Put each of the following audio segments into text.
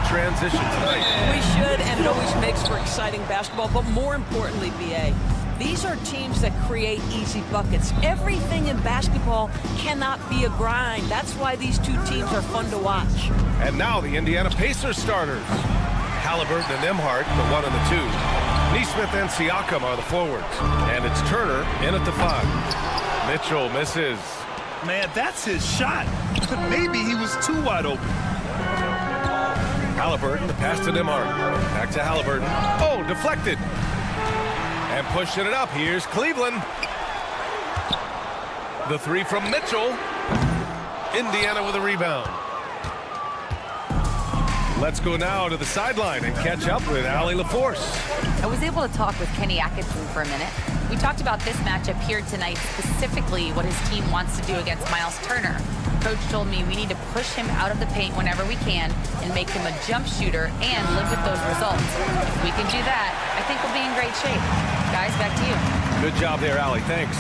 transition tonight. We should, and it always makes for exciting basketball. But more importantly, B.A., these are teams that create easy buckets. Everything in basketball cannot be a grind. That's why these two teams are fun to watch. And now the Indiana Pacers starters. Halliburton and Nembhard, the 1 and the 2. Nesmith and Siakam are the forwards. And it's Turner in at the 5. Mitchell misses. Man, that's his shot. Maybe he was too wide open. Halliburton, the pass to Nembhard. Back to Halliburton. Oh, deflected. And pushing it up. Here's Cleveland. The 3 from Mitchell. Indiana with a rebound. Let's go now to the sideline and catch up with Allie LaForce. I was able to talk with Kenny Atkinson for a minute. We talked about this matchup here tonight, specifically what his team wants to do against Miles Turner. Coach told me we need to push him out of the paint whenever we can and make him a jump shooter and live with those results. If we can do that, I think we'll be in great shape. Guys, back to you. Good job there, Allie. Thanks.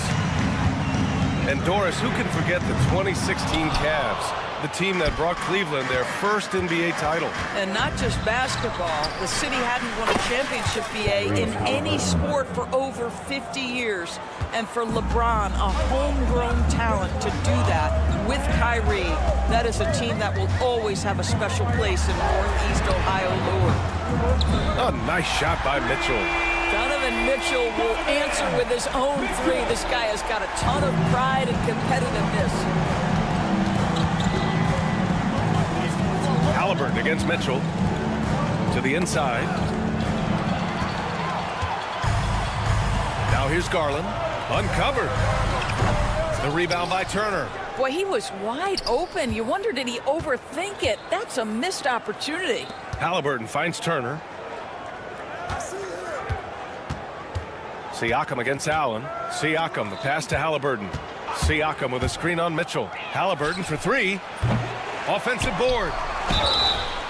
And Doris, who can forget the 2016 Cavs? The team that brought Cleveland their first NBA title. And not just basketball. The city hadn't won a championship, BA, in any sport for over 50 years. And for LeBron, a homegrown talent, to do that with Kyrie, that is a team that will always have a special place in Northeast Ohio lore. A nice shot by Mitchell. Donovan Mitchell will answer with his own 3. This guy has got a ton of pride and competitiveness. Halliburton against Mitchell. To the inside. Now here's Garland. Uncovered. The rebound by Turner. Boy, he was wide open. You wonder, did he overthink it? That's a missed opportunity. Halliburton finds Turner. Siakam against Allen. Siakam, the pass to Halliburton. Siakam with a screen on Mitchell. Halliburton for 3. Offensive board.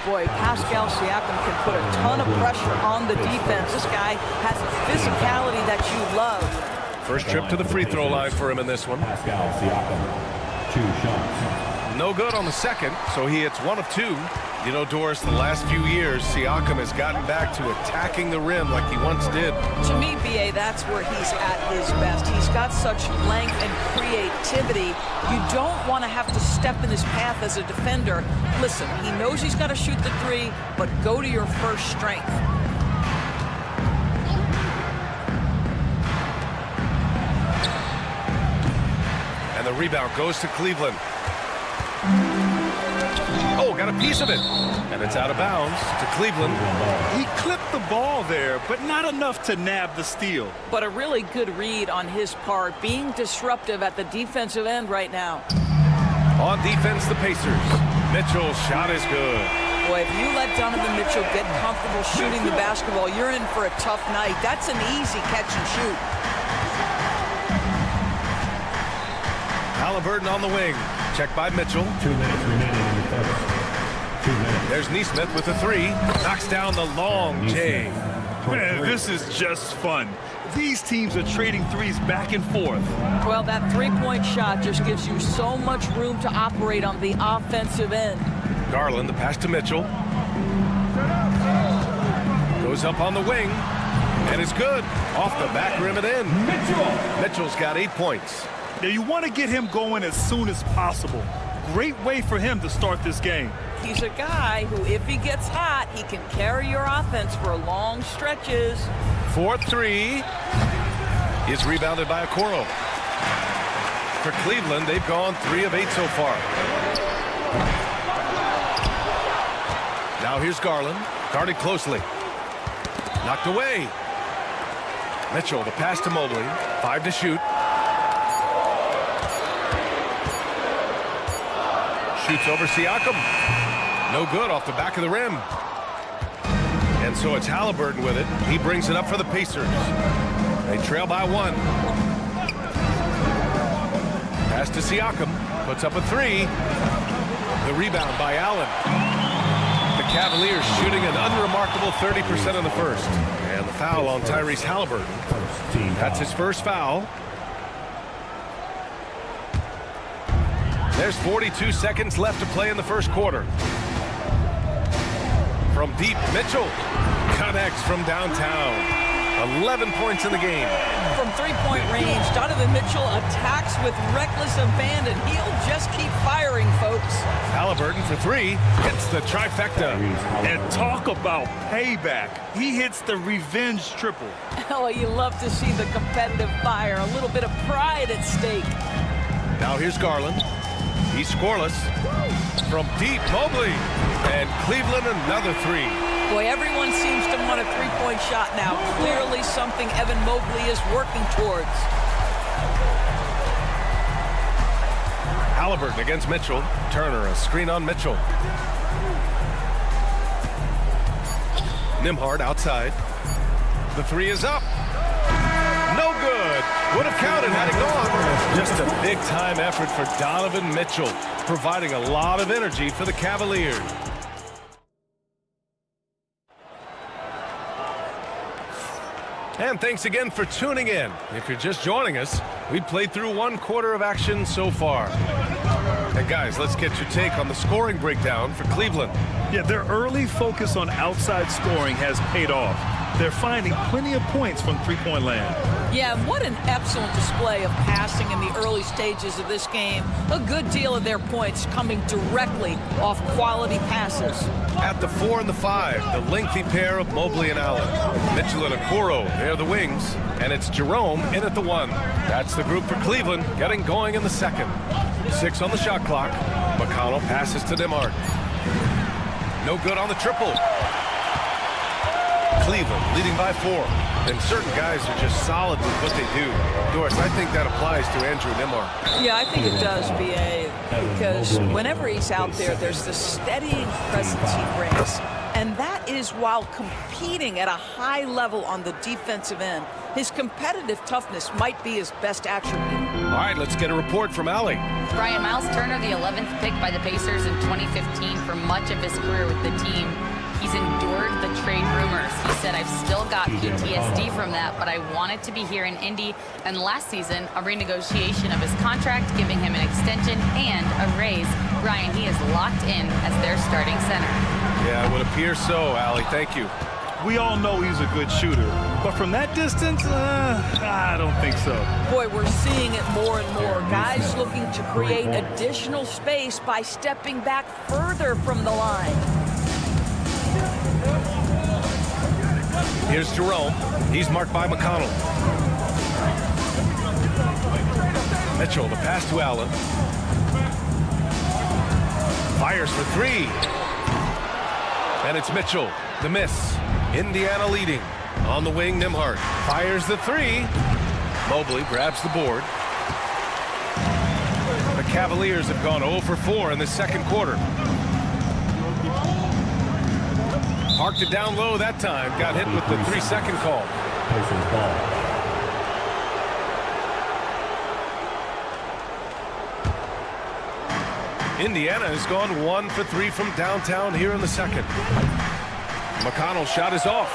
Boy, Pascal Siakam can put a ton of pressure on the defense. This guy has a physicality that you love. First trip to the free throw line for him in this one. Pascal Siakam, 2 shots. No good on the second, so he hits 1 of 2. You know, Doris, the last few years, Siakam has gotten back to attacking the rim like he once did. To me, B.A., that's where he's at his best. He's got such length and creativity. You don't want to have to step in his path as a defender. Listen, he knows he's got to shoot the 3, but go to your first strength. And the rebound goes to Cleveland. Oh, got a piece of it. And it's out of bounds to Cleveland. He clipped the ball there, but not enough to nab the steal. But a really good read on his part, being disruptive at the defensive end right now. On defense, the Pacers. Mitchell's shot is good. Boy, if you let Donovan Mitchell get comfortable shooting the basketball, you're in for a tough night. That's an easy catch and shoot. Halliburton on the wing. Check by Mitchell. 2 minutes remaining in the first. 2 minutes. There's Nesmith with the 3. Knocks down the long J. Man, this is just fun. These teams are trading 3s back and forth. Well, that 3-point shot just gives you so much room to operate on the offensive end. Garland, the pass to Mitchell. Goes up on the wing. And it's good. Off the back rim and in. Mitchell's got 8 points. Now, you want to get him going as soon as possible. Great way for him to start this game. He's a guy who, if he gets hot, he can carry your offense for long stretches. 4-3 is rebounded by Okoro. For Cleveland, they've gone 3 of 8 so far. Now here's Garland, guarded closely. Knocked away. Mitchell, the pass to Mobley. 5 to shoot. Shoots over Siakam. No good, off the back of the rim. And so it's Halliburton with it. He brings it up for the Pacers. They trail by 1. Pass to Siakam. Puts up a 3. The rebound by Allen. The Cavaliers shooting an unremarkable 30% in the first. And the foul on Tyrese Halliburton. That's his first foul. There's 42 seconds left to play in the first quarter. From deep, Mitchell connects from downtown. 11 points in the game. From three-point range, Donovan Mitchell attacks with reckless abandon. He'll just keep firing, folks. Halliburton for three, hits the trifecta. And talk about payback. He hits the revenge triple. Oh, you love to see the competitive fire. A little bit of pride at stake. Now here's Garland. He's scoreless. From deep, Mobley. And Cleveland another three. Boy, everyone seems to want a three-point shot now. Clearly something Evan Mobley is working towards. Halliburton against Mitchell. Turner, a screen on Mitchell. Nembhard outside. The three is up. No good. Would have counted had it gone. Just a big-time effort for Donovan Mitchell, providing a lot of energy for the Cavaliers. And thanks again for tuning in. If you're just joining us, we played through one quarter of action so far. And guys, let's get your take on the scoring breakdown for Cleveland. Yeah, their early focus on outside scoring has paid off. They're finding plenty of points from three-point land. Yeah, what an excellent display of passing in the early stages of this game. A good deal of their points coming directly off quality passes. At the 4 and the 5, the lengthy pair of Mobley and Allen. Mitchell and Okoro, they're the wings. And it's Jerome in at the 1. That's the group for Cleveland, getting going in the second. 6 on the shot clock. McConnell passes to Nembhard. No good on the triple. Cleveland leading by 4. And certain guys are just solid with what they do. Doris, I think that applies to Andrew Nembhard. Yeah, I think it does, B.A., because whenever he's out there, there's the steadying presence he brings. And that is while competing at a high level on the defensive end. His competitive toughness might be his best attribute. All right, let's get a report from Allie. Brian, Miles Turner, the 11th pick by the Pacers in 2015 for much of his career with the team. He's endured the trade rumors. He said, I've still got PTSD from that, but I wanted to be here in Indy. And last season, a renegotiation of his contract, giving him an extension and a raise. Brian, he is locked in as their starting center. Yeah, it would appear so, Allie. Thank you. We all know he's a good shooter, but from that distance, I don't think so. Boy, we're seeing it more and more. Guys looking to create additional space by stepping back further from the line. Here's Jerome. He's marked by McConnell. Mitchell, the pass to Allen. Fires for three. And it's Mitchell, the miss. Indiana leading. On the wing, Nembhard fires the three. Mobley grabs the board. The Cavaliers have gone 0 for 4 in the second quarter. Parked it down low that time. Got hit with the 3-second call. Pacers ball. Indiana has gone 1 for 3 from downtown here in the second. McConnell's shot is off.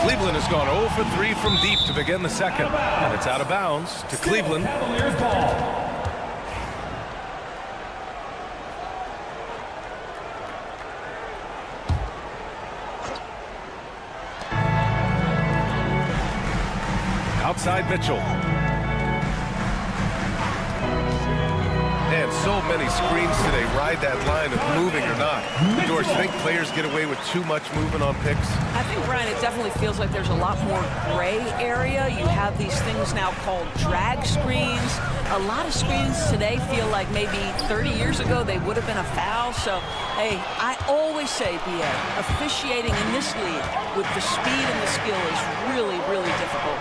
Cleveland has gone 0 for 3 from deep to begin the second. And it's out of bounds to Cleveland. Cavaliers ball. Outside Mitchell. And so many screens today ride that line of moving or not. Doris, you think players get away with too much movement on picks? I think, Brian, it definitely feels like there's a lot more gray area. You have these things now called drag screens. A lot of screens today feel like maybe 30 years ago they would have been a foul. So, hey, I always say, B.A., officiating in this league with the speed and the skill is really, really difficult.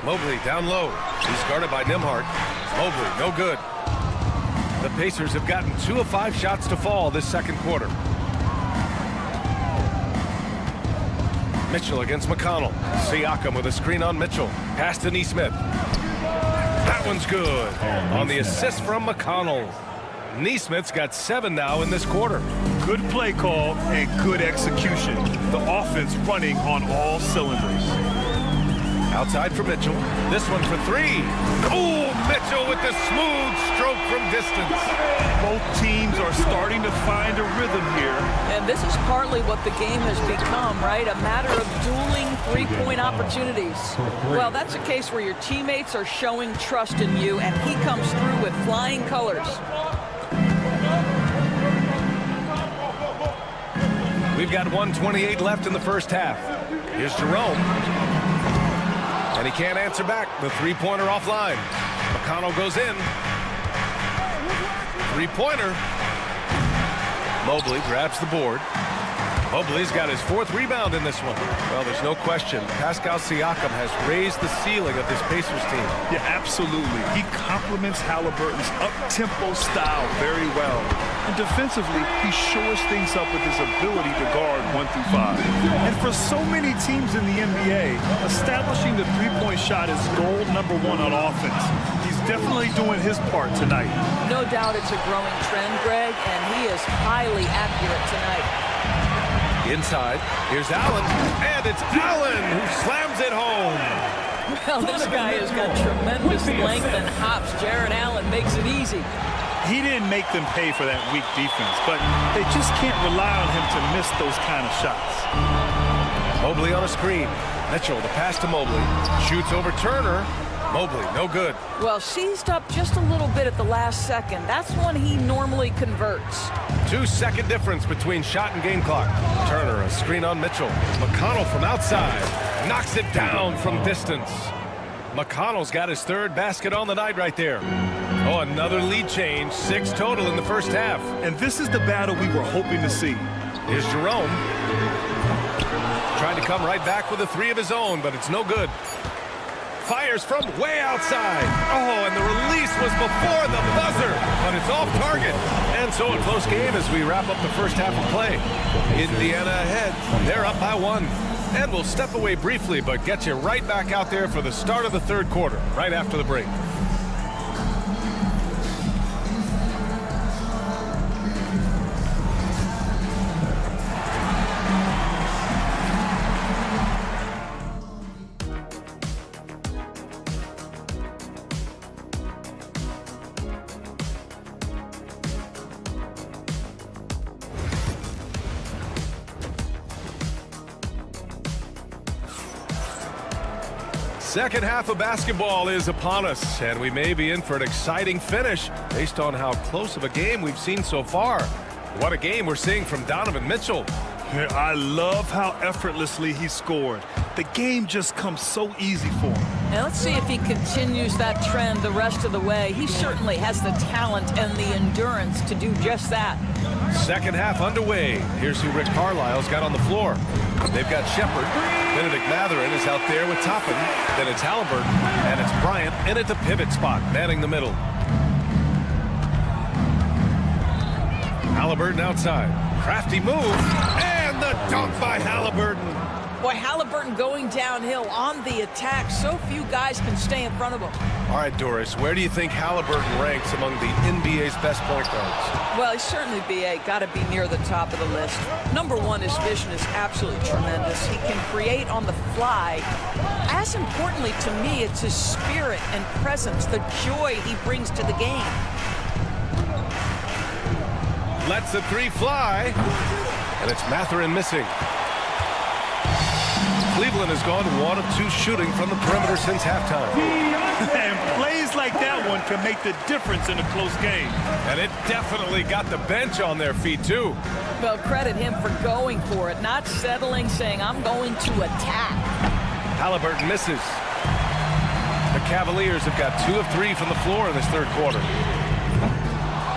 Mobley down low. He's guarded by Nembhard. Mobley, no good. The Pacers have gotten 2 of 5 shots to fall this second quarter. Mitchell against McConnell. Siakam with a screen on Mitchell. Pass to Nesmith. That one's good. On the assist from McConnell. Nesmith's got 7 now in this quarter. Good play call and good execution. The offense running on all cylinders. Outside for Mitchell. This one for 3. Oh, Mitchell with the smooth stroke from distance. Both teams are starting to find a rhythm here. And this is partly what the game has become, right? A matter of dueling three-point opportunities. Well, that's a case where your teammates are showing trust in you, and he comes through with flying colors. We've got 1:28 left in the first half. Here's Jerome. And he can't answer back. The three-pointer offline. McConnell goes in. Three-pointer. Mobley grabs the board. Mobley's got his 4th rebound in this one. Well, there's no question. Pascal Siakam has raised the ceiling of this Pacers team. Yeah, absolutely. He complements Halliburton's up-tempo style very well. And defensively, he shores things up with his ability to guard 1 through 5. And for so many teams in the NBA, establishing the three-point shot is goal number 1 on offense. He's definitely doing his part tonight. No doubt it's a growing trend, Greg, and he is highly accurate tonight. Inside, here's Allen, and it's Allen who slams it home. Well, this guy has got tremendous length and hops. Jared Allen makes it easy. He didn't make them pay for that weak defense, but they just can't rely on him to miss those kind of shots. Mobley on a screen. Mitchell, the pass to Mobley. Shoots over Turner. Mobley, no good. Well, seized up just a little bit at the last second. That's when he normally converts. 2-second difference between shot and game clock. Turner, a screen on Mitchell. McConnell from outside. Knocks it down from distance. McConnell's got his 3rd basket on the night right there. Oh, another lead change. 6 total in the first half. And this is the battle we were hoping to see. Here's Jerome. Trying to come right back with a 3 of his own, but it's no good. Fires from way outside. Oh, and the release was before the buzzer, but it's off target. And so a close game as we wrap up the first half of play. Indiana ahead. They're up by 1. And we'll step away briefly, but get you right back out there for the start of the 3rd quarter, right after the break. Second half of basketball is upon us, and we may be in for an exciting finish based on how close of a game we've seen so far. What a game we're seeing from Donovan Mitchell. I love how effortlessly he scored. The game just comes so easy for him. Now let's see if he continues that trend the rest of the way. He certainly has the talent and the endurance to do just that. Second half underway. Here's who Rick Carlisle's got on the floor. They've got Shepard. Benedict Mathurin is out there with Toppin. Then it's Halliburton, and it's Bryant in at the pivot spot, manning the middle. Halliburton outside. Crafty move, and the dunk by Halliburton. Boy, Halliburton going downhill on the attack. So few guys can stay in front of him. All right, Doris, where do you think Halliburton ranks among the NBA's best point guards? Well, he's certainly, B.A., got to be near the top of the list. Number 1, his vision is absolutely tremendous. He can create on the fly. As importantly to me, it's his spirit and presence, the joy he brings to the game. Lets the 3 fly, and it's Mathurin missing. Cleveland has gone 1 of 2 shooting from the perimeter since halftime. And plays like that one can make the difference in a close game. And it definitely got the bench on their feet, too. Well, credit him for going for it, not settling, saying, I'm going to attack. Halliburton misses. The Cavaliers have got 2 of 3 from the floor in this 3rd quarter.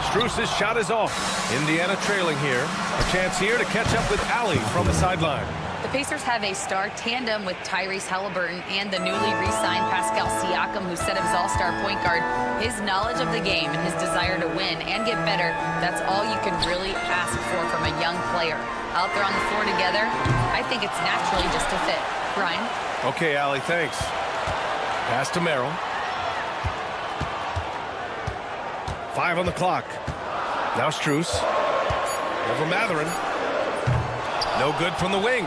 Strus's shot is off. Indiana trailing here. A chance here to catch up with Allie from the sideline. The Pacers have a star tandem with Tyrese Halliburton and the newly re-signed Pascal Siakam, who set up his all-star point guard. His knowledge of the game and his desire to win and get better, that's all you can really ask for from a young player. Out there on the floor together, I think it's naturally just a fit. Brian? Okay, Allie, thanks. Pass to Merrill. 5 on the clock. Now Strus. Over Mathurin. No good from the wing.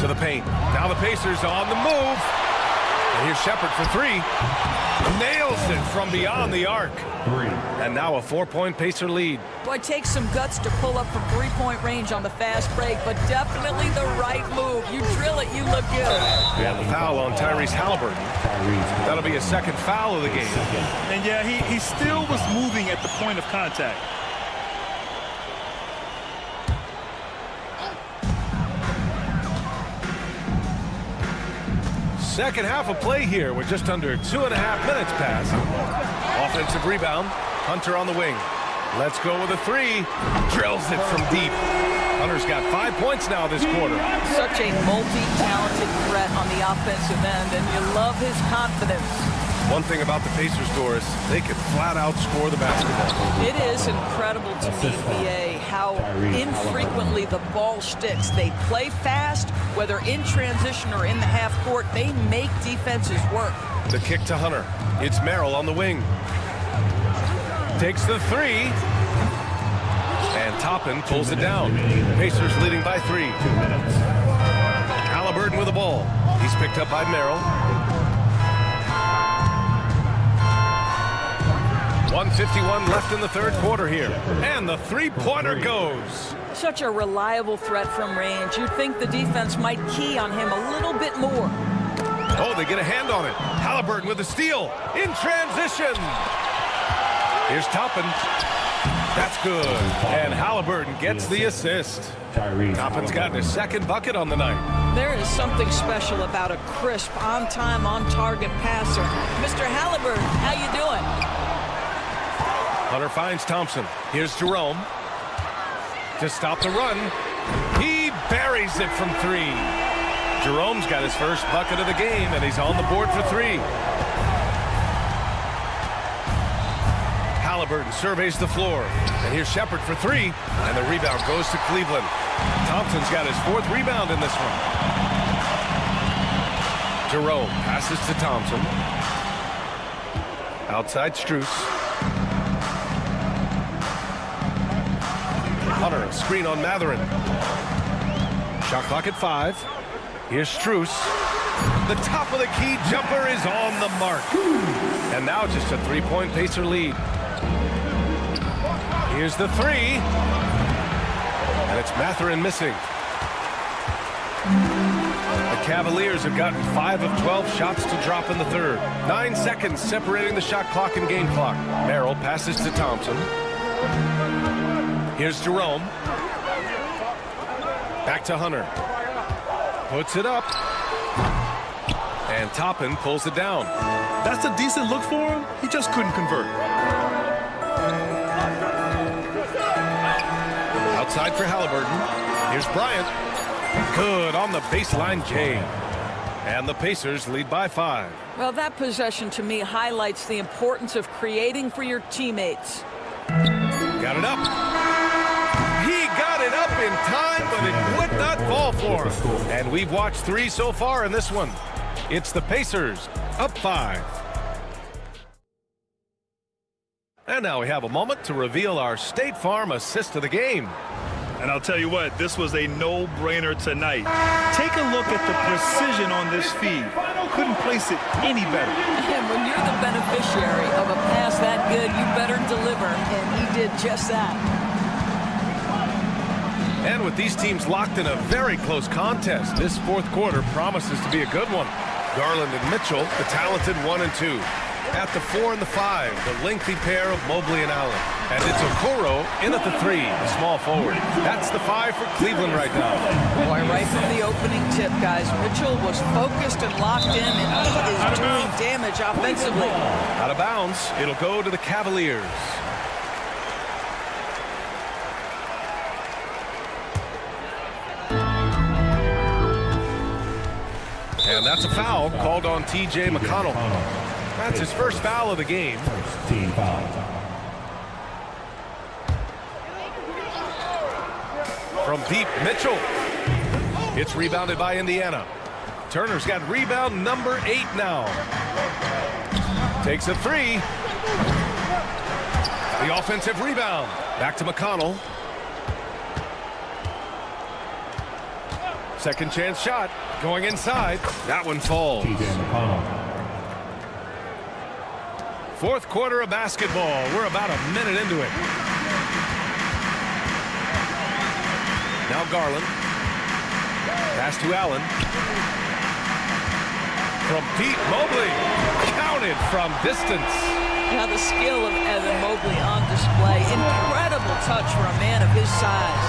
To the paint. Now the Pacers on the move. And here's Shepard for 3. Nails it from beyond the arc. 3. And now a 4-point Pacer lead. Boy, it takes some guts to pull up from three-point range on the fast break, but definitely the right move. You drill it, you look good. And the foul on Tyrese Halliburton. That'll be his second foul of the game. And yeah, he still was moving at the point of contact. Second half of play here with just under 2.5 minutes passed. Offensive rebound. Hunter on the wing. Let's go with a 3. Drills it from deep. Hunter's got 5 points now this quarter. Such a multi-talented threat on the offensive end, and you love his confidence. One thing about the Pacers, Doris, they can flat out score the basketball. It is incredible to me, BA, how infrequently the ball sticks. They play fast, whether in transition or in the half court. They make defenses work. The kick to Hunter. It's Merrill on the wing. Takes the 3. And Toppin pulls it down. Pacers leading by 3. Halliburton with the ball. He's picked up by Merrill. 1:51 left in the third quarter here. And the three-pointer goes. Such a reliable threat from range. You'd think the defense might key on him a little bit more. Oh, they get a hand on it. Halliburton with the steal. In transition. Here's Toppin. That's good. And Halliburton gets the assist. Toppin's gotten his second bucket on the night. There is something special about a crisp, on-time, on-target passer. Mr. Halliburton, how you doing? Hunter finds Thompson. Here's Jerome. To stop the run. He buries it from 3. Jerome's got his first bucket of the game, and he's on the board for 3. Halliburton surveys the floor. And here's Shepard for 3. And the rebound goes to Cleveland. Thompson's got his 4th rebound in this one. Jerome passes to Thompson. Outside Strus. Hunter, a screen on Matherin. Shot clock at 5. Here's Strus. The top of the key jumper is on the mark. And now just a 3-point Pacer lead. Here's the 3. And it's Matherin missing. The Cavaliers have gotten 5 of 12 shots to drop in the third. 9 seconds separating the shot clock and game clock. Merrill passes to Thompson. Here's Jerome. Back to Hunter. Puts it up. And Toppin pulls it down. That's a decent look for him. He just couldn't convert. Outside for Halliburton. Here's Bryant. Good on the baseline J. And the Pacers lead by 5. Well, that possession to me highlights the importance of creating for your teammates. Got it up. He got it up in time, but it would not fall for him. And we've watched 3 so far in this one. It's the Pacers up 5. And now we have a moment to reveal our State Farm assist of the game. And I'll tell you what, this was a no-brainer tonight. Take a look at the precision on this feed. Couldn't place it any better. And when you're the beneficiary of a pass that good, you better deliver, and he did just that. And with these teams locked in a very close contest, this fourth quarter promises to be a good one. Garland and Mitchell, the talented 1 and 2. At the 4 and the 5, the lengthy pair of Mobley and Allen. And it's Okoro in at the 3, the small forward. That's the 5 for Cleveland right now. Boy, right from the opening tip, guys, Mitchell was focused and locked in, and he is doing damage offensively. Out of bounds, it'll go to the Cavaliers. And that's a foul called on T.J. McConnell. That's his first foul of the game. First team foul. From deep, Mitchell. It's rebounded by Indiana. Turner's got rebound number 8 now. Takes a 3. The offensive rebound. Back to McConnell. Second chance shot. Going inside. That one falls. T.J. McConnell. Fourth quarter of basketball. We're about a minute into it. Now Garland. Pass to Allen. From deep, Mobley. Counted from distance. Now the skill of Evan Mobley on display. Incredible touch for a man of his size.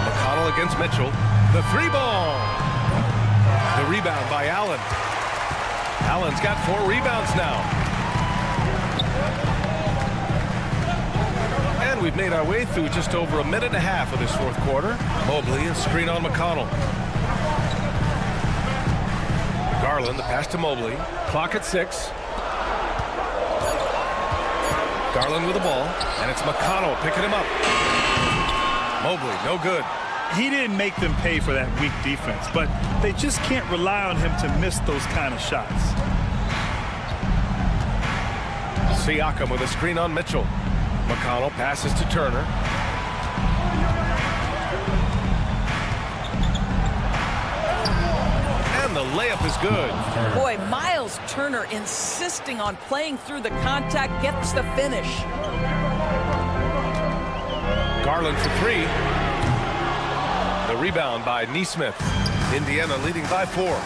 McConnell against Mitchell. The three ball. The rebound by Allen. Allen's got 4 rebounds now. And we've made our way through just over a minute and a half of this fourth quarter. Mobley and screen on McConnell. Garland, the pass to Mobley. Clock at 6. Garland with the ball, and it's McConnell picking him up. Mobley, no good. He didn't make them pay for that weak defense, but they just can't rely on him to miss those kind of shots. Siakam with a screen on Mitchell. McConnell passes to Turner. And the layup is good. Boy, Miles Turner insisting on playing through the contact, gets the finish. Garland for 3. The rebound by Nesmith. Indiana leading by 4.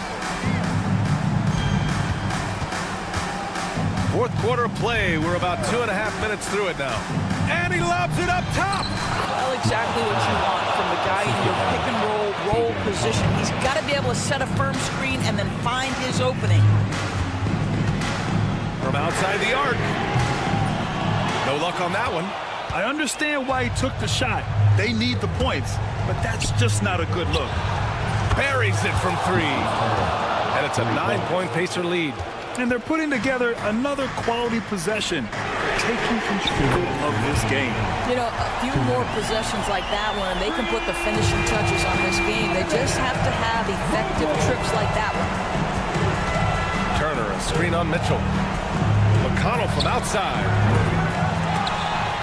Fourth quarter of play. We're about 2.5 minutes through it now. And he lobs it up top. Well, exactly what you want from the guy in your pick and roll position. He's got to be able to set a firm screen and then find his opening. From outside the arc. No luck on that one. I understand why he took the shot. They need the points, but that's just not a good look. Buries it from 3. And it's a 9-point Pacer lead. And they're putting together another quality possession, taking control of this game. You know, a few more possessions like that one, and they can put the finishing touches on this game. They just have to have effective trips like that one. Turner, a screen on Mitchell. McConnell from outside.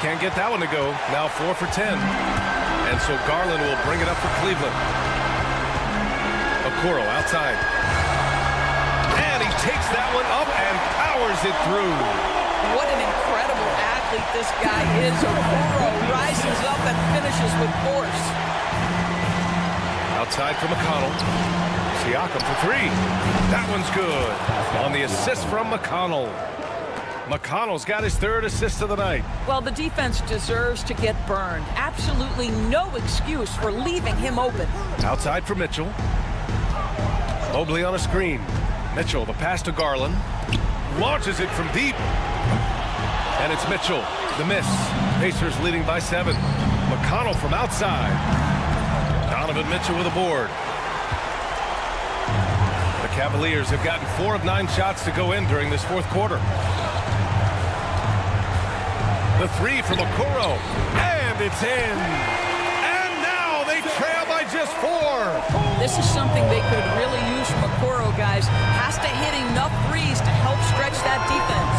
Can't get that one to go. Now 4 for 10. And so Garland will bring it up for Cleveland. Okoro outside. And he takes that one up and powers it through. What an incredible athlete this guy is. Okoro rises up and finishes with force. Outside for McConnell. Siakam for 3. That one's good. On the assist from McConnell. McConnell's got his 3rd assist of the night. Well, the defense deserves to get burned. Absolutely no excuse for leaving him open. Outside for Mitchell. Mobley on a screen. Mitchell, the pass to Garland. Launches it from deep. And it's Mitchell. The miss. Pacers leading by 7. McConnell from outside. Donovan Mitchell with a board. The Cavaliers have gotten 4 of 9 shots to go in during this fourth quarter. The 3 from Okoro. And it's in. And now they trail by just 4. This is something they could really use from Okoro, guys. Has to hit enough threes to help stretch that defense.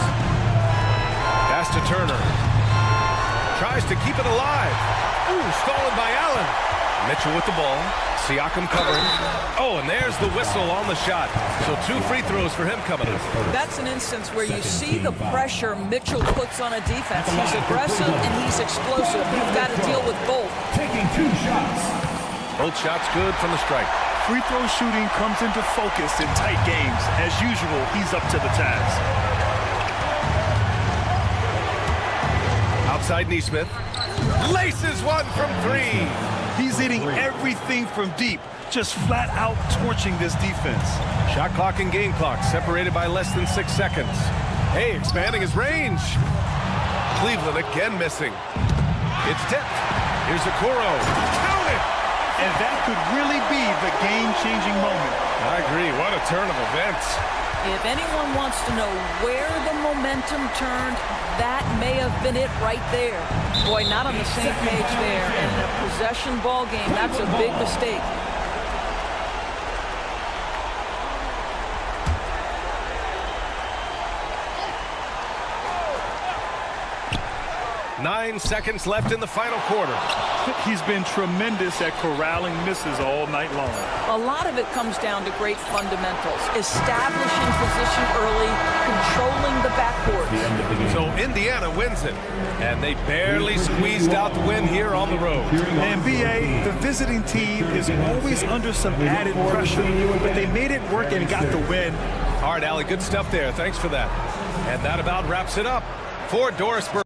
Pass to Turner. Tries to keep it alive. Ooh, stolen by Allen. Mitchell with the ball. Siakam covering. Oh, and there's the whistle on the shot. So 2 free throws for him coming up. That's an instance where you see the pressure Mitchell puts on a defense. He's aggressive and he's explosive. You've got to deal with both. Taking 2 shots. Both shots good from the strike. Free throw shooting comes into focus in tight games. As usual, he's up to the task. Outside Nesmith. Laces one from 3. He's hitting everything from deep, just flat out torching this defense. Shot clock and game clock separated by less than 6 seconds. Hey, expanding his range. Cleveland again missing. It's tipped. Here's Okoro. Count it! And that could really be the game-changing moment. I agree. What a turn of events. If anyone wants to know where the momentum turned, that may have been it right there. Boy, not on the same page there. And in a possession ball game, that's a big mistake. 9 seconds left in the final quarter. He's been tremendous at corralling misses all night long. A lot of it comes down to great fundamentals, establishing position early, controlling the backcourt. So Indiana wins it, and they barely squeezed out the win here on the road. And BA, the visiting team is always under some added pressure, but they made it work and got the win. All right, Allie, good stuff there. Thanks for that. And that about wraps it up for Dorisburg.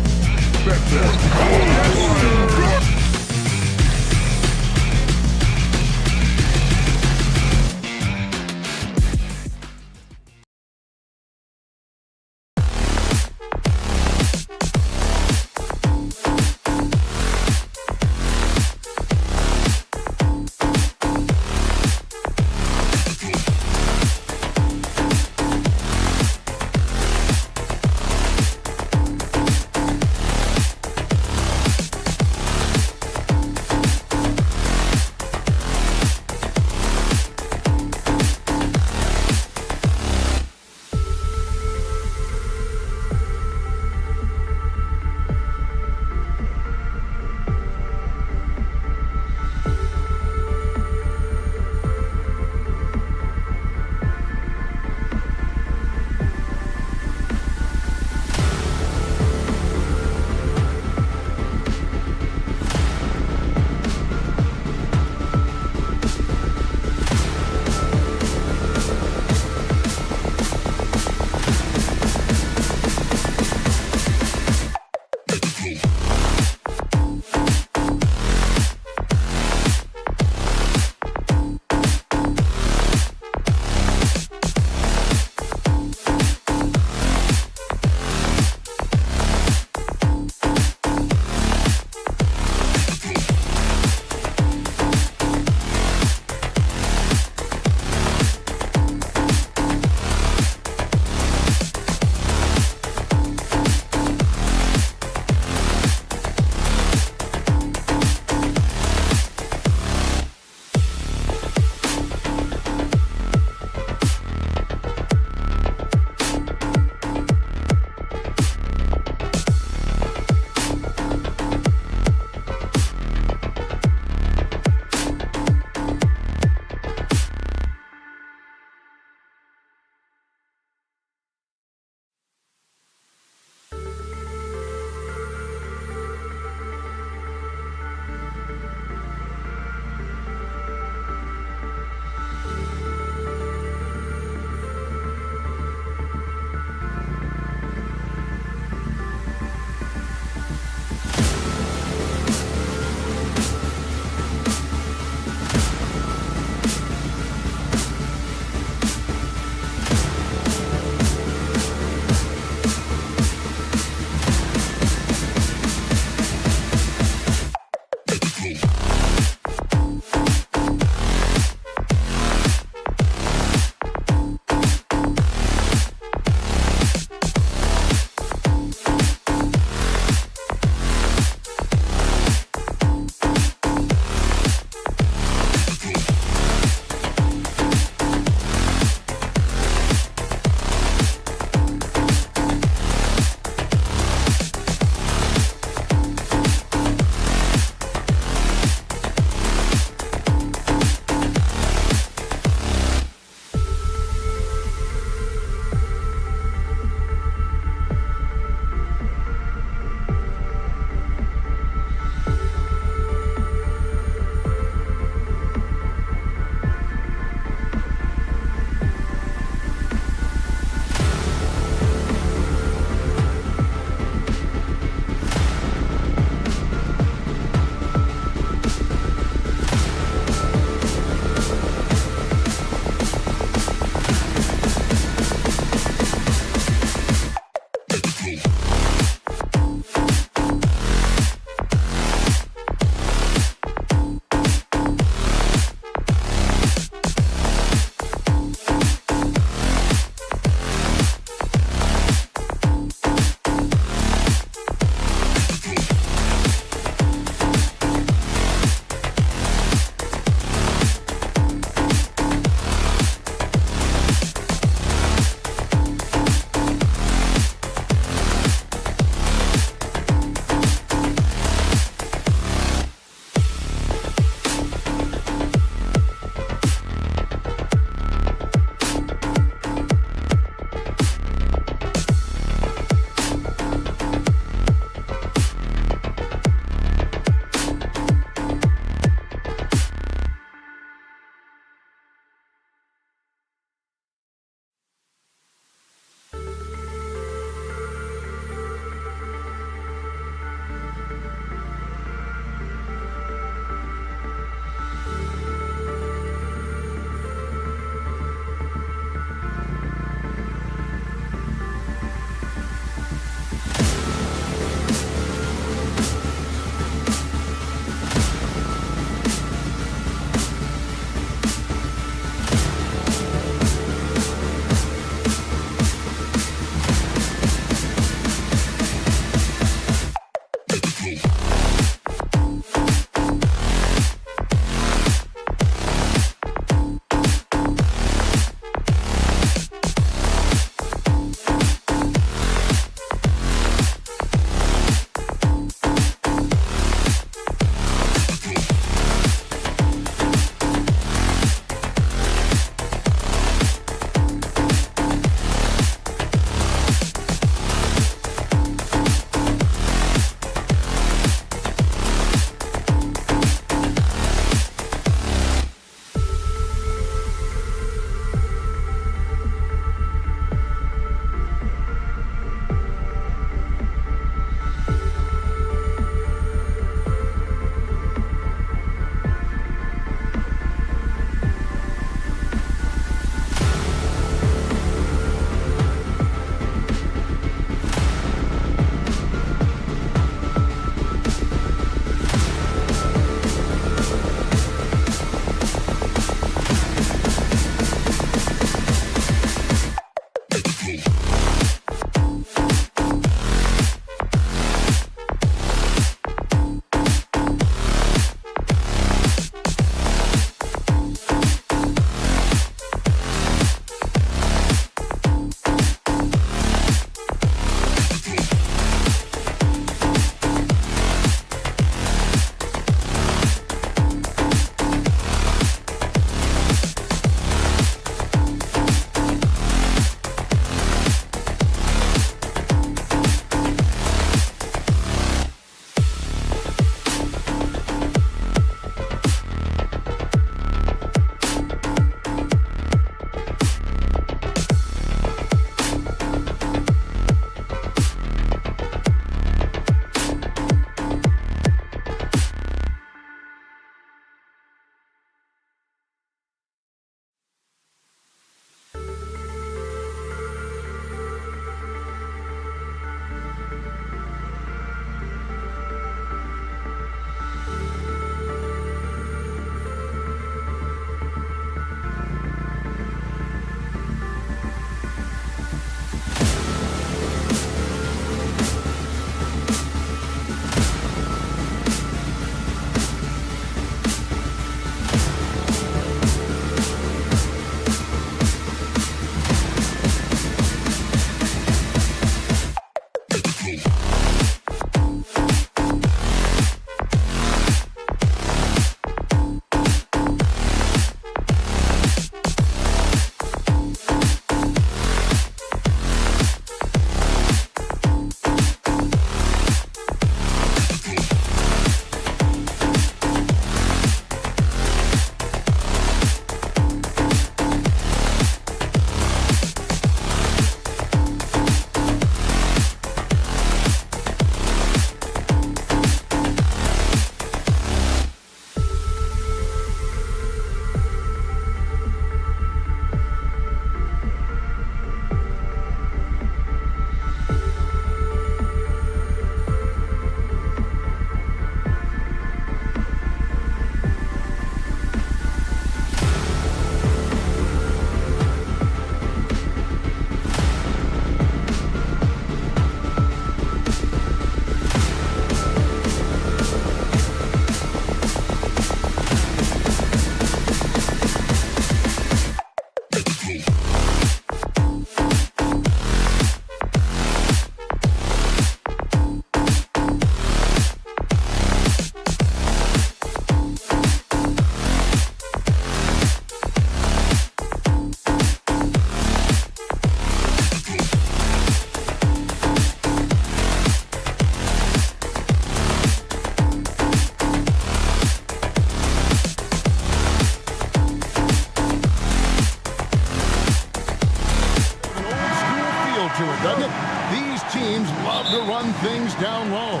it, doesn't it? These teams love to run things down low.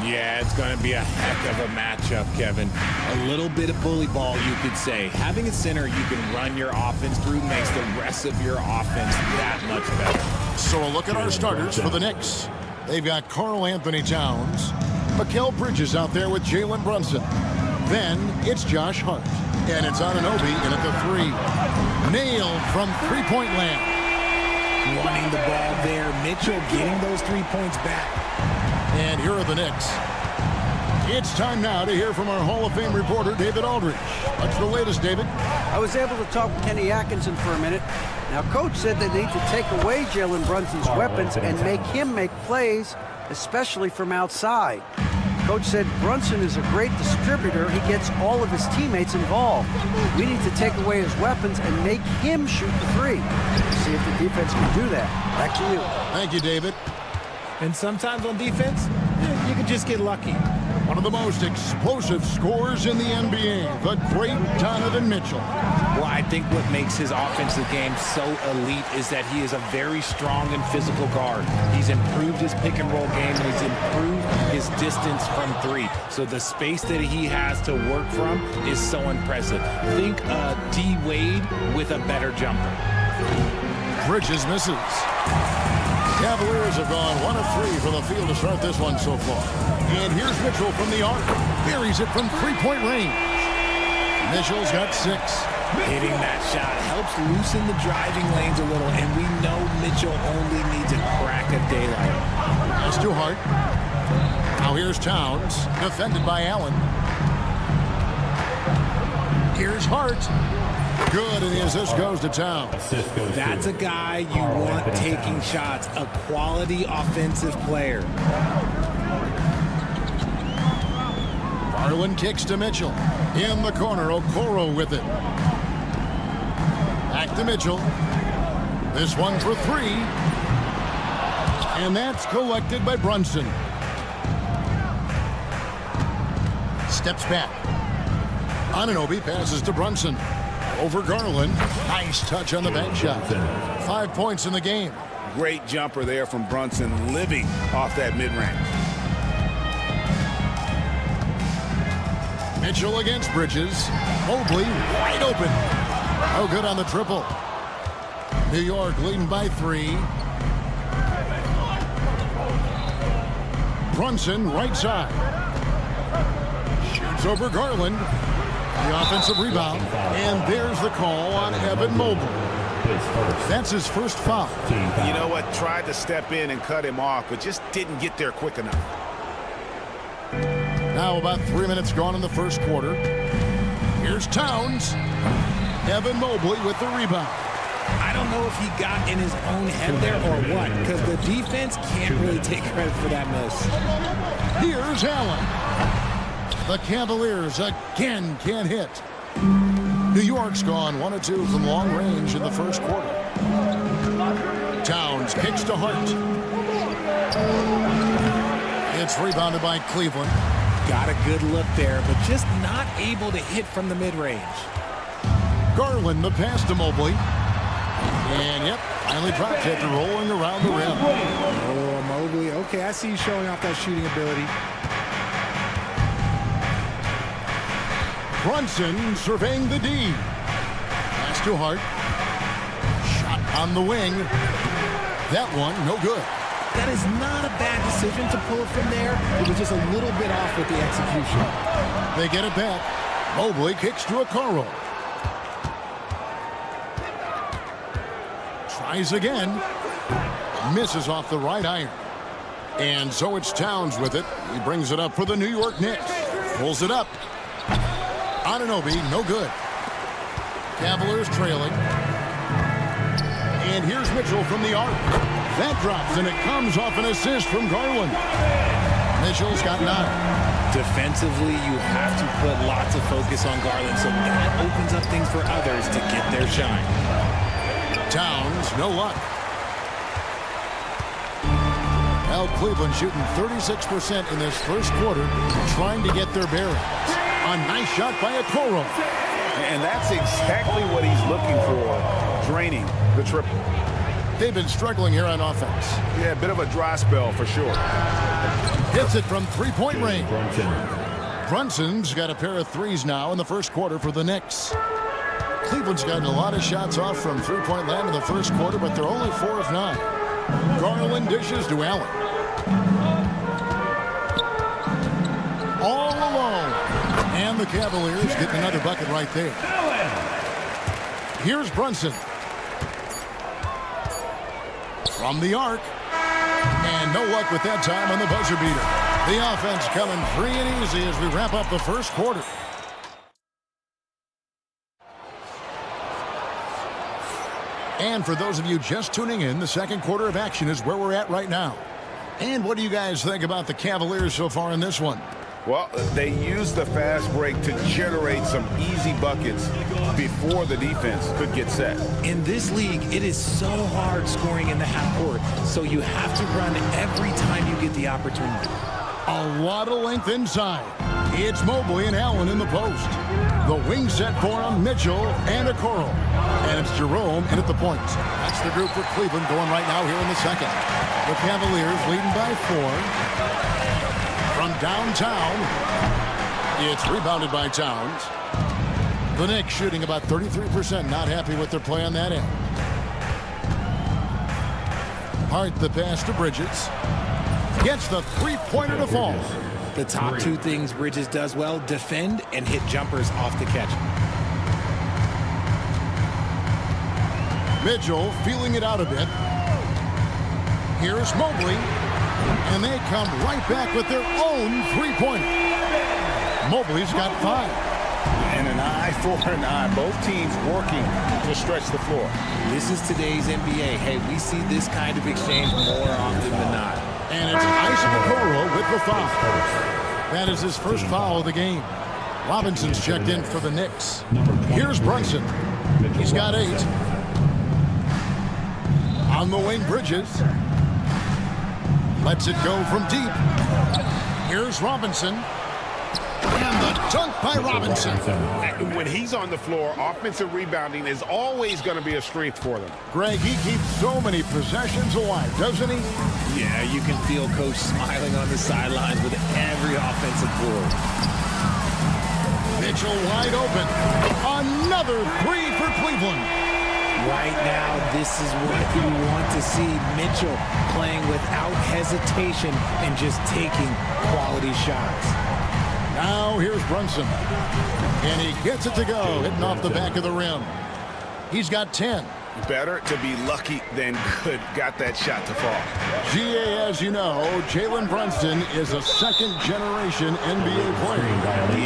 Yeah, it's going to be a heck of a matchup, Kevin. A little bit of bully ball, you could say. Having a center you can run your offense through makes the rest of your offense that much better. So a look at our starters for the Knicks. They've got Karl Anthony Towns, Mikal Bridges out there with Jalen Brunson. Then it's Josh Hart, and it's Anunoby in at the 3. Nailed from three-point land. Running the ball there. Mitchell getting those 3 points back. And here are the Knicks. It's time now to hear from our Hall of Fame reporter, David Aldridge. What's the latest, David? I was able to talk with Kenny Atkinson for a minute. Now, Coach said they need to take away Jalen Brunson's weapons and make him make plays, especially from outside. Coach said Brunson is a great distributor. He gets all of his teammates involved. We need to take away his weapons and make him shoot the 3. See if the defense can do that. Back to you. Thank you, David. And sometimes on defense, you can just get lucky. One of the most explosive scorers in the NBA, the great Donovan Mitchell. Well, I think what makes his offensive game so elite is that he is a very strong and physical guard. He's improved his pick and roll game, and he's improved his distance from 3. So the space that he has to work from is so impressive. Think D. Wade with a better jumper. Bridges misses. Cavaliers have gone 1 of 3 from the field to start this one so far. And here's Mitchell from the arc. Buries it from three-point range. Mitchell's got 6. Hitting that shot helps loosen the driving lanes a little, and we know Mitchell only needs a crack of daylight. That's too hard. Now here's Towns, defended by Allen. Here's Hart. Good, and the assist goes to Towns. That's a guy you want taking shots, a quality offensive player. Garland kicks to Mitchell. In the corner, Okoro with it. Back to Mitchell. This one for 3. And that's collected by Brunson. Steps back. Anunoby passes to Brunson. Over Garland. Nice touch on the bank shot. 5 points in the game. Great jumper there from Brunson, living off that mid-range. Mitchell against Bridges. Mobley wide open. No good on the triple. New York leading by 3. Brunson right side. Shoots over Garland. The offensive rebound. And there's the call on Evan Mobley. That's his first foul. You know what? Tried to step in and cut him off, but just didn't get there quick enough. Now about 3 minutes gone in the first quarter. Here's Towns. Evan Mobley with the rebound. I don't know if he got in his own head there or what, because the defense can't really take credit for that miss. Here's Allen. The Cavaliers again can't hit. New York's gone 1 of 2 from long range in the first quarter. Towns kicks to Hart. It's rebounded by Cleveland. Got a good look there, but just not able to hit from the mid-range. Garland, the pass to Mobley. And, yep, finally dropped it, rolling around the rim. Oh, Mobley. Okay, I see you showing off that shooting ability. Brunson surveying the D. Pass to Hart. Shot on the wing. That one, no good. That is not a bad decision to pull it from there. It was just a little bit off with the execution. They get it back. Mobley kicks to Okoro. Tries again. Misses off the right iron. And so it's Towns with it. He brings it up for the New York Knicks. Pulls it up. Anunoby, no good. Cavaliers trailing. And here's Mitchell from the arc. That drops, and it comes off an assist from Garland. Mitchell's got 9. Defensively, you have to put lots of focus on Garland, so that opens up things for others to get their shine. Towns, no luck. Well, Cleveland shooting 36% in this first quarter, trying to get their bearings. A nice shot by Okoro. And that's exactly what he's looking for, draining the triple. They've been struggling here on offense. Yeah, a bit of a dry spell for sure. Hits it from three-point range. Brunson. Brunson's got a pair of threes now in the first quarter for the Knicks. Cleveland's gotten a lot of shots off from three-point land in the first quarter, but they're only 4 of 9. Garland dishes to Allen. All alone. And the Cavaliers get another bucket right there. Here's Brunson. From the arc. And no luck with that time on the buzzer beater. The offense coming free and easy as we wrap up the first quarter. And for those of you just tuning in, the second quarter of action is where we're at right now. And what do you guys think about the Cavaliers so far in this one? Well, they used the fast break to generate some easy buckets before the defense could get set. In this league, it is so hard scoring in the half court, so you have to run every time you get the opportunity. A lot of length inside. It's Mobley and Allen in the post. The wing set for him, Mitchell and Okoro. And it's Jerome in at the point. That's the group for Cleveland going right now here in the second. The Cavaliers leading by 4. From downtown, it's rebounded by Towns. The Knicks shooting about 33%, not happy with their play on that end. Hart the pass to Bridges. Gets the three-pointer to fall. The top two things Bridges does well, defend and hit jumpers off the catch. Mitchell feeling it out a bit. Here's Mobley. And they come right back with their own three-pointer. Mobley's got 5. And an eye for an eye. Both teams working to stretch the floor. This is today's NBA. Hey, we see this kind of exchange more often than not. And it's Isaac Okoro with the foul. That is his first foul of the game. Robinson's checked in for the Knicks. Here's Brunson. He's got 8. On the wing, Bridges. Lets it go from deep. Here's Robinson. And the dunk by Robinson. When he's on the floor, offensive rebounding is always going to be a strength for them. Greg, he keeps so many possessions alive, doesn't he? Yeah, you can feel Coach smiling on the sidelines with every offensive board. Mitchell wide open. Another 3 for Cleveland. Right now, this is what you want to see. Mitchell playing without hesitation and just taking quality shots. Now here's Brunson. And he gets it to go, hitting off the back of the rim. He's got 10. Better to be lucky than good. Got that shot to fall. GA, as you know, Jalen Brunson is a second-generation NBA player.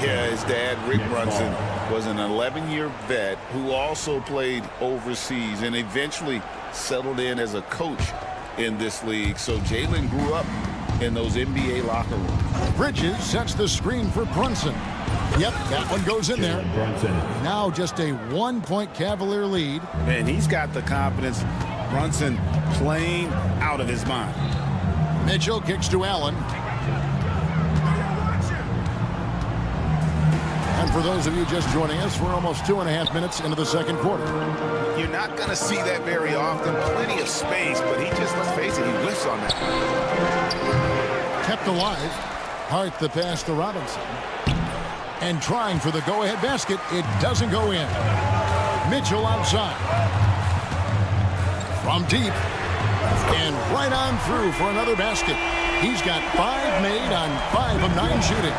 Yeah, his dad, Rick Brunson, was an 11-year vet who also played overseas and eventually settled in as a coach in this league. So Jalen grew up in those NBA locker rooms. Bridges sets the screen for Brunson. Yep, that one goes in there. Now just a 1-point Cavalier lead. And he's got the confidence. Brunson playing out of his mind. Mitchell kicks to Allen. And for those of you just joining us, we're almost 2.5 minutes into the second quarter. You're not going to see that very often. Plenty of space, but he just, let's face it, he whiffs on that. Kept alive. Hart the pass to Robinson. And trying for the go-ahead basket. It doesn't go in. Mitchell outside. From deep. And right on through for another basket. He's got 5 made on 5 of 9 shooting.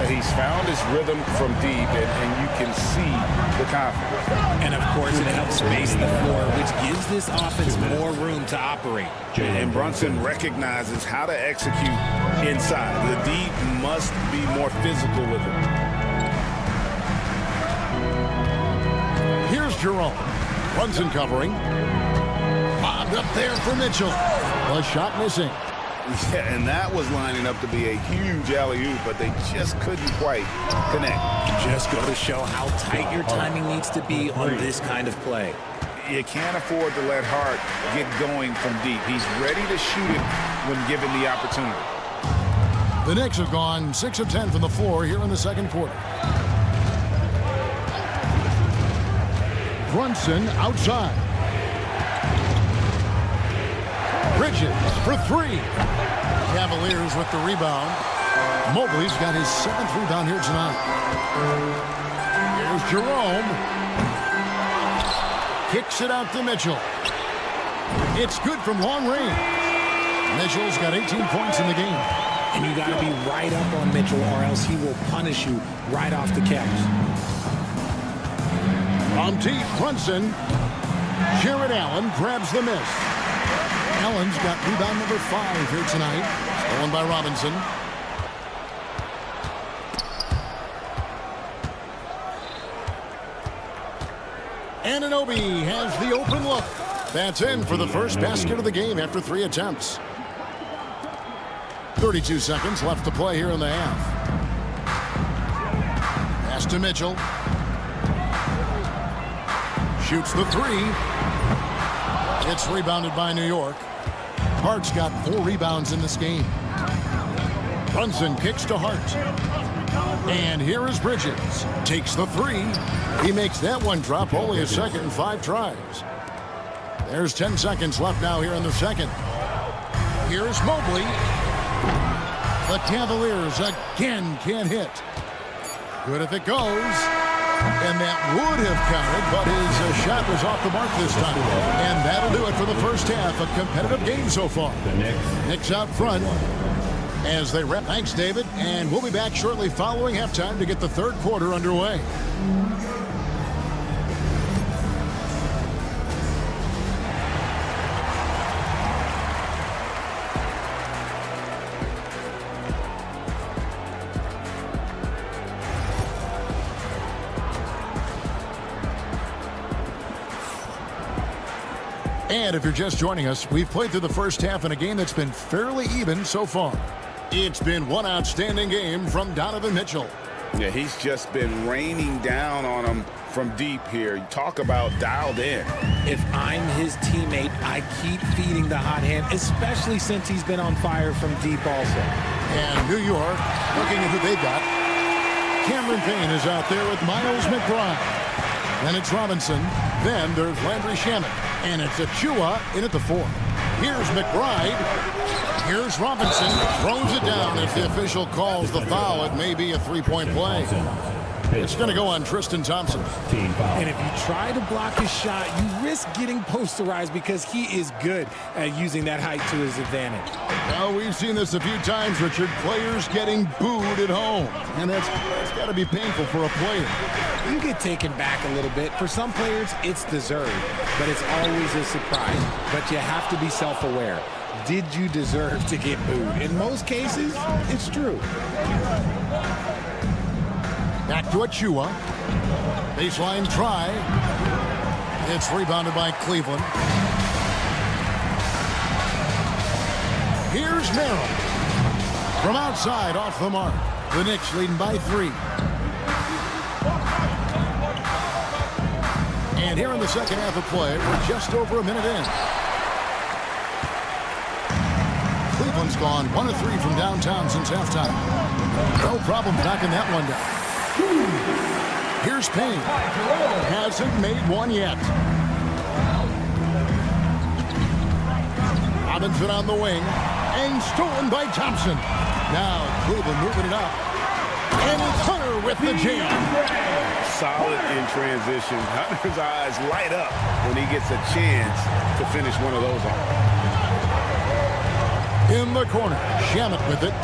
He's found his rhythm from deep, and you can see the confidence. And, of course, it helps space the floor, which gives this offense more room to operate. And Brunson recognizes how to execute inside. The deep must be more physical with it. Here's Jerome. Brunson covering. Bobbed up there for Mitchell. The shot missing. Yeah, and that was lining up to be a huge alley-oop, but they just couldn't quite connect. Just go to show how tight your timing needs to be on this kind of play. You can't afford to let Hart get going from deep. He's ready to shoot it when given the opportunity. The Knicks have gone 6 of 10 from the floor here in the second quarter. Brunson outside. Bridges for three. Cavaliers with the rebound. Mobley's got his 7th rebound here tonight. Here's Jerome. Kicks it out to Mitchell. It's good from long range. Mitchell's got 18 points in the game. And you got to be right up on Mitchell or else he will punish you right off the catch. From deep, Brunson. Jared Allen grabs the miss. Allen's got rebound number 5 here tonight. Stolen by Robinson. Anunoby has the open look. That's in for the first basket of the game after 3 attempts. 32 seconds left to play here in the half. Pass to Mitchell. Shoots the 3. It's rebounded by New York. Hart's got 4 rebounds in this game. Brunson kicks to Hart. And here is Bridges. Takes the 3. He makes that one drop only a second in 5 tries. There's 10 seconds left now here in the second. Here's Mobley. The Cavaliers again can't hit. Good if it goes. And that would have counted, but his shot was off the mark this time. And that'll do it for the first half. A competitive game so far. Knicks out front as they wrap. Thanks, David. And we'll be back shortly following halftime to get the third quarter underway. And if you're just joining us, we've played through the first half in a game that's been fairly even so far. It's been one outstanding game from Donovan Mitchell. Yeah, he's just been raining down on him from deep here. You talk about dialed in. If I'm his teammate, I keep feeding the hot hand, especially since he's been on fire from deep also. And New York, looking at who they've got. Cameron Payne is out there with Miles McBride. Then it's Robinson. Then there's Landry Shamet. And it's Achua in at the 4. Here's McBride. Here's Robinson. Throws it down as the official calls the foul. It may be a 3-point play. It's going to go on Tristan Thompson. And if you try to block his shot, you risk getting posterized because he is good at using that height to his advantage. Now, we've seen this a few times, Richard. Players getting booed at home. And that's got to be painful for a player. You get taken back a little bit. For some players, it's deserved, but it's always a surprise. But you have to be self-aware. Did you deserve to get booed? In most cases, it's true. Back to Achua. Baseline try. It's rebounded by Cleveland. Here's Merrill. From outside, off the mark. The Knicks leading by 3. And here in the second half of play, we're just over a minute in. Cleveland's gone 1 of 3 from downtown since halftime. No problem knocking that one down. Here's Payne. Hasn't made one yet. Robinson on the wing. And stolen by Thompson. Now Cleveland moving it up. And it's Hunter with the jam. Solid in transition. Hunter's eyes light up when he gets a chance to finish one of those off. In the corner. Shamet with it.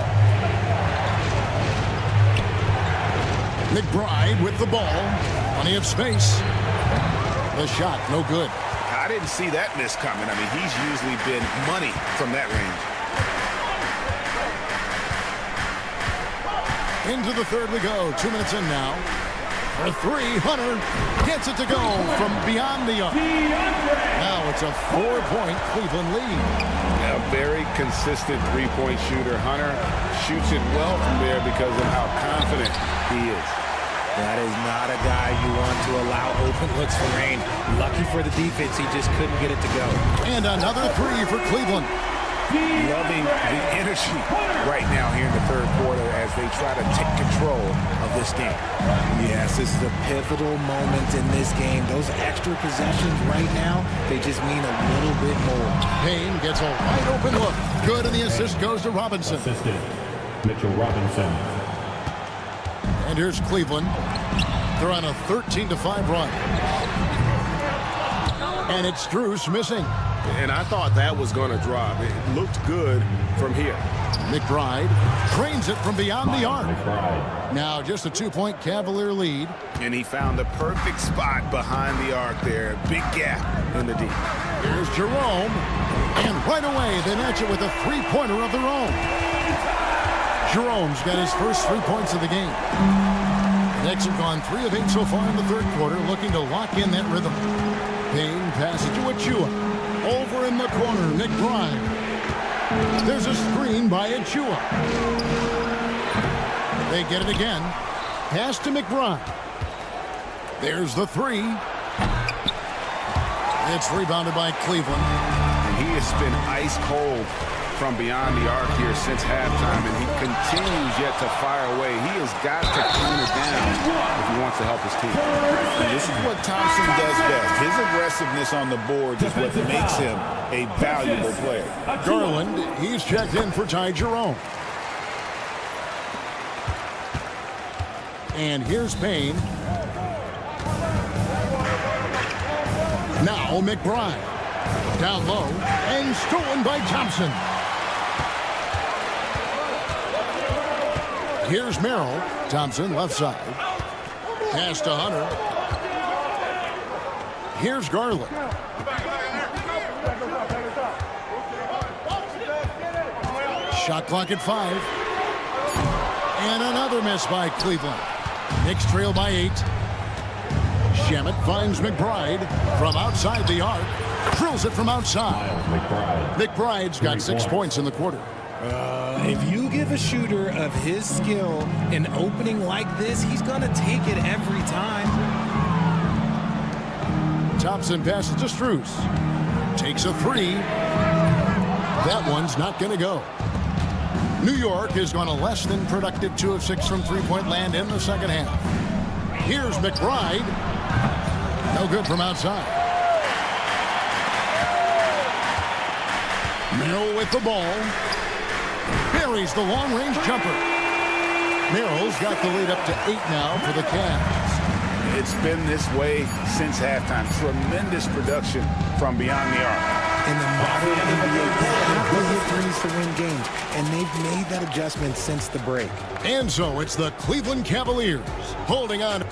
McBride with the ball. Plenty of space. The shot, no good. I didn't see that miss coming. I mean, he's usually been money from that range. Into the third we go. 2 minutes in now. For 3, Hunter gets it to go from beyond the arc. Now it's a 4-point Cleveland lead. A very consistent three-point shooter. Hunter shoots it well from there because of how confident he is. That is not a guy you want to allow open looks for rain. Lucky for the defense, he just couldn't get it to go. And another 3 for Cleveland. loving the energy right now here in the third quarter as they try to take control of this game. Yes, this is a pivotal moment in this game. Those extra possessions right now, they just mean a little bit more. Payne gets a wide open look. Good, and the assist goes to Robinson. Assisted, Mitchell Robinson. And here's Cleveland. They're on a 13-5 run. And it's Strus missing. And I thought that was going to drop. It looked good from here. McBride trains it from beyond the arc. McBride. Now just a 2-point Cavalier lead. And he found the perfect spot behind the arc there. Big gap in the D. Here's Jerome. And right away, they match it with a three-pointer of their own. Jerome's got his first 3 points of the game. The Knicks have gone 3 of 8 so far in the third quarter, looking to lock in that rhythm. Payne passes to Achua. Over in the corner, McBride. There's a screen by Achua. They get it again. Pass to McBride. There's the three. It's rebounded by Cleveland. And he has been ice cold from beyond the arc here since halftime, and he continues yet to fire away. He has got to tone it down if he wants to help his team. And this is what Thompson does best. His aggressiveness on the board is what makes him a valuable player. Garland, he's checked in for Ty Jerome. And here's Payne. Now McBride. Down low and stolen by Thompson. Here's Merrill. Thompson left side. Pass to Hunter. Here's Garland. Shot clock at 5. And another miss by Cleveland. Knicks trail by 8. Shamet finds McBride from outside the arc. Drills it from outside. McBride's got 6 points in the quarter. If you give a shooter of his skill an opening like this, he's going to take it every time. Thompson passes to Strus. Takes a 3. That one's not going to go. New York has gone a less than productive 2 of 6 from three-point land in the second half. Here's McBride. No good from outside. Merrill with the ball. Buries the long-range jumper. Merrill's got the lead up to 8 now for the Cavs. It's been this way since halftime. Tremendous production from beyond the arc. In the modern NBA, they hit threes to win games, and they've made that adjustment since the break. And so it's the Cleveland Cavaliers holding on.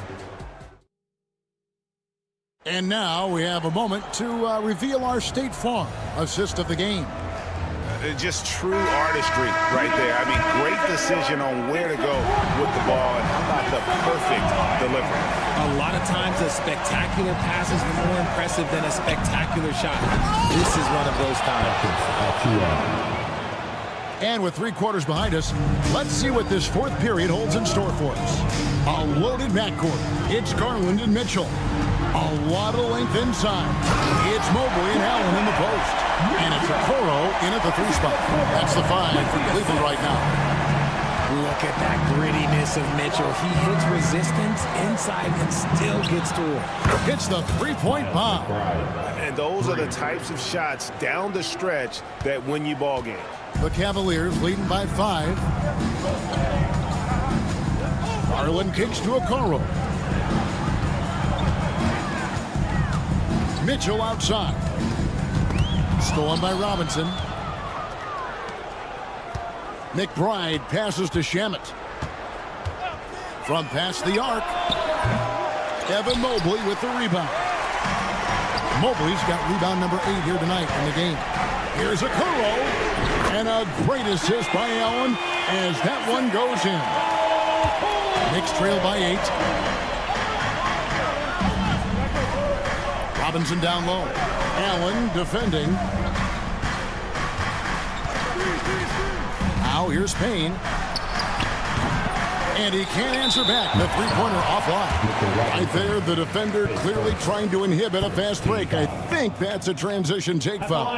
And now we have a moment to reveal our State Farm assist of the game. Just true artistry right there. I mean, great decision on where to go with the ball, and how about the perfect delivery. A lot of times a spectacular pass is more impressive than a spectacular shot. This is one of those times. And with 3 quarters behind us, let's see what this fourth period holds in store for us. A loaded backcourt. It's Garland and Mitchell. A lot of length inside. It's Mobley and Allen in the post. And it's Okoro in at the 3 spot. That's the 5 for Cleveland right now. Look at that grittiness of Mitchell. He hits resistance inside and still gets through it. It's the 3-point bomb. And those are the types of shots down the stretch that win you ball games. The Cavaliers leading by 5. Garland kicks to Okoro. Mitchell outside. Stolen by Robinson. McBride passes to Shamet. From past the arc. Evan Mobley with the rebound. Mobley's got rebound number 8 here tonight in the game. Here's Okoro. And a great assist by Allen as that one goes in. Knicks trail by 8. Robinson down low. Allen defending. Now here's Payne. And he can't answer back. The three-pointer offline. Right there, the defender clearly trying to inhibit a fast break. I think that's a transition take foul.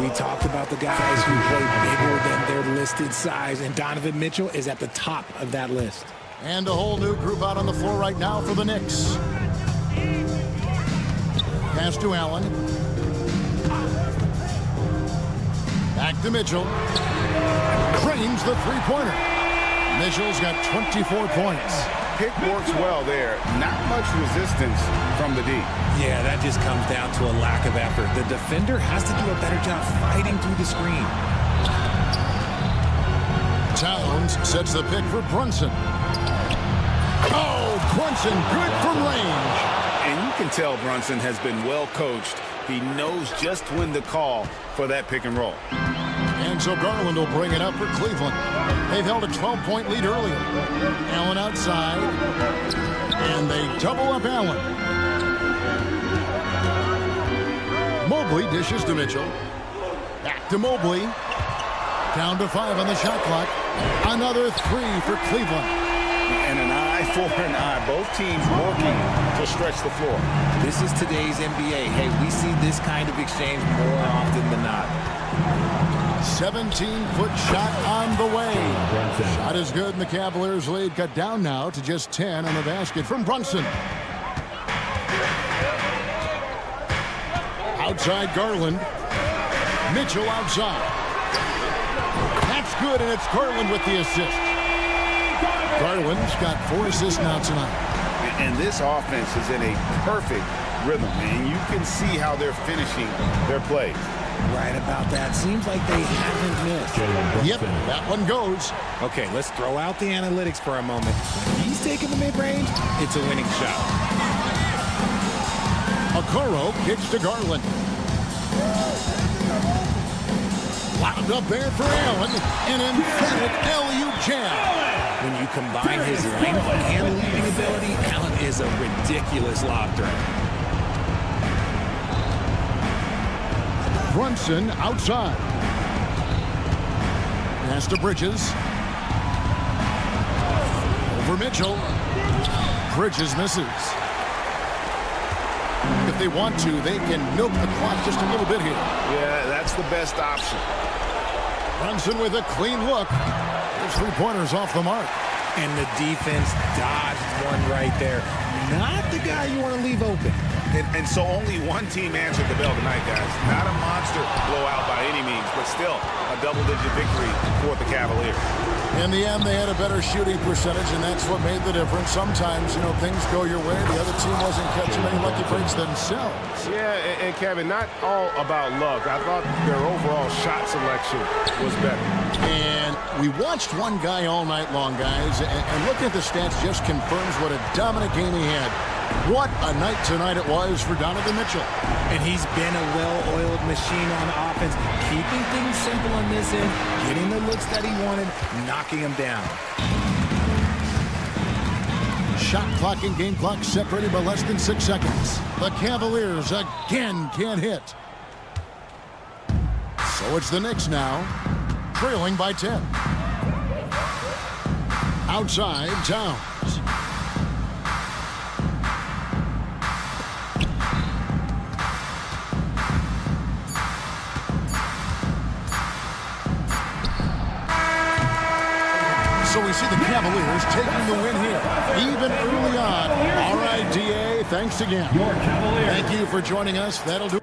We talked about the guys who play bigger than their listed size, and Donovan Mitchell is at the top of that list. And a whole new group out on the floor right now for the Knicks. Pass to Allen. Back to Mitchell. Cranes the three-pointer. Mitchell's got 24 points. Pick works well there. Not much resistance from the D. Yeah, that just comes down to a lack of effort. The defender has to do a better job fighting through the screen. Towns sets the pick for Brunson. Oh, Brunson good from range. And you can tell Brunson has been well coached. He knows just when to call for that pick and roll. And so Garland will bring it up for Cleveland. They've held a 12-point lead earlier. Allen outside. And they double up Allen. Mobley dishes to Mitchell. Back to Mobley. Down to 5 on the shot clock. Another 3 for Cleveland. And an eye for an eye. Both teams working to stretch the floor. This is today's NBA. Hey, we see this kind of exchange more often than not. 17-foot shot on the way. Shot is good, and the Cavaliers lead cut down now to just 10 on the basket from Brunson. Outside Garland. Mitchell outside. That's good, and it's Garland with the assist. Garland's got 4 assists now tonight. And this offense is in a perfect rhythm, and you can see how they're finishing their plays. Right about that. Seems like they haven't missed. Yep, that one goes. Okay, let's throw out the analytics for a moment. When he's taking the mid-range, it's a winning shot. Okoro kicks to Garland. Wound up there for Allen. An emphatic LU jam. When you combine his length and leaping ability, Allen is a ridiculous lob threat. Brunson outside. Pass to Bridges. Over Mitchell. Bridges misses. If they want to, they can milk the clock just a little bit here. Yeah, that's the best option. Brunson with a clean look. His three-pointer's off the mark. And the defense dodged one right there. Not the guy you want to leave open. And so only one team answered the bell tonight, guys. Not a monster blowout by any means, but still a double-digit victory for the Cavaliers. In the end, they had a better shooting percentage, and that's what made the difference. Sometimes, you know, things go your way. The other team wasn't catching any lucky breaks themselves. Yeah, and Kevin, not all about luck. I thought their overall shot selection was better. And we watched one guy all night long, guys, and looking at the stats just confirms what a dominant game he had. What a night tonight it was for Donovan Mitchell. And he's been a well-oiled machine on offense, keeping things simple on this end, getting the looks that he wanted, knocking them down. Shot clock and game clock separated by less than 6 seconds. The Cavaliers again can't hit. So it's the Knicks now, trailing by 10. Outside, Towns. So we see the Cavaliers taking the win here, even early on. All right, DA, thanks again. Thank you for joining us. That'll do.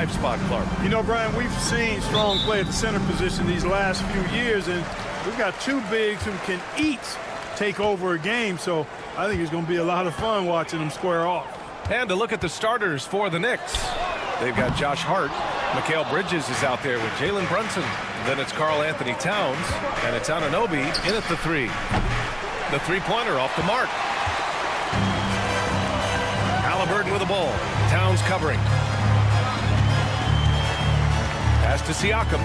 5 spot, Clark. You know, Brian, we've seen strong play at the center position these last few years, and we've got two bigs who can each take over a game, so I think it's going to be a lot of fun watching them square off. And to look at the starters for the Knicks. They've got Josh Hart. Mikal Bridges is out there with Jalen Brunson. Then it's Karl Anthony Towns, and it's Anunoby in at the 3. The three-pointer off the mark. Halliburton with the ball. Towns covering. Pass to Siakam.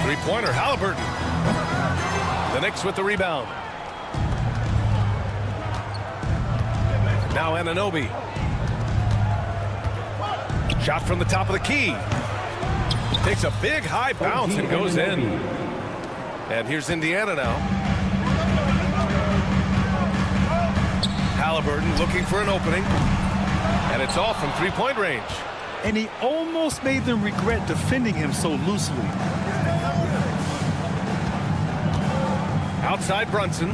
Three-pointer, Halliburton. The Knicks with the rebound. Now Anunoby. Shot from the top of the key. Takes a big high bounce and goes in. And here's Indiana now. Halliburton looking for an opening. And it's off from three-point range. And he almost made them regret defending him so loosely. Outside Brunson.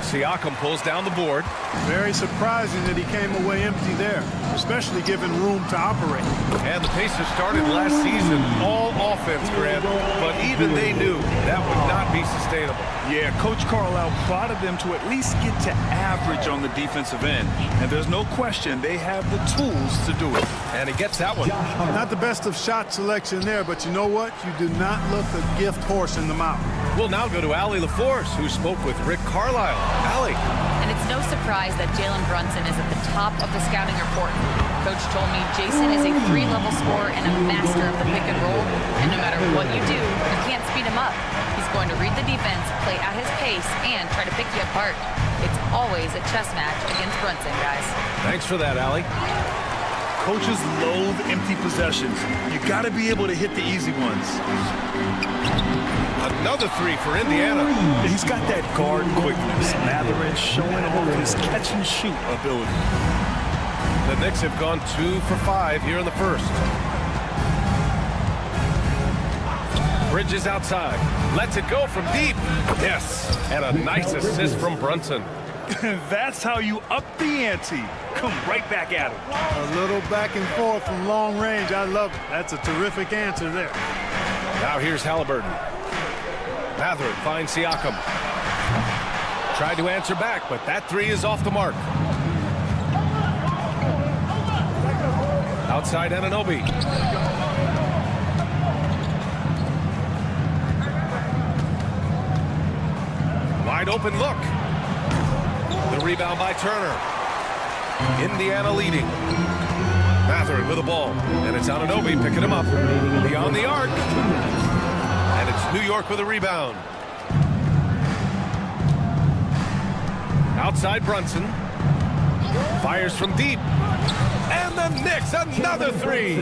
Siakam pulls down the board. Very surprising that he came away empty there, especially given room to operate. And the Pacers started last season all offense, Grant, but even they knew that would not be sustainable. Yeah, Coach Carlisle prodded them to at least get to average on the defensive end. And there's no question they have the tools to do it. And he gets that one. Not the best of shot selection there, but you know what? You do not look a gift horse in the mouth. We'll now go to Allie LaForce, who spoke with Rick Carlisle. Allie. And it's no surprise that Jalen Brunson is at the top of the scouting report. Coach told me Jason is a 3-level scorer and a master of the pick and roll. And no matter what you do, you can't speed him up. He's going to read the defense, play at his pace, and try to pick you apart. It's always a chess match against Brunson, guys. Thanks for that, Allie. Coaches loathe empty possessions. You got to be able to hit the easy ones. Another 3 for Indiana. He's got that guard quickness. Matherin showing off his catch-and-shoot ability. The Knicks have gone 2 for 5 here in the first. Bridges outside. Lets it go from deep. Yes. And a nice assist from Brunson. That's how you up the ante. Come right back at him. A little back and forth from long range. I love it. That's a terrific answer there. Now here's Halliburton. Matherin finds Siakam. Tried to answer back, but that 3 is off the mark. Outside Anunoby. Wide open look. The rebound by Turner. Indiana leading. Matherin with the ball. And it's Anunoby picking him up. Beyond the arc. And it's New York with a rebound. Outside Brunson. Fires from deep. And the Knicks, another 3.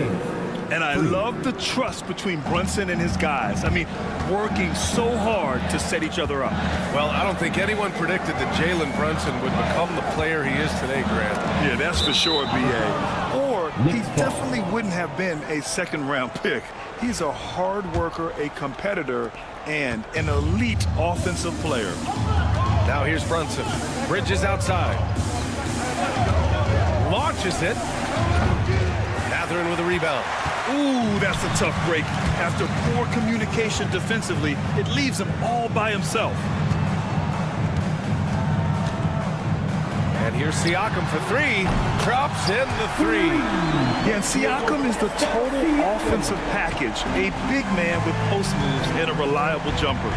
And I love the trust between Brunson and his guys. I mean, working so hard to set each other up. Well, I don't think anyone predicted that Jalen Brunson would become the player he is today, Grant. Yeah, that's for sure, B.A. Or he definitely wouldn't have been a second-round pick. He's a hard worker, a competitor, and an elite offensive player. Now here's Brunson. Bridges outside. Launches it. Matherin with a rebound. Ooh, that's a tough break. After poor communication defensively, it leaves him all by himself. And here's Siakam for 3. Drops in the 3. Yeah, and Siakam is the total offensive package. A big man with post moves and a reliable jumper.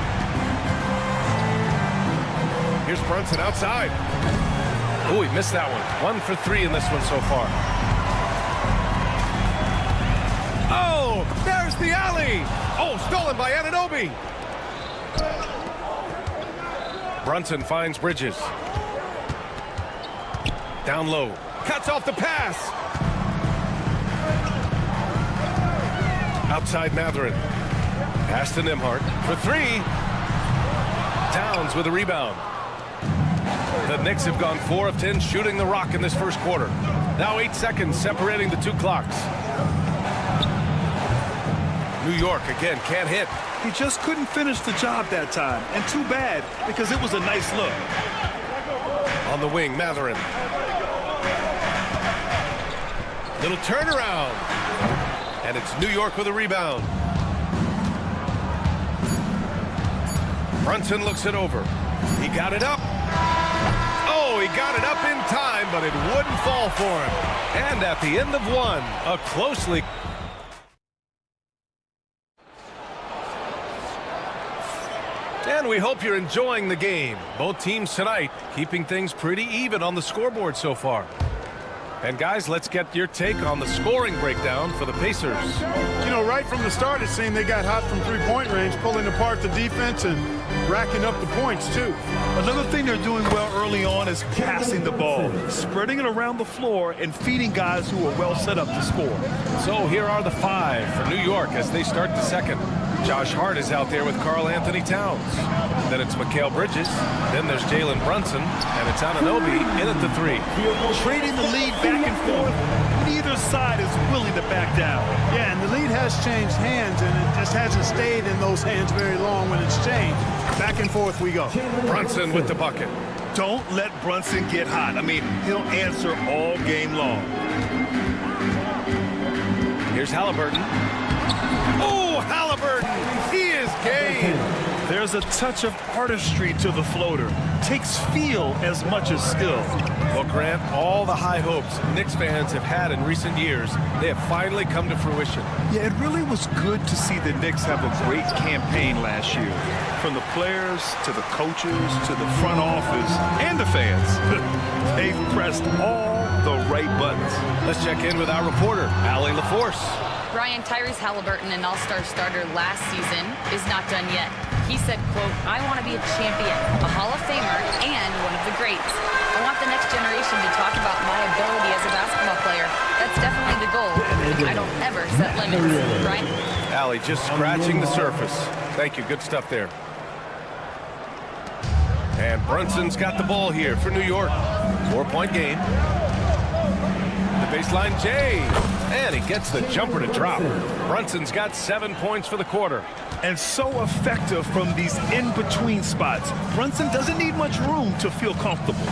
Here's Brunson outside. Oh, he missed that one. 1 for 3 in this one so far. Oh, there's the alley. Oh, stolen by Anunoby. Brunson finds Bridges. Down low. Cuts off the pass. Outside Matherin. Pass to Nembhard for 3. Towns with a rebound. The Knicks have gone 4 of 10 shooting the rock in this first quarter. Now 8 seconds separating the 2 clocks. New York again can't hit. He just couldn't finish the job that time. And too bad, because it was a nice look. On the wing, Matherin. Little turnaround. And it's New York with a rebound. Brunson looks it over. He got it up. Oh, he got it up in time, but it wouldn't fall for him. And at the end of one, a closely... And we hope you're enjoying the game. Both teams tonight keeping things pretty even on the scoreboard so far. And guys, let's get your take on the scoring breakdown for the Pacers. You know, right from the start, it seemed they got hot from three-point range, pulling apart the defense and racking up the points, too. Another thing they're doing well early on is passing the ball, spreading it around the floor and feeding guys who are well set up to score. So here are the five for New York as they start the second. Josh Hart is out there with Karl-Anthony Towns. Then it's Mikal Bridges. Then there's Jalen Brunson. And it's Anunoby in at the three. Trading the lead back and forth. Neither side is willing to back down. Yeah, and the lead has changed hands, and it just hasn't stayed in those hands very long when it's changed. Back and forth we go. Brunson with the bucket. Don't let Brunson get hot. I mean, he'll answer all game long. Here's Halliburton. Oh, Halliburton! He is game! There's a touch of artistry to the floater. Takes feel as much as skill. Well, Grant, all the high hopes Knicks fans have had in recent years, they have finally come to fruition. Yeah, it really was good to see the Knicks have a great campaign last year. From the players to the coaches to the front office and the fans. They've pressed all the right buttons. Let's check in with our reporter, Allie LaForce. Brian, Tyrese Halliburton, an all-star starter last season, is not done yet. He said, quote, "I want to be a champion, a Hall of Famer, and one of the greats. I want the next generation to talk about my ability as a basketball player. That's definitely the goal. I don't ever set limits." Brian? Allie, just scratching the surface. Thank you. Good stuff there. And Brunson's got the ball here for New York. 4-point game. The baseline J. And he gets the jumper to drop. Brunson's got 7 points for the quarter. And so effective from these in-between spots. Brunson doesn't need much room to feel comfortable.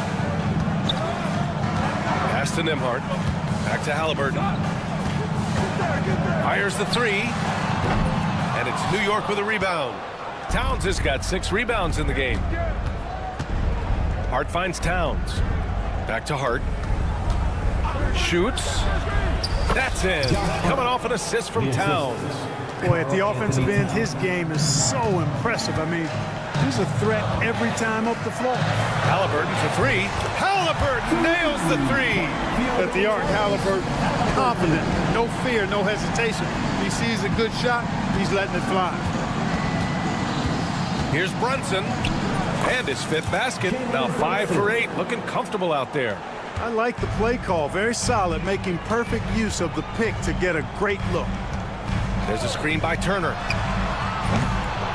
Pass to Nembhard. Back to Halliburton. Fires the three. And it's New York with a rebound. Towns has got 6 rebounds in the game. Hart finds Towns. Back to Hart. Shoots. That's in. Coming off an assist from Towns. Boy, at the offensive end, his game is so impressive. I mean, he's a threat every time up the floor. Halliburton for three. Halliburton nails the three. At the arc, Halliburton, confident, no fear, no hesitation. If he sees a good shot, he's letting it fly. Here's Brunson. And his 5th basket. Now 5 for 8. Looking comfortable out there. I like the play call. Very solid, making perfect use of the pick to get a great look. There's a screen by Turner.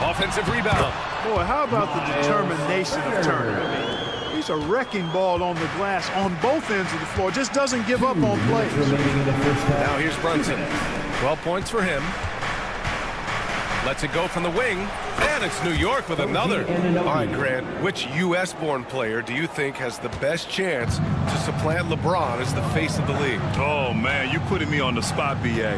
Offensive rebound. Boy, how about the determination of Turner? I mean, he's a wrecking ball on the glass on both ends of the floor. Just doesn't give up on plays. Now here's Brunson. 12 points for him. Lets it go from the wing. And it's New York with another. All right, Grant, which U.S.-born player do you think has the best chance to supplant LeBron as the face of the league? Oh, man, you're putting me on the spot, B.A.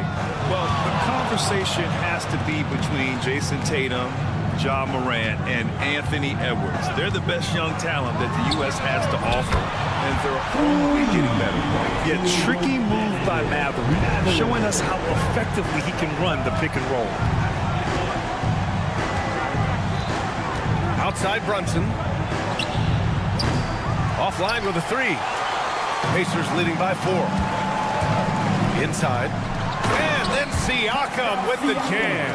Well, the conversation has to be between Jason Tatum, Ja Morant, and Anthony Edwards. They're the best young talent that the U.S. has to offer, and they're only getting better. Yet tricky move by Maverick, showing us how effectively he can run the pick and roll. Outside Brunson. Offline with a 3. Pacers leading by 4. Inside. And then Siakam with the jam.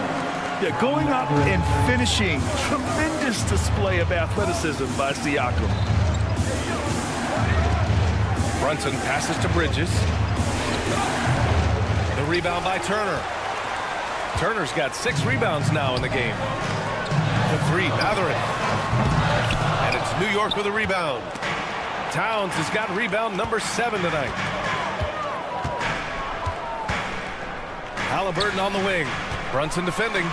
Yeah, going up and finishing. Tremendous display of athleticism by Siakam. Brunson passes to Bridges. The rebound by Turner. Turner's got 6 rebounds now in the game. The 3, Mathurin. And it's New York with a rebound. Towns has got rebound number 7 tonight. Halliburton on the wing. Brunson defending.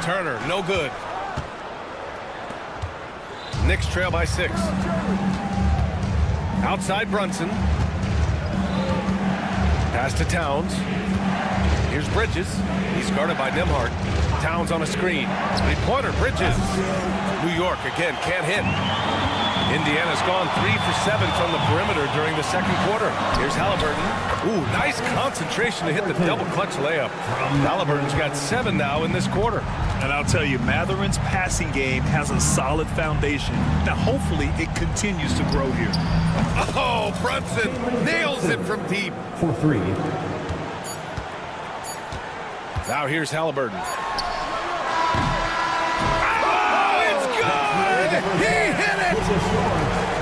Turner, no good. Knicks trail by 6. Outside Brunson. Pass to Towns. Here's Bridges. He's guarded by Nembhard. Towns on a screen. Three-pointer, Bridges. New York, again, can't hit. Indiana's gone 3 for 7 from the perimeter during the second quarter. Here's Halliburton. Ooh, nice concentration to hit the double clutch layup. Halliburton's got 7 now in this quarter. And I'll tell you, Matherin's passing game has a solid foundation. Now, hopefully, it continues to grow here. Oh, Brunson nails it from deep. For 3. Now here's Halliburton. Oh, it's good! He hit it!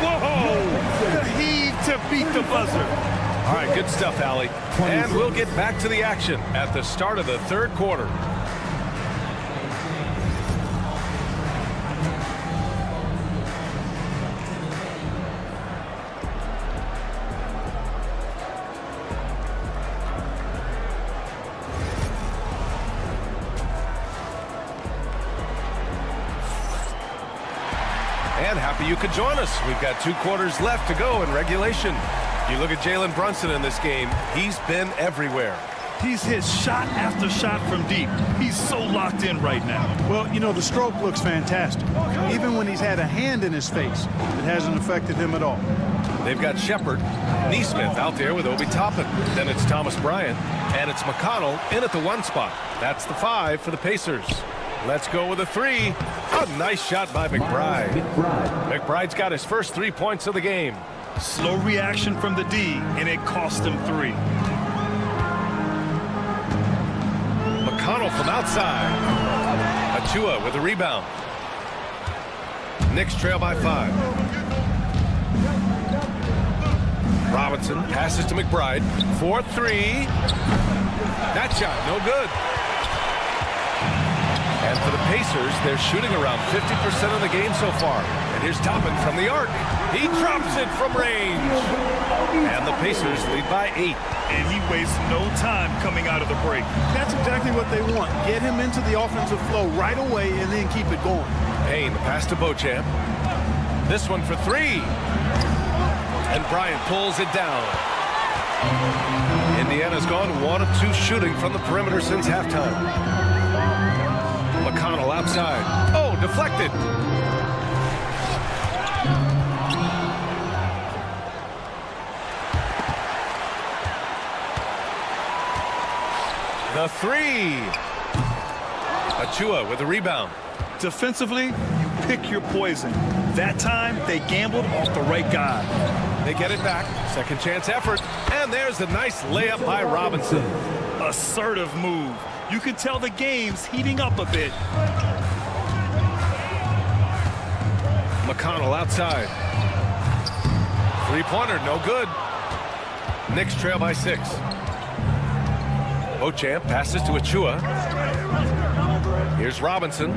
Whoa! The heave to beat the buzzer. All right, good stuff, Allie. And we'll get back to the action at the start of the third quarter. And happy you could join us. We've got 2 quarters left to go in regulation. You look at Jalen Brunson in this game, he's been everywhere. He's hit shot after shot from deep. He's so locked in right now. Well, you know, the stroke looks fantastic. Even when he's had a hand in his face, it hasn't affected him at all. They've got Shepard, Neesmith out there with Obi Toppin. Then it's Thomas Bryant, and it's McConnell in at the 1 spot. That's the 5 for the Pacers. Let's go with a 3. A nice shot by McBride. McBride's got his first 3 points of the game. Slow reaction from the D, and it cost him 3. McConnell from outside. Achua with a rebound. Knicks trail by 5. Robinson passes to McBride. 4-3. That shot, no good. And for the Pacers, they're shooting around 50% of the game so far. And here's Toppin from the arc. He drops it from range. And the Pacers lead by 8. And he wastes no time coming out of the break. That's exactly what they want. Get him into the offensive flow right away and then keep it going. Payne, the pass to Beauchamp. This one for 3. And Bryant pulls it down. Indiana's gone 1 of 2 shooting from the perimeter since halftime. McConnell outside. Oh, deflected. The 3. Achua with a rebound. Defensively, you pick your poison. That time, they gambled off the right guy. They get it back. Second chance effort. And there's a nice layup by Robinson. Assertive move. You can tell the game's heating up a bit. McConnell outside. 3-pointer, no good. Knicks trail by 6. Beauchamp passes to Achua. Here's Robinson.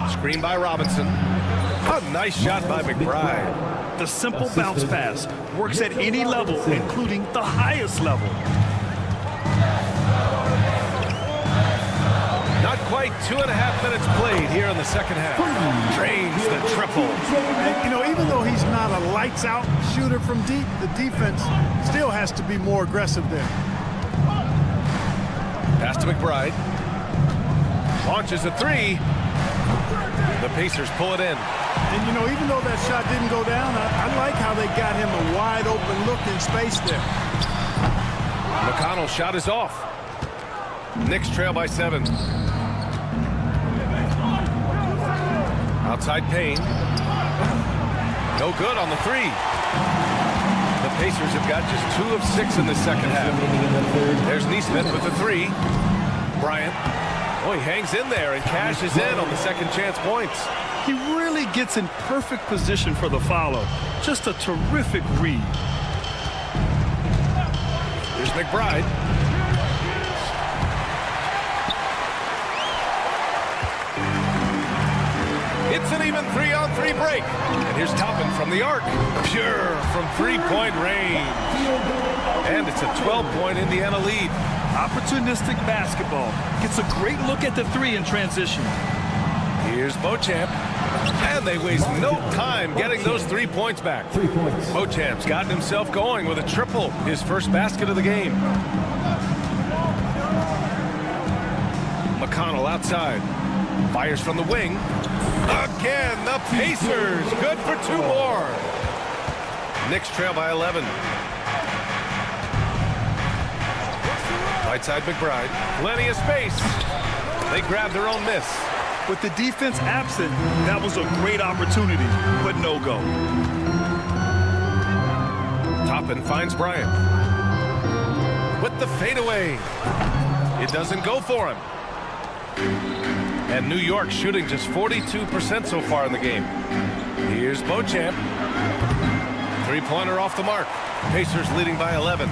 Screen by Robinson. A nice shot by McBride. The simple bounce pass works at any level, including the highest level. Not quite 2.5 minutes played here in the second half. Drains the triple. And, you know, even though he's not a lights-out shooter from deep, the defense still has to be more aggressive there. Pass to McBride. Launches a 3. The Pacers pull it in. And, you know, even though that shot didn't go down, I like how they got him a wide-open look in space there. McConnell's shot is off. Knicks trail by 7. Outside Payne. No good on the 3. The Pacers have got just 2 of 6 in the second half. There's Neesmith with the 3. Bryant. Oh, he hangs in there and cashes in on the second chance points. He really gets in perfect position for the follow. Just a terrific read. Here's McBride. It's an even 3-on-3 break. And here's Toppin from the arc. Pure from 3-point range. And it's a 12-point Indiana lead. Opportunistic basketball. Gets a great look at the 3 in transition. Here's Beauchamp. And they waste no time getting those 3 points back. 3 points. Beauchamp's gotten himself going with a triple, his first basket of the game. McConnell outside. Fires from the wing. Again, the Pacers. Good for 2 more. Knicks trail by 11. Right side McBride. Plenty of space. They grab their own miss. With the defense absent, that was a great opportunity, but no go. Toppin finds Bryant. With the fadeaway. It doesn't go for him. And New York shooting just 42% so far in the game. Here's Beauchamp. Three-pointer off the mark. Pacers leading by 11.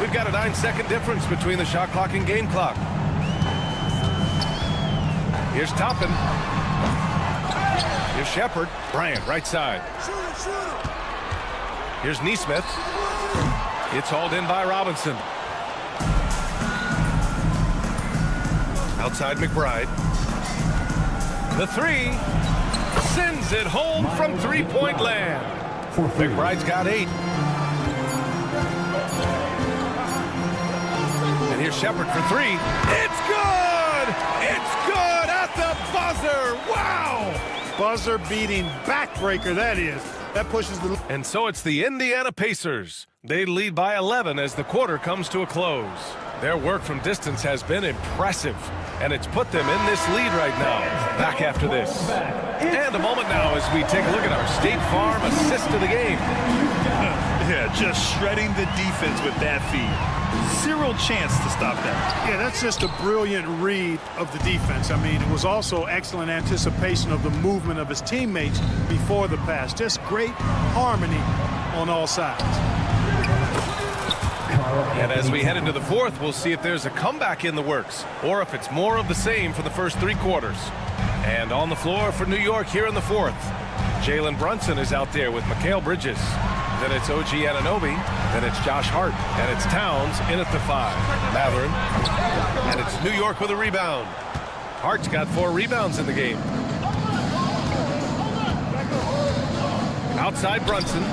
We've got a 9-second difference between the shot clock and game clock. Here's Toppin. Here's Shepard. Bryant, right side. Here's Neesmith. It's hauled in by Robinson. Outside McBride. The three. Sends it home from three-point land. McBride's got 8. And here's Shepard for 3. It's good! It's good at the buzzer! Wow! Buzzer-beating backbreaker, that is. That pushes the... And so it's the Indiana Pacers. They lead by 11 as the quarter comes to a close. Their work from distance has been impressive, and it's put them in this lead right now. Back after this. And a moment now as we take a look at our State Farm assist of the game. Yeah, just shredding the defense with that feed. 0 chance to stop that. Yeah, that's just a brilliant read of the defense. I mean, it was also excellent anticipation of the movement of his teammates before the pass. Just great harmony on all sides. And as we head into the fourth, we'll see if there's a comeback in the works or if it's more of the same for the first 3 quarters. And on the floor for New York here in the fourth, Jalen Brunson is out there with Mikal Bridges. Then it's OG Anunoby. Then it's Josh Hart. And it's Towns in at the 5. Matherin. And it's New York with a rebound. Hart's got 4 rebounds in the game. Outside Brunson.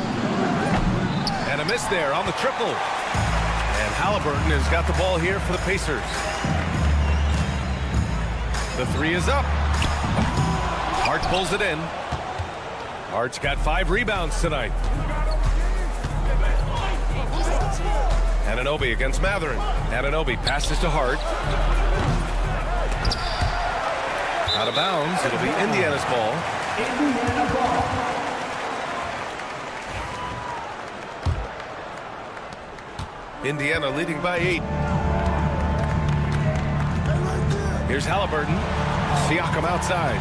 And a miss there on the triple. And Halliburton has got the ball here for the Pacers. The 3 is up. Hart pulls it in. Hart's got 5 rebounds tonight. Anunoby against Matherin. Anunoby passes to Hart. Out of bounds. It'll be Indiana's ball. Indiana leading by 8. Here's Halliburton. Siakam outside.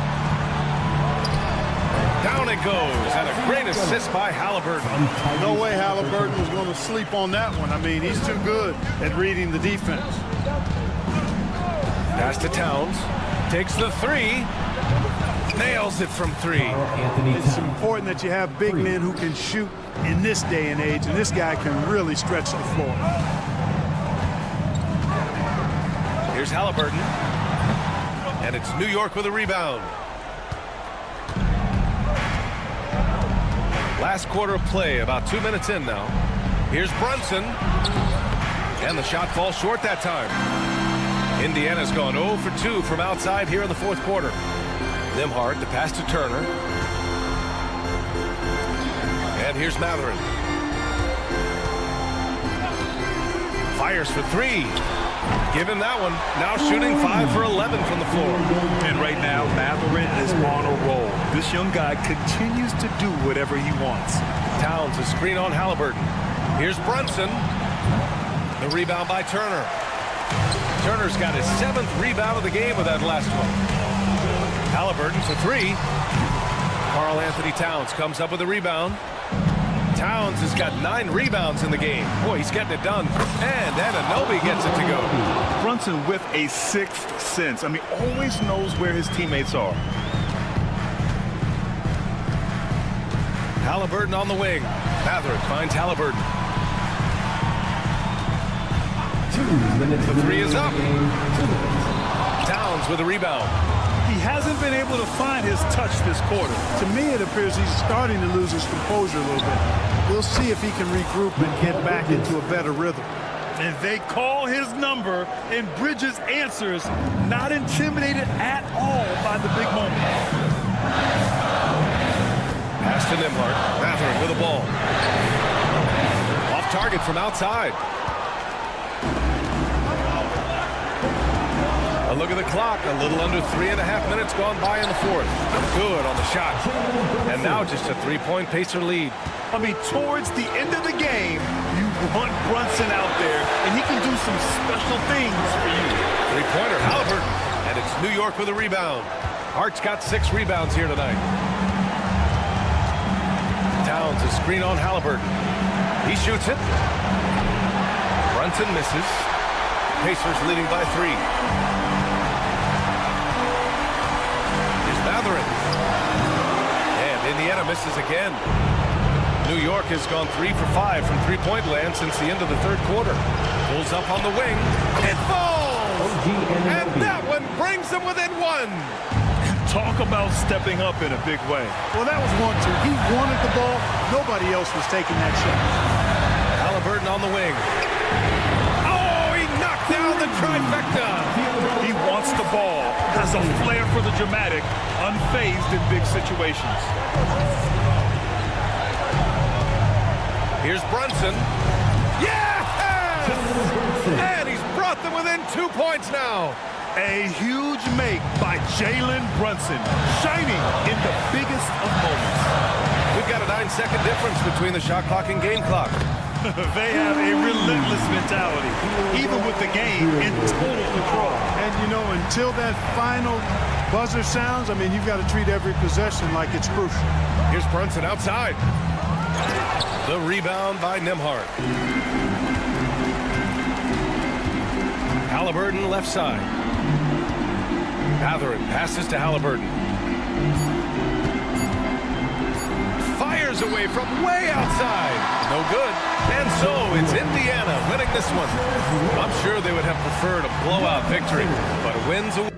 Down it goes, and a great assist by Halliburton. No way Halliburton was going to sleep on that one. I mean, he's too good at reading the defense. Pass to Towns. Takes the 3. Nails it from 3. It's important that you have big men who can shoot in this day and age, and this guy can really stretch the floor. Here's Halliburton. And it's New York with a rebound. Last quarter of play, about 2 minutes in now. Here's Brunson. And the shot falls short that time. Indiana's gone 0 for 2 from outside here in the fourth quarter. Nembhard, the pass to Turner. And here's Matherin. Fires for 3. Give him that one. Now shooting 5 for 11 from the floor. And right now, Matherin is on a roll. This young guy continues to do whatever he wants. Towns, a screen on Halliburton. Here's Brunson. The rebound by Turner. Turner's got his 7th rebound of the game with that last one. Halliburton for 3. Karl Anthony Towns comes up with a rebound. Towns has got 9 rebounds in the game. Boy, he's getting it done. And Anunoby gets it to go. Brunson with a 6th sense. I mean, always knows where his teammates are. Halliburton on the wing. Matherin finds Halliburton. 2 minutes. The 3 is up. Towns with a rebound. He hasn't been able to find his touch this quarter. To me, it appears he's starting to lose his composure a little bit. We'll see if he can regroup and get back into a better rhythm. And they call his number, and Bridges answers, not intimidated at all by the big moment. Pass to Nembhard. Matherin with the ball. Off target from outside. A look at the clock. A little under 3.5 minutes gone by in the fourth. Good on the shot. And now just a three-point Pacer lead. I mean, towards the end of the game, you want Brunson out there, and he can do some special things for you. Three-pointer, Halliburton. And it's New York with a rebound. Hart's got 6 rebounds here tonight. Towns a screen on Halliburton. He shoots it. Brunson misses. Pacers leading by 3. Here's Matherin. And Indiana misses again. New York has gone 3 for 5 from three-point land since the end of the third quarter. Pulls up on the wing. It falls! And that one brings them within 1. Talk about stepping up in a big way. Well, that was 1-2. He wanted the ball. Nobody else was taking that shot. Halliburton on the wing. Oh, he knocked down the trifecta. He wants the ball, has a flair for the dramatic, unfazed in big situations. Here's Brunson. Yes! And he's brought them within 2 points now. A huge make by Jalen Brunson, shining in the biggest of moments. We've got a 9-second difference between the shot clock and game clock. They have a relentless mentality, even with the game in total control. And, you know, until that final buzzer sounds, I mean, you've got to treat every possession like it's crucial. Here's Brunson outside. The rebound by Nembhard. Halliburton left side. Matherin passes to Halliburton. Fires away from way outside. No good. And so it's Indiana winning this one. I'm sure they would have preferred a blowout victory, but a win's a win.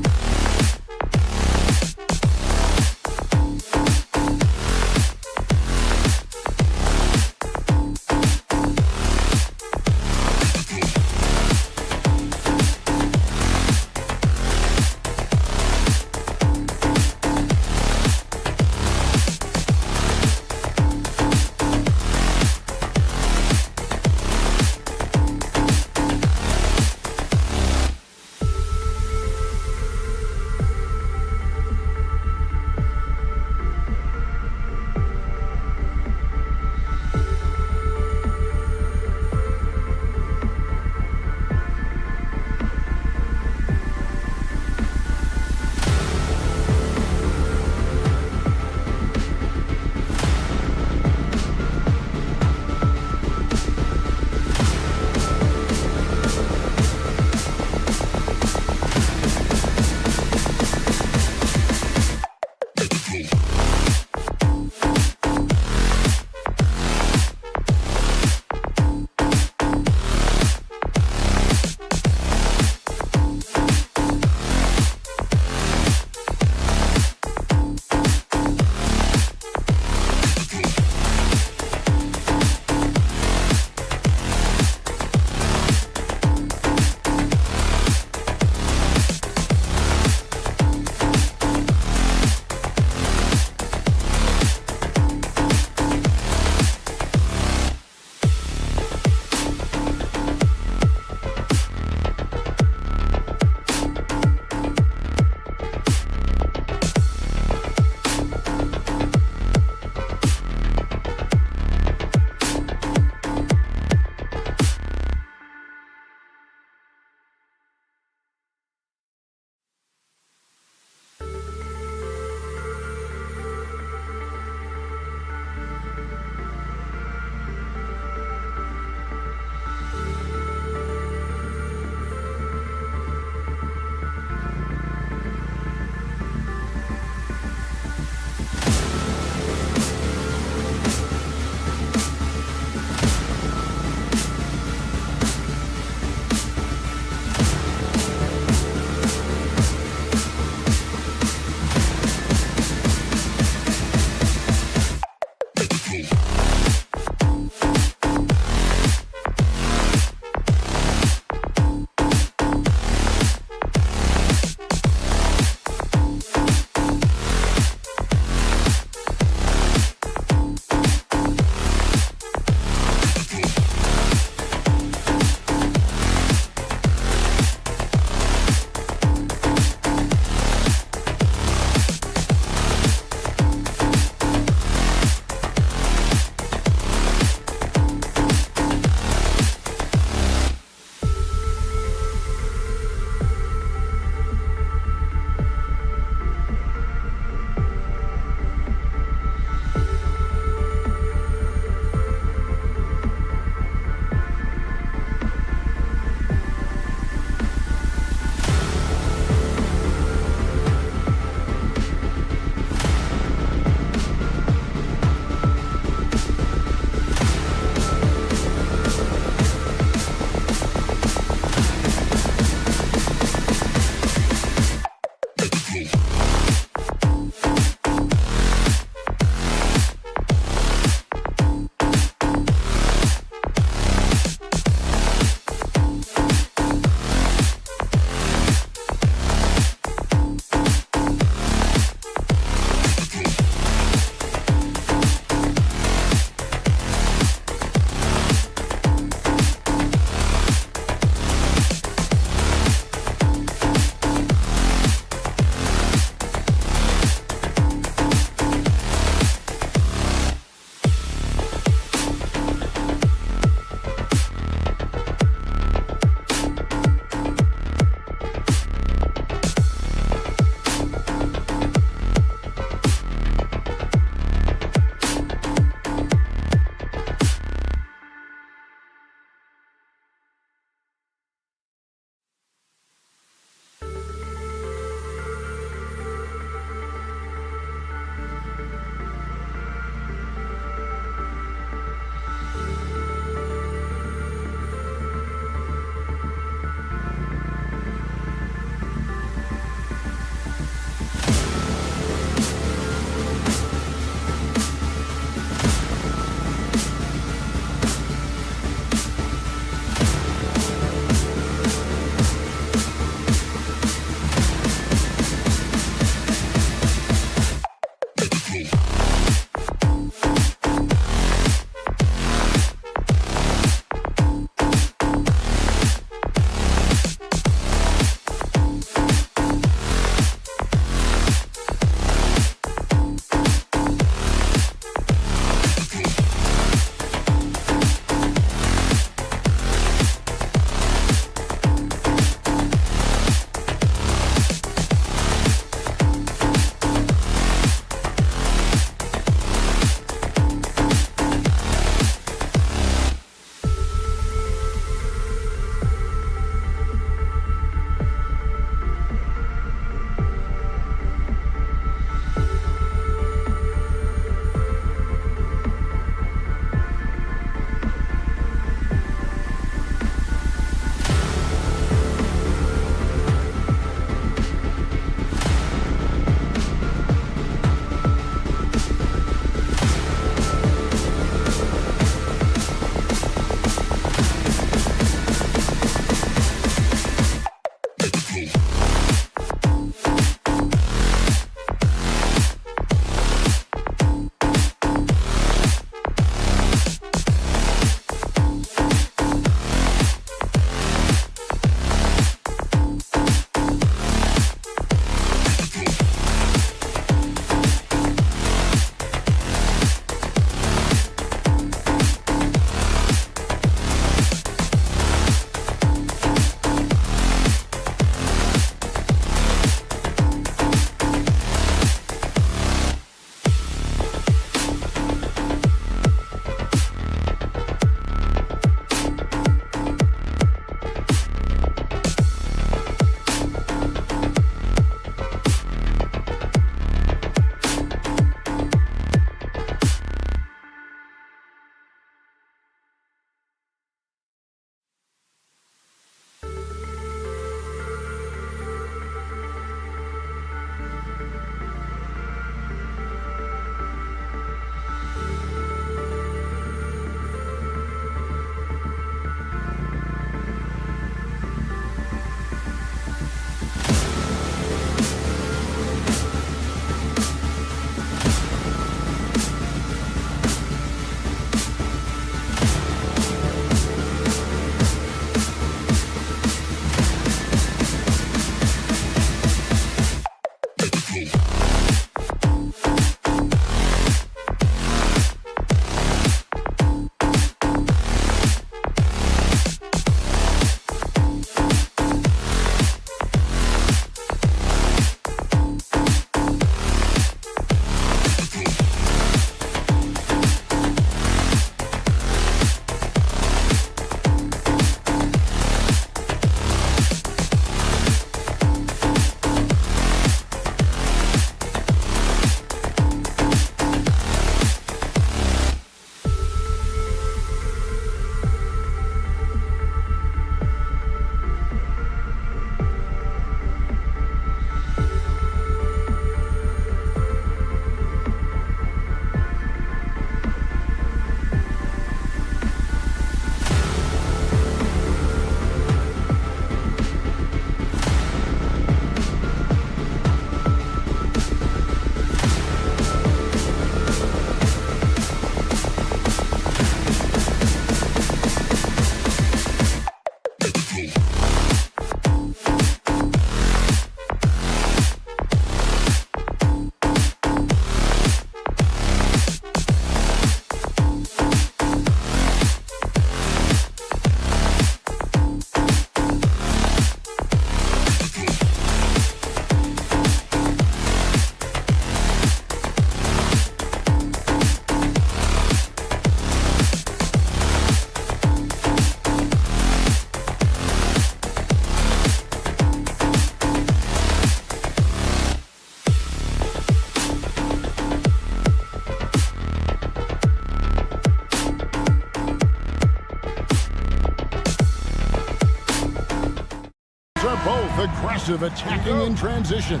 of attacking in transition.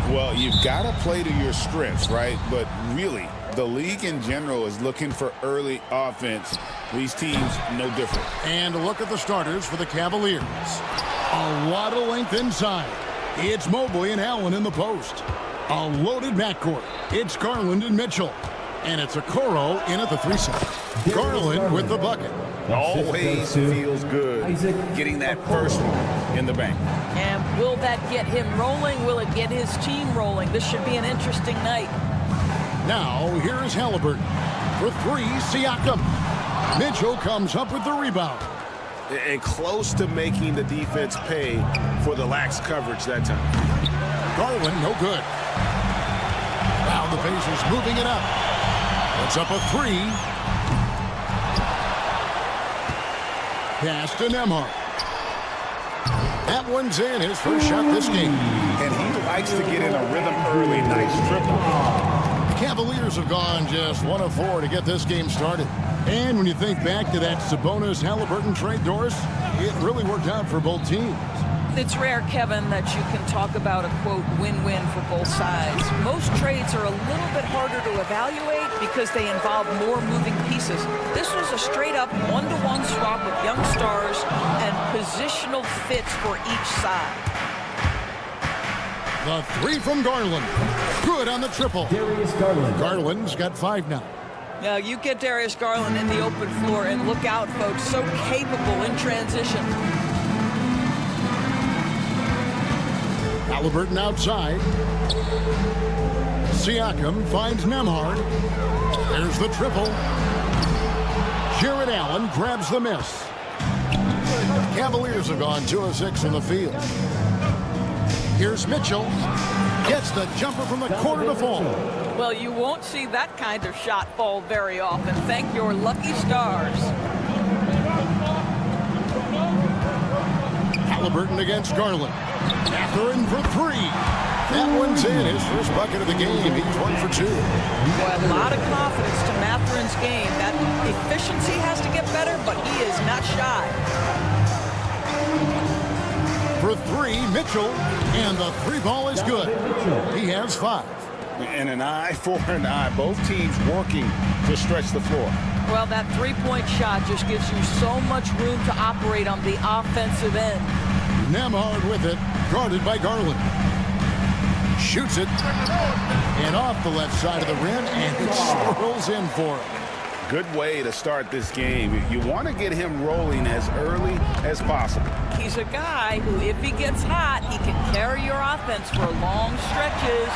Well, you've got to play to your strengths, right? But really, the league in general is looking for early offense. These teams, no different. And look at the starters for the Cavaliers. A lot of length inside. It's Mobley and Allen in the post. A loaded backcourt. It's Garland and Mitchell. And it's Okoro in at the 3 side. Garland with the bucket. Always feels good getting that first one in the bank. And will that get him rolling? Will it get his team rolling? This should be an interesting night. Now, here's Halliburton. For 3, Siakam. Mitchell comes up with the rebound. And close to making the defense pay for the lax coverage that time. Garland, no good. Now the Pacers moving it up. It's up a 3. Pass to Nembhard. That one's in, his first shot this game. And he likes to get in a rhythm early. Nice triple. The Cavaliers have gone just 1 of 4 to get this game started. And when you think back to that Sabonis-Halliburton trade, Doris, it really worked out for both teams. It's rare, Kevin, that you can talk about a, quote, win-win for both sides. Most trades are a little bit harder to evaluate because they involve more moving pieces. This was a straight-up one-to-one swap with young stars and positional fits for each side. The 3 from Garland. Good on the triple. Darius Garland. Garland's got 5 now. Now, you get Darius Garland in the open floor, and look out, folks, so capable in transition. Halliburton outside. Siakam finds Nembhard. There's the triple. Jared Allen grabs the miss. Cavaliers have gone 2 of 6 in the field. Here's Mitchell. Gets the jumper from the corner to fall. Well, you won't see that kind of shot fall very often. Thank your lucky stars. Halliburton against Garland. Mathurin for 3. That one's in, his first bucket of the game. He's 1 for 2. Boy, a lot of confidence to Mathurin's game. That efficiency has to get better, but he is not shy. For 3, Mitchell, and the 3 ball is good. He has 5. And an eye for an eye. Both teams working to stretch the floor. Well, that 3-point shot just gives you so much room to operate on the offensive end. Nembhard with it, guarded by Garland. Shoots it, and off the left side of the rim, and it swirls in for him. Good way to start this game. You want to get him rolling as early as possible. He's a guy who, if he gets hot, he can carry your offense for long stretches.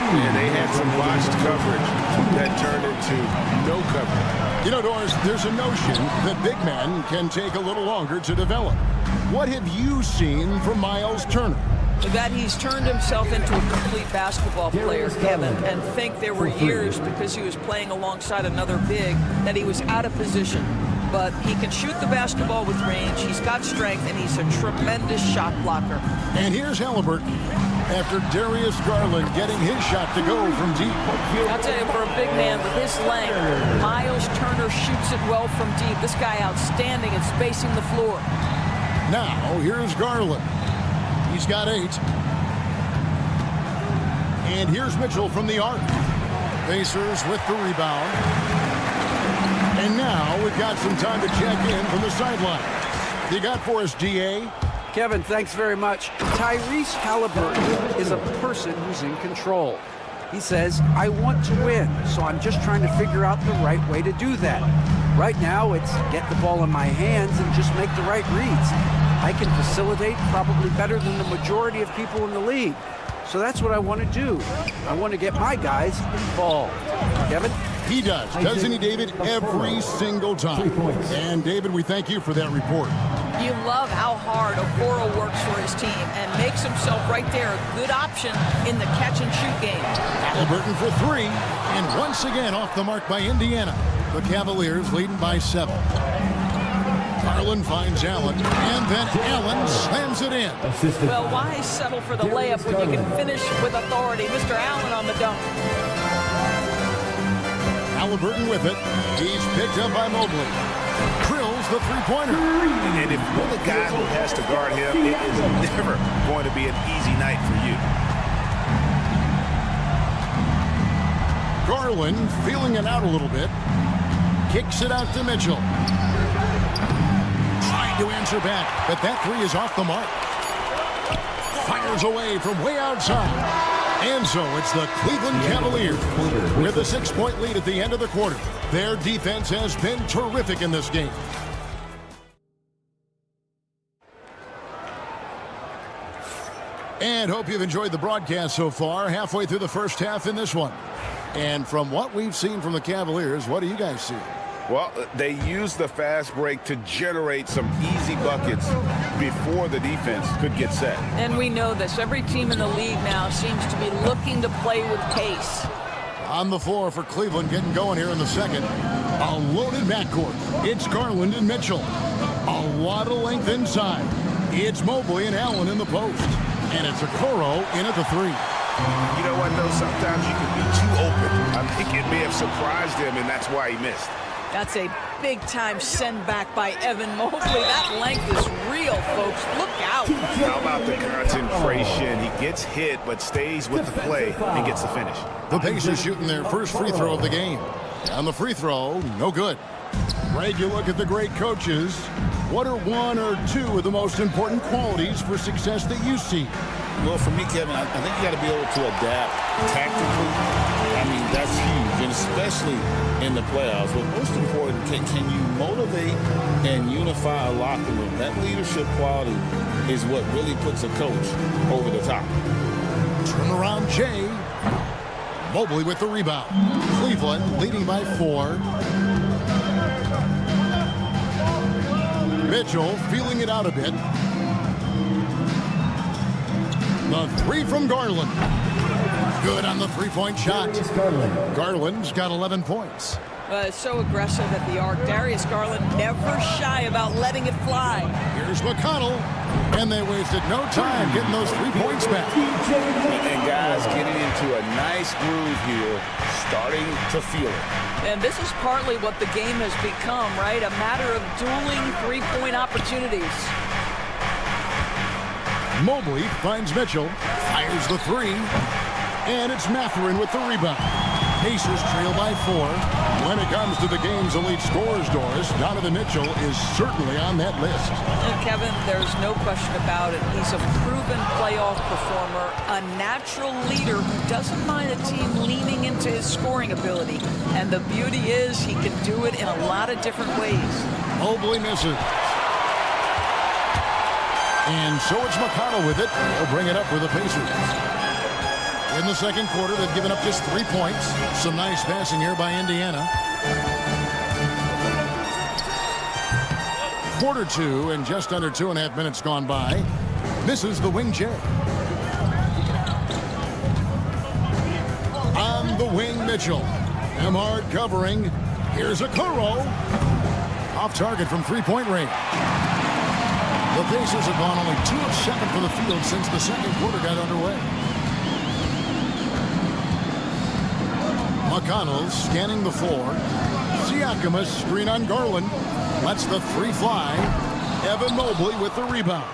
And they had some botched coverage that turned into no coverage. You know, Doris, there's a notion that big men can take a little longer to develop. What have you seen from Miles Turner? That he's turned himself into a complete basketball player, Kevin, and think there were years because he was playing alongside another big that he was out of position. But he can shoot the basketball with range, he's got strength, and he's a tremendous shot blocker. And here's Halliburton after Darius Garland getting his shot to go from deep. I'll tell you, for a big man with his length, Miles Turner shoots it well from deep. This guy outstanding at spacing the floor. Now, here's Garland. He's got 8. And here's Mitchell from the arc. Pacers with the rebound. And now we've got some time to check in from the sideline. You got for us, DA? Kevin, thanks very much. Tyrese Halliburton is a person who's in control. He says, I want to win, so I'm just trying to figure out the right way to do that. Right now, it's get the ball in my hands and just make the right reads. I can facilitate probably better than the majority of people in the league. So that's what I want to do. I want to get my guys involved. Kevin? He does, doesn't he, David? Every single time. And, David, we thank you for that report. You love how hard Okoro works for his team and makes himself right there a good option in the catch-and-shoot game. Halliburton for 3, and once again off the mark by Indiana. The Cavaliers leading by 7. Garland finds Allen, and then Allen slams it in. Well, why settle for the layup when you can finish with authority? Mr. Allen on the dunk. Halliburton with it. He's picked up by Mobley. Drills fires the three-pointer. And if you're the guy who has to guard him, it is never going to be an easy night for you. Garland feeling it out a little bit. Kicks it out to Mitchell. Trying to answer back, but that three is off the mark. Fires away from way outside. And so it's the Cleveland Cavaliers with a 6-point lead at the end of the quarter. Their defense has been terrific in this game. And hope you've enjoyed the broadcast so far. Halfway through the first half in this one. And from what we've seen from the Cavaliers, what do you guys see? Well, they used the fast break to generate some easy buckets before the defense could get set. And we know this. Every team in the league now seems to be looking to play with pace. On the floor for Cleveland getting going here in the second. A loaded backcourt. It's Garland and Mitchell. A lot of length inside. It's Mobley and Allen in the post. And it's Okoro in at the three. You know what, though? Sometimes you can be too open. I think it may have surprised him, and that's why he missed. That's a big-time send back by Evan Mobley. That length is real, folks. Look out. How about the concentration? He gets hit, but stays with the play and gets the finish. The Pacers shooting their first free throw of the game. On the free throw, no good. Greg, you look at the great coaches. What are one or two of the most important qualities for success that you see? Well, for me, Kevin, I think you got to be able to adapt tactically. I mean, that's huge, and especially in the playoffs. But most important, can you motivate and unify a locker room? That leadership quality is what really puts a coach over the top. Turn around, Jay. Mobley with the rebound. Cleveland leading by 4. Mitchell feeling it out a bit. The three from Garland. Good on the three-point shot. Garland's got 11 points. So aggressive at the arc. Darius Garland never shy about letting it fly. Here's McConnell. And they wasted no time getting those 3 points back. And guys getting into a nice groove here, starting to feel it. And this is partly what the game has become, right? A matter of dueling three-point opportunities. Mobley finds Mitchell, fires the three, and it's Mathurin with the rebound. Pacers trail by 4. When it comes to the game's elite scorers, Doris, Donovan Mitchell is certainly on that list. And Kevin, there's no question about it. He's a proven playoff performer, a natural leader who doesn't mind a team leaning into his scoring ability. And the beauty is he can do it in a lot of different ways. Mobley misses. And so it's McConnell with it. He'll bring it up for the Pacers. In the second quarter, they've given up just 3 points. Some nice passing here by Indiana. Quarter 2 and just under 2.5 minutes gone by. Misses the wing J. On the wing, Mitchell. Emard covering. Here's Okoro. Off target from three-point range. The Pacers have gone only 2 of 7 for the field since the second quarter got underway. McConnell scanning the floor. Siakam a screen on Garland. Lets the three fly. Evan Mobley with the rebound.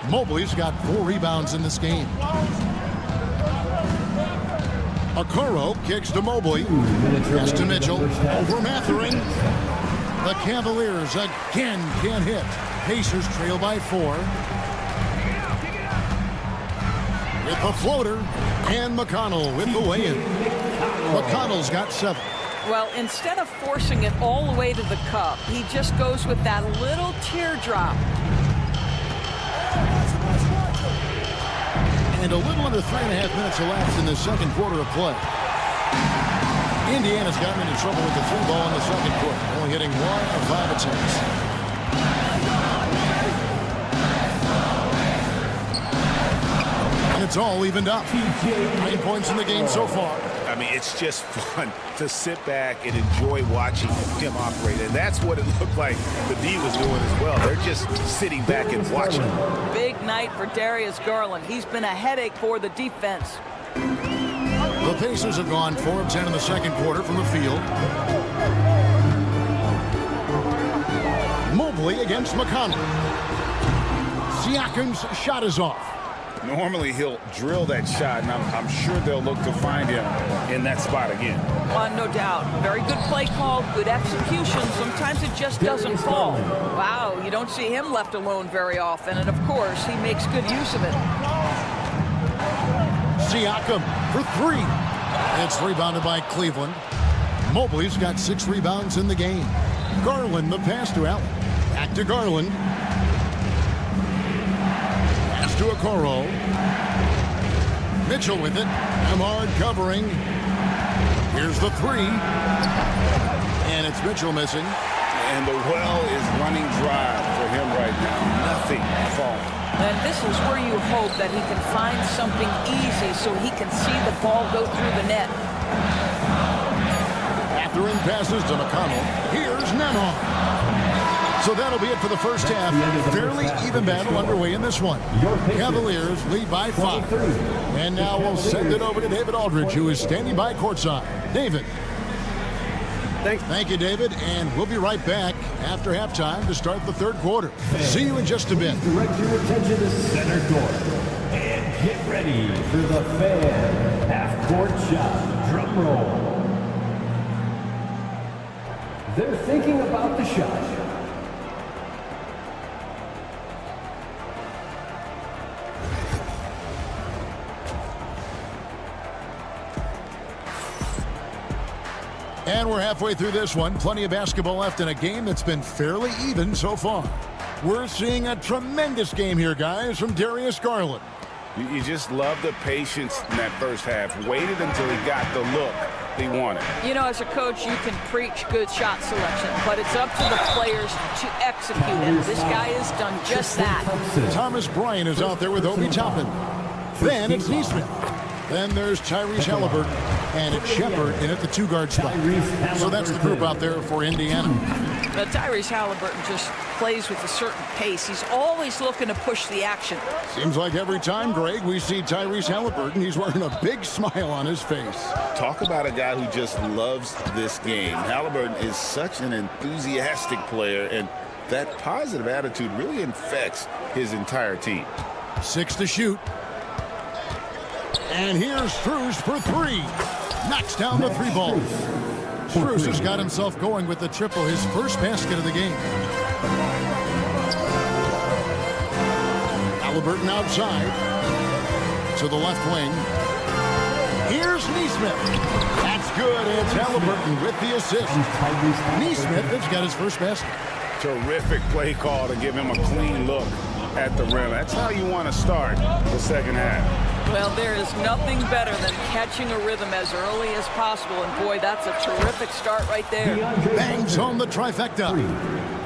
Mobley's got 4 rebounds in this game. Okoro kicks to Mobley. Pass to Mitchell. Over Mathurin. The Cavaliers again can't hit. Pacers trail by 4. With the floater. And McConnell with the lay-in. McConnell's got 7. Well, instead of forcing it all the way to the cup, he just goes with that little teardrop. And a little under 3.5 minutes elapsed in the second quarter of play. Indiana's gotten into trouble with the 3 ball in the second quarter, only hitting 1 of 5 attempts. And it's all evened up. 9 points in the game so far. I mean, it's just fun to sit back and enjoy watching him operate. And that's what it looked like the D was doing as well. They're just sitting back and watching. Big night for Darius Garland. He's been a headache for the defense. The Pacers have gone 4 of 10 in the second quarter from the field. Mobley against McConnell. Siakam's shot is off. Normally he'll drill that shot, and I'm sure they'll look to find him in that spot again. No doubt. Very good play call, good execution. Sometimes it just doesn't fall. Wow, you don't see him left alone very often, and of course, he makes good use of it. Siakam for three. It's rebounded by Cleveland. Mobley's got 6 rebounds in the game. Garland the pass to Allen. Back to Garland. Pass to Okoro. Mitchell with it. Ahmad covering. Here's the three. And it's Mitchell missing. And the well is running dry for him right now. Nothing falling. And this is where you hope that he can find something easy so he can see the ball go through the net. Catherine passes to McConnell. Here's Nanon. So that'll be it for the first half. Fairly even battle underway in this one. Cavaliers lead by 5. And now we'll send it over to David Aldridge, who is standing by courtside. David. Thank you, David. And we'll be right back after halftime to start the third quarter. See you in just a bit. Direct your attention to center court. And get ready for the fan half-court shot. Drum roll. They're thinking about the shot. And we're halfway through this one. Plenty of basketball left in a game that's been fairly even so far. We're seeing a tremendous game here, guys, from Darius Garland. You just love the patience in that first half. Waited until he got the look he wanted. You know, as a coach, you can preach good shot selection, but it's up to the players to execute it. This guy has done just that. Thomas Bryant is out there with Obi Toppin. Then it's Neesmith. Then there's Tyrese Halliburton, and it's Shepard in at the 2-guard spot. So that's the group out there for Indiana. Tyrese Halliburton just plays with a certain pace. He's always looking to push the action. Seems like every time, Greg, we see Tyrese Halliburton, he's wearing a big smile on his face. Talk about a guy who just loves this game. Halliburton is such an enthusiastic player, and that positive attitude really infects his entire team. 6 to shoot. And here's Strus for 3. Knocks down the 3 ball. Strus has got himself going with the triple, his first basket of the game. Halliburton outside to the left wing. Here's Neesmith. That's good. It's Halliburton with the assist. Neesmith has got his first basket. Terrific play call to give him a clean look at the rim. That's how you want to start the second half. Well, there is nothing better than catching a rhythm as early as possible, and boy, that's a terrific start right there. Bangs on the trifecta.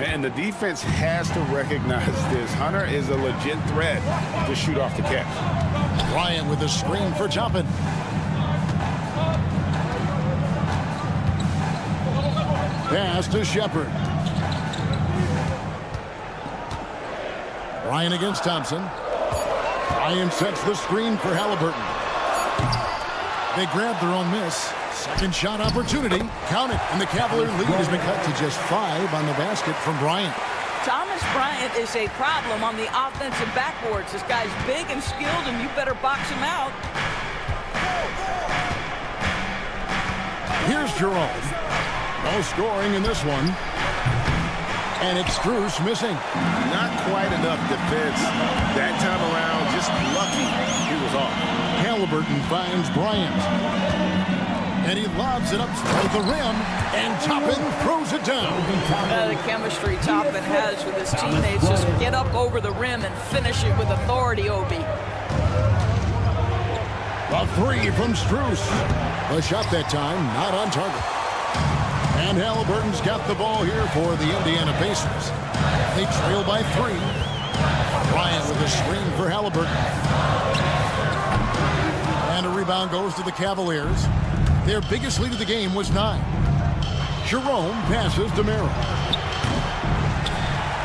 And the defense has to recognize this. Hunter is a legit threat to shoot off the catch. Bryant with a screen for Toppin. Pass to Shepard. Bryant against Thompson. Bryant sets the screen for Halliburton. They grab their own miss. Second shot opportunity. Count it. And the Cavalier lead has been cut to just 5 on the basket from Bryant. Thomas Bryant is a problem on the offensive backboards. This guy's big and skilled, and you better box him out. Here's Jerome. No scoring in this one. And it's Strus missing. Not quite enough defense that time around. Just lucky he was off. Halliburton finds Bryant. And he lobs it up to the rim. And Toppin throws it down. The chemistry Toppin has with his teammates. Just get up over the rim and finish it with authority, Obi. A 3 from Strus. The shot that time not on target. And Halliburton's got the ball here for the Indiana Pacers. They trail by 3. Bryant with a screen for Halliburton. And a rebound goes to the Cavaliers. Their biggest lead of the game was 9. Jerome passes to Merrill.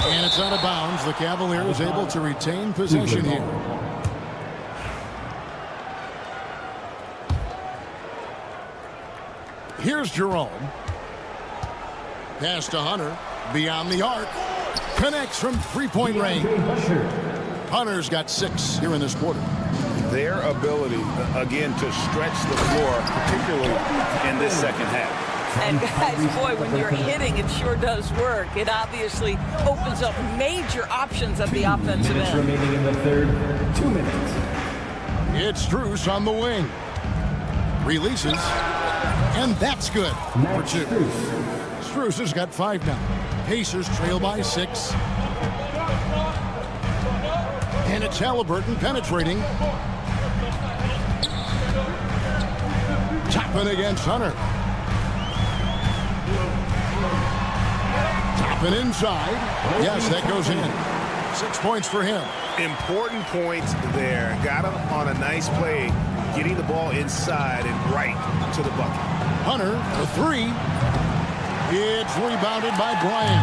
And it's out of bounds. The Cavaliers able to retain possession here. Here's Jerome. Pass to Hunter. Beyond the arc. Connects from three-point range. Hunter's got 6 here in this quarter. Their ability, again, to stretch the floor, particularly in this second half. And guys, boy, when you're hitting, it sure does work. It obviously opens up major options at the offensive end. Remaining in the third, 2 minutes. It's Strus on the wing. Releases, and that's good for 2. Strus has got 5 now. Pacers trail by 6. And it's Halliburton penetrating. Toppin against Hunter. Toppin inside. Yes, that goes in. 6 points for him. Important points there. Got him on a nice play, getting the ball inside and right to the bucket. Hunter for 3. It's rebounded by Bryant.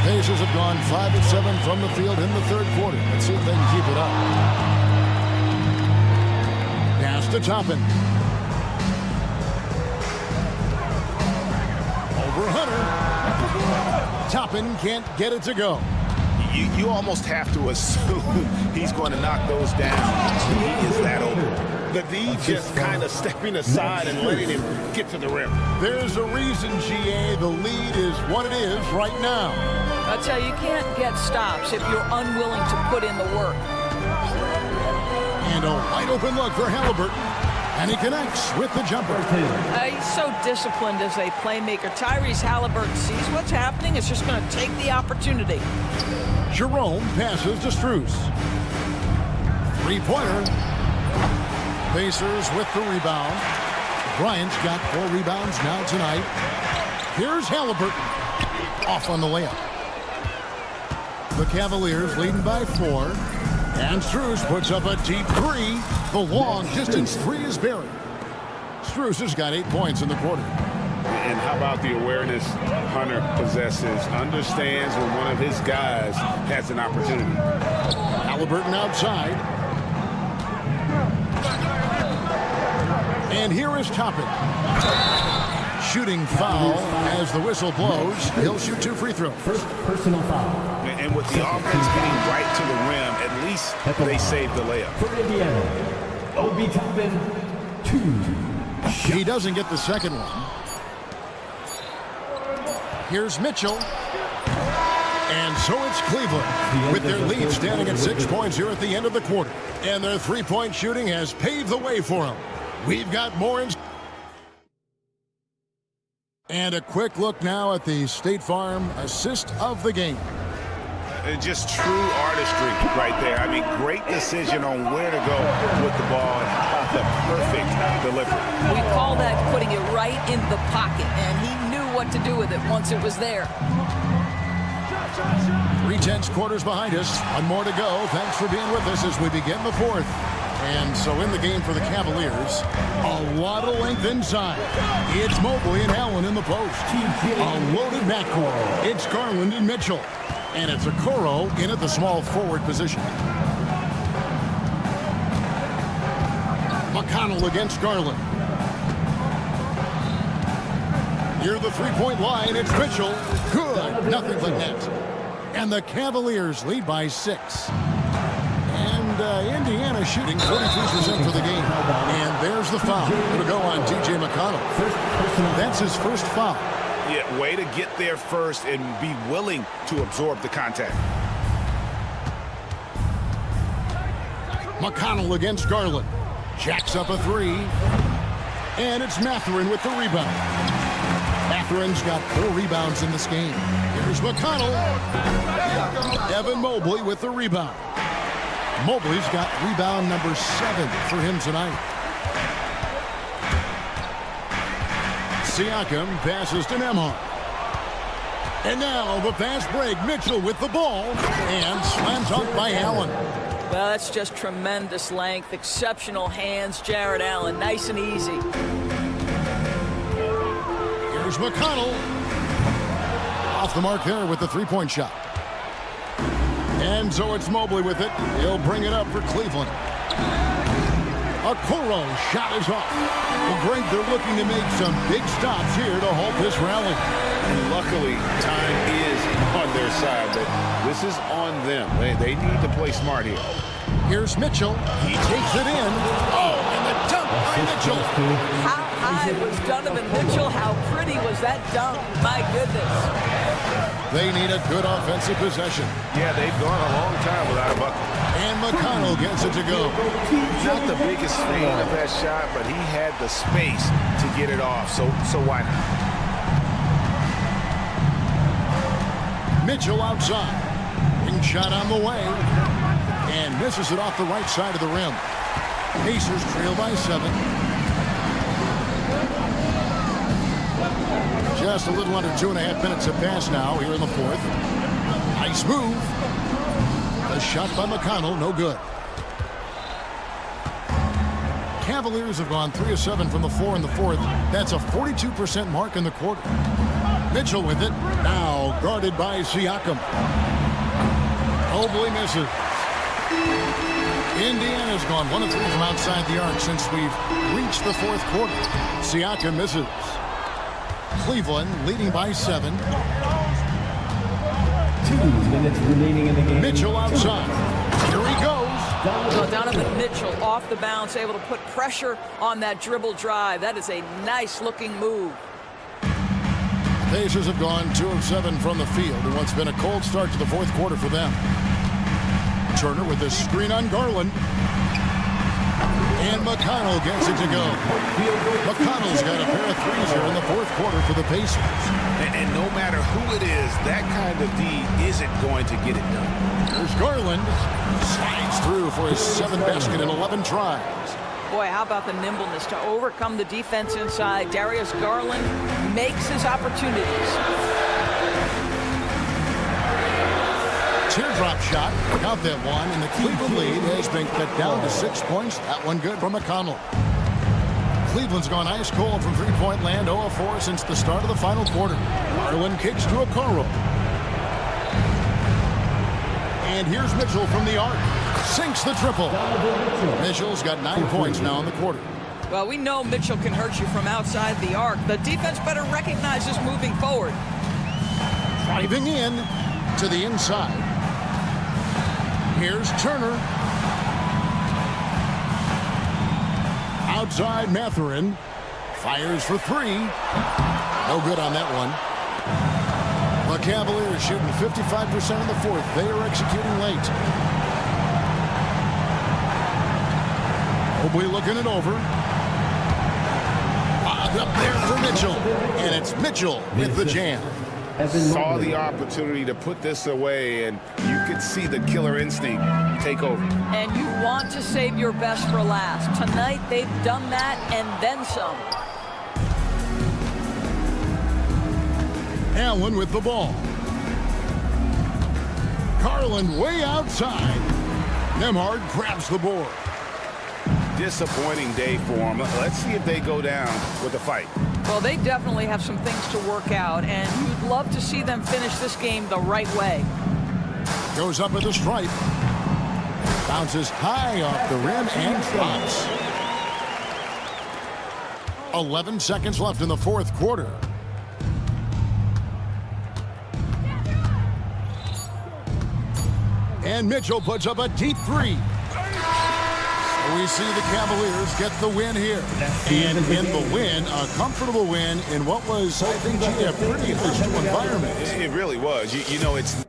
Pacers have gone 5 of 7 from the field in the third quarter. Let's see if they can keep it up. Pass to Toppin. Over Hunter. Toppin can't get it to go. You almost have to assume he's going to knock those down. He is that open. The D just kind of stepping aside and letting him get to the rim. There's a reason, GA, the lead is what it is right now. I tell you, you can't get stops if you're unwilling to put in the work. And a wide open look for Halliburton. And he connects with the jumper. He's so disciplined as a playmaker. Tyrese Halliburton sees what's happening. It's just going to take the opportunity. Jerome passes to Strus. 3-pointer. Pacers with the rebound. Bryant's got 4 rebounds now tonight. Here's Halliburton. Off on the layup. The Cavaliers leading by 4. And Strus puts up a deep 3. The long distance 3 is buried. Strus has got 8 points in the quarter. And how about the awareness Hunter possesses? Understands when one of his guys has an opportunity. Halliburton outside. And here is Toppin. Shooting foul as the whistle blows. He'll shoot 2 free throws. First personal foul. And with the offense getting right to the rim, at least they saved the layup. For Indiana, Obi Toppin, 2. He doesn't get the second one. Here's Mitchell. And so it's Cleveland with their lead standing at 6 points here at the end of the quarter. And their three-point shooting has paved the way for them. We've got more in. And a quick look now at the State Farm assist of the game. Just true artistry right there. I mean, great decision on where to go with the ball and the perfect delivery. We call that putting it right in the pocket, and he knew what to do with it once it was there. 3/10 quarters behind us. 1 more to go. Thanks for being with us as we begin the 4th. And so in the game for the Cavaliers, a lot of length inside. It's Mobley and Allen in the post. A loaded backcourt. It's Garland and Mitchell. And it's Okoro in at the small forward position. McConnell against Garland. Near the three-point line, it's Mitchell. Good. Nothing but net. And the Cavaliers lead by 6. And Indiana shooting 43% for the game. And there's the foul. It'll go on T.J. McConnell. That's his first foul. Yeah, way to get there first and be willing to absorb the contact. McConnell against Garland. Jacks up a 3. And it's Mathurin with the rebound. Mathurin's got 4 rebounds in this game. Here's McConnell. Evan Mobley with the rebound. Mobley's got rebound number 7 for him tonight. Siakam passes to Nembhard. And now the fast break. Mitchell with the ball. And slam dunk by Allen. Well, that's just tremendous length, exceptional hands, Jared Allen. Nice and easy. Here's McConnell. Off the mark there with the three-point shot. And so it's Mobley with it. He'll bring it up for Cleveland. Okoro shot is off. Well, Greg, they're looking to make some big stops here to halt this rally. And luckily, time is on their side, but this is on them. They need to play smart here. Here's Mitchell. He takes it in. Oh, and the dunk by Mitchell. How high was Donovan Mitchell? How pretty was that dunk? My goodness. They need a good offensive possession. Yeah, they've gone a long time without a bucket. And McConnell gets it to go. Not the biggest fan of that shot, but he had the space to get it off, so why not? Mitchell outside. Ring shot on the way. And misses it off the right side of the rim. Pacers trail by 7. Just a little under 2.5 minutes have passed now here in the fourth. Nice move. The shot by McConnell, no good. Cavaliers have gone 3 of 7 from the floor in the fourth. That's a 42% mark in the quarter. Mitchell with it. Now guarded by Siakam. Mobley misses. Indiana's gone 1 of 3 from outside the arc since we've reached the fourth quarter. Siakam misses. Cleveland leading by 7. 2 minutes remaining in the game. Mitchell outside. Here he goes. Well, Donovan Mitchell off the bounce, able to put pressure on that dribble drive. That is a nice-looking move. Pacers have gone 2 of 7 from the field in what's been a cold start to the fourth quarter for them. Turner with this screen on Garland. And McConnell gets it to go. McConnell's got a pair of threes here in the fourth quarter for the Pacers. And no matter who it is, that kind of D isn't going to get it done. There's Garland. Slides through for his 7th basket in 11 tries. Boy, how about the nimbleness to overcome the defense inside. Darius Garland makes his opportunities. Teardrop shot. Got that one, and the Cleveland lead has been cut down to 6 points. That one good from McConnell. Cleveland's gone ice cold from three-point land, 0 of 4 since the start of the final quarter. Garland kicks to Okoro. And here's Mitchell from the arc. Sinks the triple. Mitchell's got 9 points now in the quarter. Well, we know Mitchell can hurt you from outside the arc. The defense better recognize this moving forward. Driving in to the inside. Here's Turner. Outside Mathurin. Fires for 3. No good on that one. The Cavaliers shooting 55% in the fourth. They are executing late. Mobley looking it over. Up there for Mitchell. And it's Mitchell with the jam. Saw the opportunity to put this away, and you could see the killer instinct take over. And you want to save your best for last. Tonight, they've done that and then some. Allen with the ball. Garland way outside. Nembhard grabs the board. Disappointing day for them. Let's see if they go down with a fight. Well, they definitely have some things to work out, and you'd love to see them finish this game the right way. Goes up at the stripe. Bounces high off the rim and drops. 11 seconds left in the fourth quarter. And Mitchell puts up a deep 3. We see the Cavaliers get the win here. And in the win, a comfortable win in what was, I think, a pretty hostile environment. It really was. You know, it's...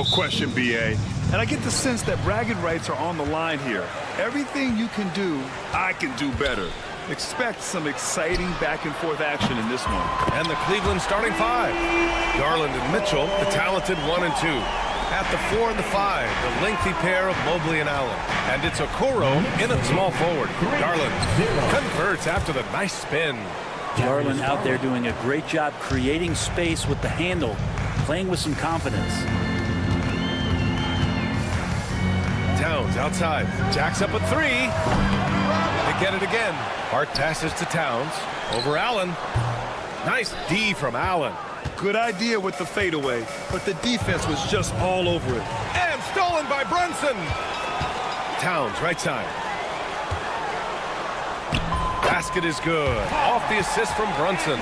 No question, B.A. And I get the sense that bragging rights are on the line here. Everything you can do, I can do better. Expect some exciting back-and-forth action in this one. And the Cleveland starting five. Garland and Mitchell, the talented 1 and 2. At the 4 and the 5, the lengthy pair of Mobley and Allen. And it's Okoro in at small forward. Garland converts after the nice spin. Garland out there doing a great job creating space with the handle, playing with some confidence. Towns outside. Jacks up at 3. They get it again. Hart passes to Towns. Over Allen. Nice D from Allen. Good idea with the fadeaway, but the defense was just all over it. And stolen by Brunson. Towns, right side. Basket is good. Off the assist from Brunson.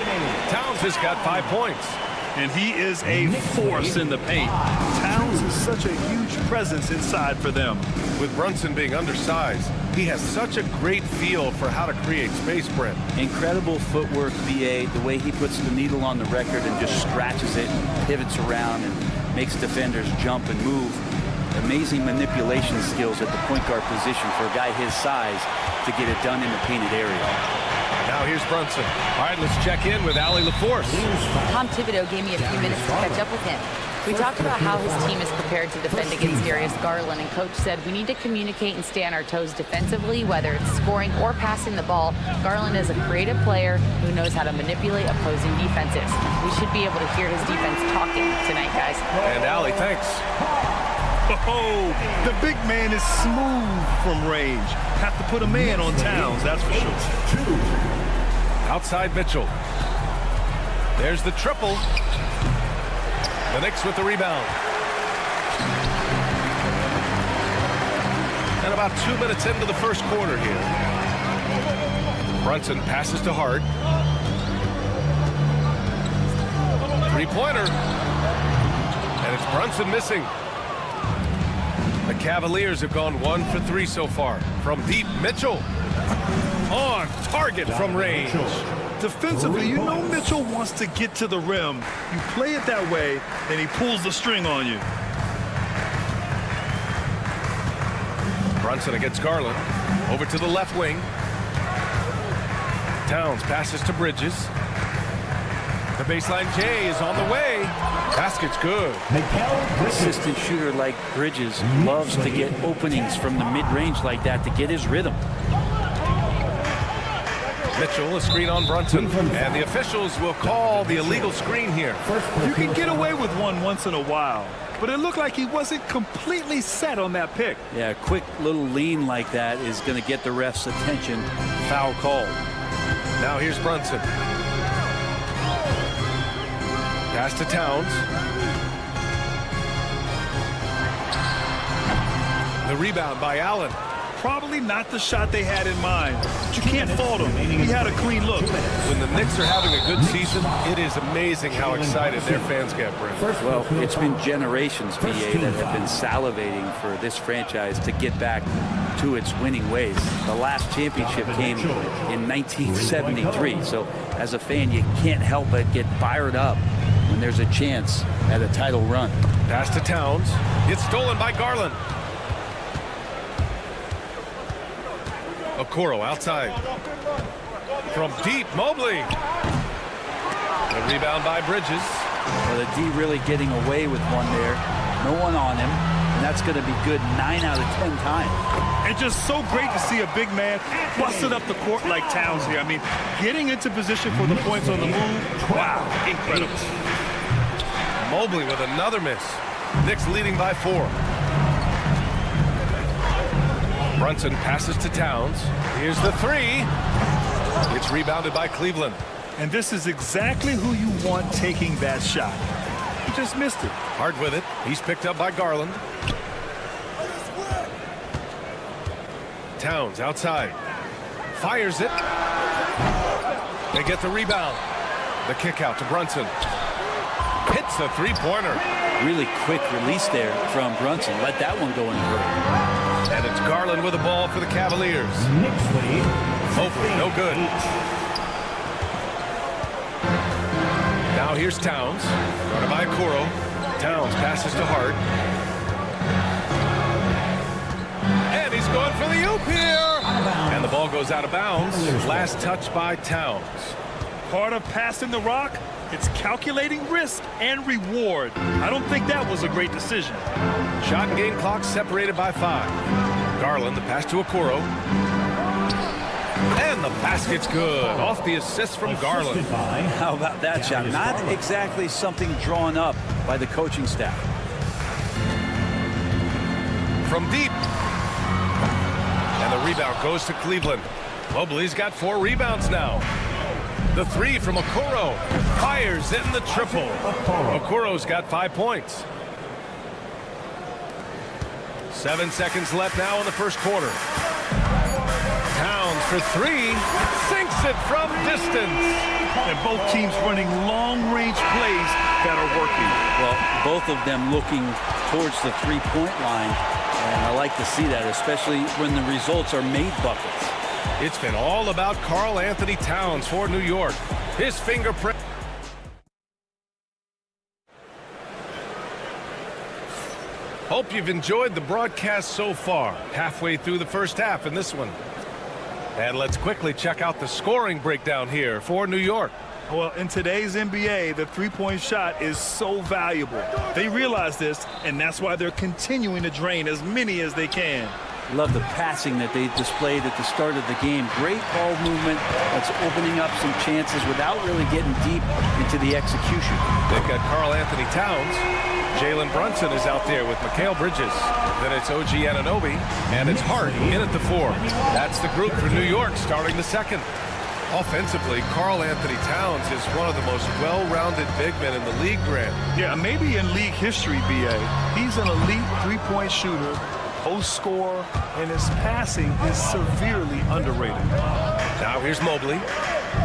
Towns has got 5 points. And he is a force in the paint. Towns is such a huge presence inside for them. With Brunson being undersized, he has such a great feel for how to create space, Brent. Incredible footwork, B.A. The way he puts the needle on the record and just scratches it, pivots around, and makes defenders jump and move. Amazing manipulation skills at the point guard position for a guy his size to get it done in the painted area. Now here's Brunson. All right, let's check in with Allie LaForce. Tom Thibodeau gave me a few minutes to catch up with him. We talked about how his team is prepared to defend against Darius Garland, and Coach said we need to communicate and stay on our toes defensively, whether it's scoring or passing the ball. Garland is a creative player who knows how to manipulate opposing defenses. We should be able to hear his defense talking tonight, guys. And Allie, thanks. Oh, the big man is smooth from range. Have to put a man on Towns, that's for sure. Outside Mitchell. There's the triple. The Knicks with the rebound. And about 2 minutes into the first quarter here. Brunson passes to Hart. Three-pointer. And it's Brunson missing. The Cavaliers have gone 1 for 3 so far. From deep, Mitchell. On target from range. Defensively, you know Mitchell wants to get to the rim. You play it that way, and he pulls the string on you. Brunson against Garland. Over to the left wing. Towns passes to Bridges. The baseline J is on the way. Basket's good. Assistant shooter like Bridges loves to get openings from the mid-range like that to get his rhythm. Mitchell, a screen on Brunson, and the officials will call the illegal screen here. You can get away with one once in a while, but it looked like he wasn't completely set on that pick. Yeah, a quick little lean like that is going to get the ref's attention. Foul called. Now here's Brunson. Pass to Towns. The rebound by Allen. Probably not the shot they had in mind, but you can't fault him. He had a clean look. When the Knicks are having a good season, it is amazing how excited their fans get, Brent. Well, it's been generations, BA, that have been salivating for this franchise to get back to its winning ways. The last championship came in 1973, so as a fan, you can't help but get fired up when there's a chance at a title run. Pass to Towns. It's stolen by Garland. Okoro outside. From deep, Mobley. The rebound by Bridges. Well, the D really getting away with one there. No one on him, and that's going to be good 9 out of 10 times. And just so great to see a big man busting up the court like Towns here. I mean, getting into position for the points on the move. Wow, incredible. Mobley with another miss. Knicks leading by 4. Brunson passes to Towns. Here's the 3. It's rebounded by Cleveland. And this is exactly who you want taking that shot. He just missed it. Hard with it. He's picked up by Garland. Towns outside. Fires it. They get the rebound. The kick out to Brunson. Hits the three-pointer. Really quick release there from Brunson. Let that one go in the room. And it's Garland with the ball for the Cavaliers. Mobley, no good. Now here's Towns. Guarded by Okoro. Towns passes to Hart. goes out of bounds. Last touch by Towns. Part of passing the rock, it's calculating risk and reward. I don't think that was a great decision. Shot and game clock separated by 5. Garland, the pass to Okoro. And the basket's good. Off the assist from Garland. How about that shot? Not exactly something drawn up by the coaching staff. From deep. And the rebound goes to Cleveland. Mobley's got 4 rebounds now. The 3 from Okoro. Fires in the triple. Okoro's got 5 points. 7 seconds left now in the first quarter. Towns for 3. Sinks it from distance. And both teams running long-range plays that are working. Well, both of them looking towards the three-point line. And I like to see that, especially when the results are made buckets. It's been all about Karl Anthony Towns for New York. His fingerprint. Hope you've enjoyed the broadcast so far. Halfway through the first half in this one. And let's quickly check out the scoring breakdown here for New York. Well, in today's NBA, the three-point shot is so valuable. They realize this, and that's why they're continuing to drain as many as they can. Love the passing that they displayed at the start of the game. Great ball movement that's opening up some chances without really getting deep into the execution. They've got Karl Anthony Towns. Jalen Brunson is out there with Mikal Bridges. Then it's OG Anunoby, and it's Hart in at the 4. That's the group for New York starting the second. Offensively, Karl Anthony Towns is one of the most well-rounded big men in the league, Grant. Yeah, maybe in league history, B.A. He's an elite three-point shooter, post scorer, and his passing is severely underrated. Now here's Mobley.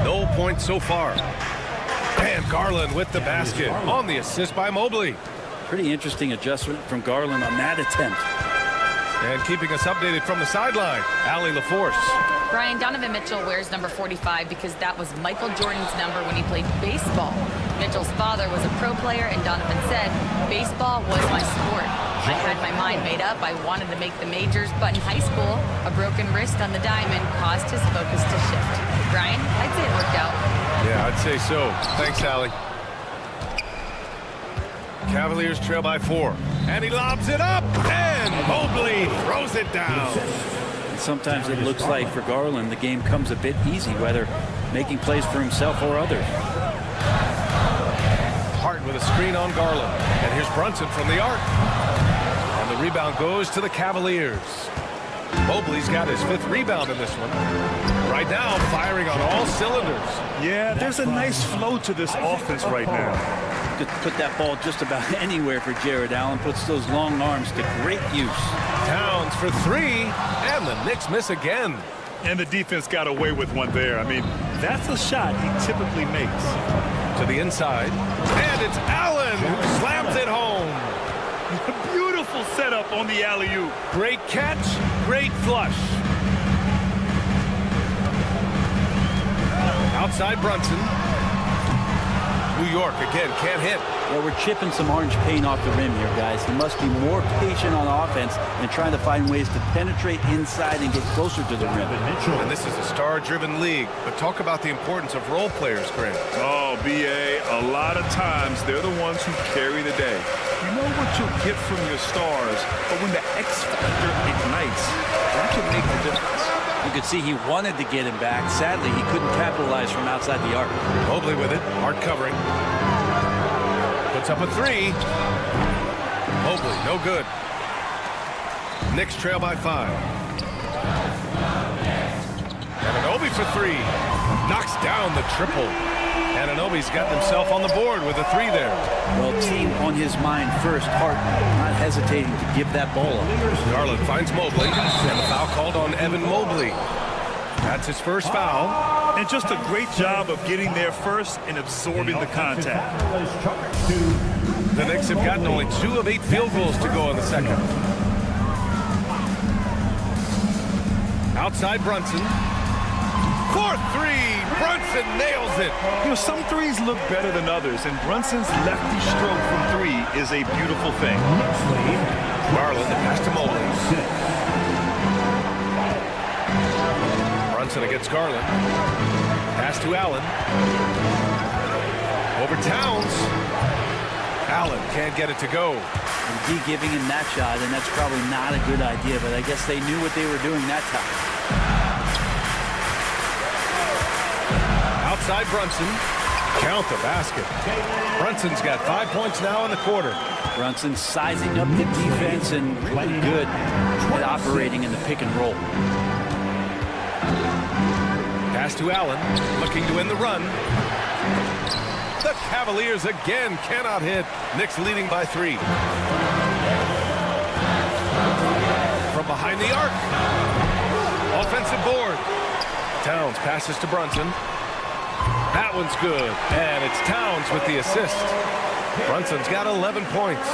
No points so far. And Garland with the basket on the assist by Mobley. Pretty interesting adjustment from Garland on that attempt. And keeping us updated from the sideline, Allie LaForce. Brian, Donovan Mitchell wears number 45 because that was Michael Jordan's number when he played baseball. Mitchell's father was a pro player, and Donovan said, "Baseball was my sport. I had my mind made up. I wanted to make the majors, but in high school, a broken wrist on the diamond caused his focus to shift." Brian, I'd say it worked out. Yeah, I'd say so. Thanks, Allie. Cavaliers trail by 4. And he lobs it up, and Mobley throws it down. And sometimes it looks like for Garland, the game comes a bit easy, whether making plays for himself or others. Hart with a screen on Garland. And here's Brunson from the arc. And the rebound goes to the Cavaliers. Mobley's got his 5th rebound in this one. Right now, firing on all cylinders. Yeah, there's a nice flow to this offense right now. Could put that ball just about anywhere for Jared Allen. Puts those long arms to great use. Towns for 3, and the Knicks miss again. And the defense got away with one there. I mean, that's a shot he typically makes. To the inside, and it's Allen who slams it home. Beautiful setup on the alley-oop. Great catch, great flush. Outside Brunson. New York again can't hit. Well, we're chipping some orange paint off the rim here, guys. He must be more patient on offense and trying to find ways to penetrate inside and get closer to the rim. And this is a star-driven league, but talk about the importance of role players, Grant. Oh, B.A., a lot of times they're the ones who carry the day. You know what you'll get from your stars, but when the X factor ignites, that can make the difference. You could see he wanted to get him back. Sadly, he couldn't capitalize from outside the arc. Mobley with it, hard covering. Puts up a 3. Mobley, no good. Knicks trail by 5. Anunoby for 3. Knocks down the triple. Anunoby's got himself on the board with a 3 there. Well, team on his mind first. Hart not hesitating to give that ball up. Garland finds Mobley, and the foul called on Evan Mobley. That's his first foul. And just a great job of getting there first and absorbing the contact. The Knicks have gotten only 2 of 8 field goals to go in the second. Outside Brunson. For 3. Brunson nails it. You know, some threes look better than others, and Brunson's lefty stroke from 3 is a beautiful thing. Garland, the pass to Mobley. Brunson Brunson against Garland. Pass to Allen. Over Towns. Allen can't get it to go. And D giving him that shot, and that's probably not a good idea, but I guess they knew what they were doing that time. Outside Brunson. Count the basket. Brunson's got 5 points now in the quarter. Brunson sizing up the defense and really good at operating in the pick and roll. Pass to Allen, looking to win the run. The Cavaliers again cannot hit. Knicks leading by 3. From behind the arc. Offensive board. Towns passes to Brunson. That one's good, and it's Towns with the assist. Brunson's got 11 points.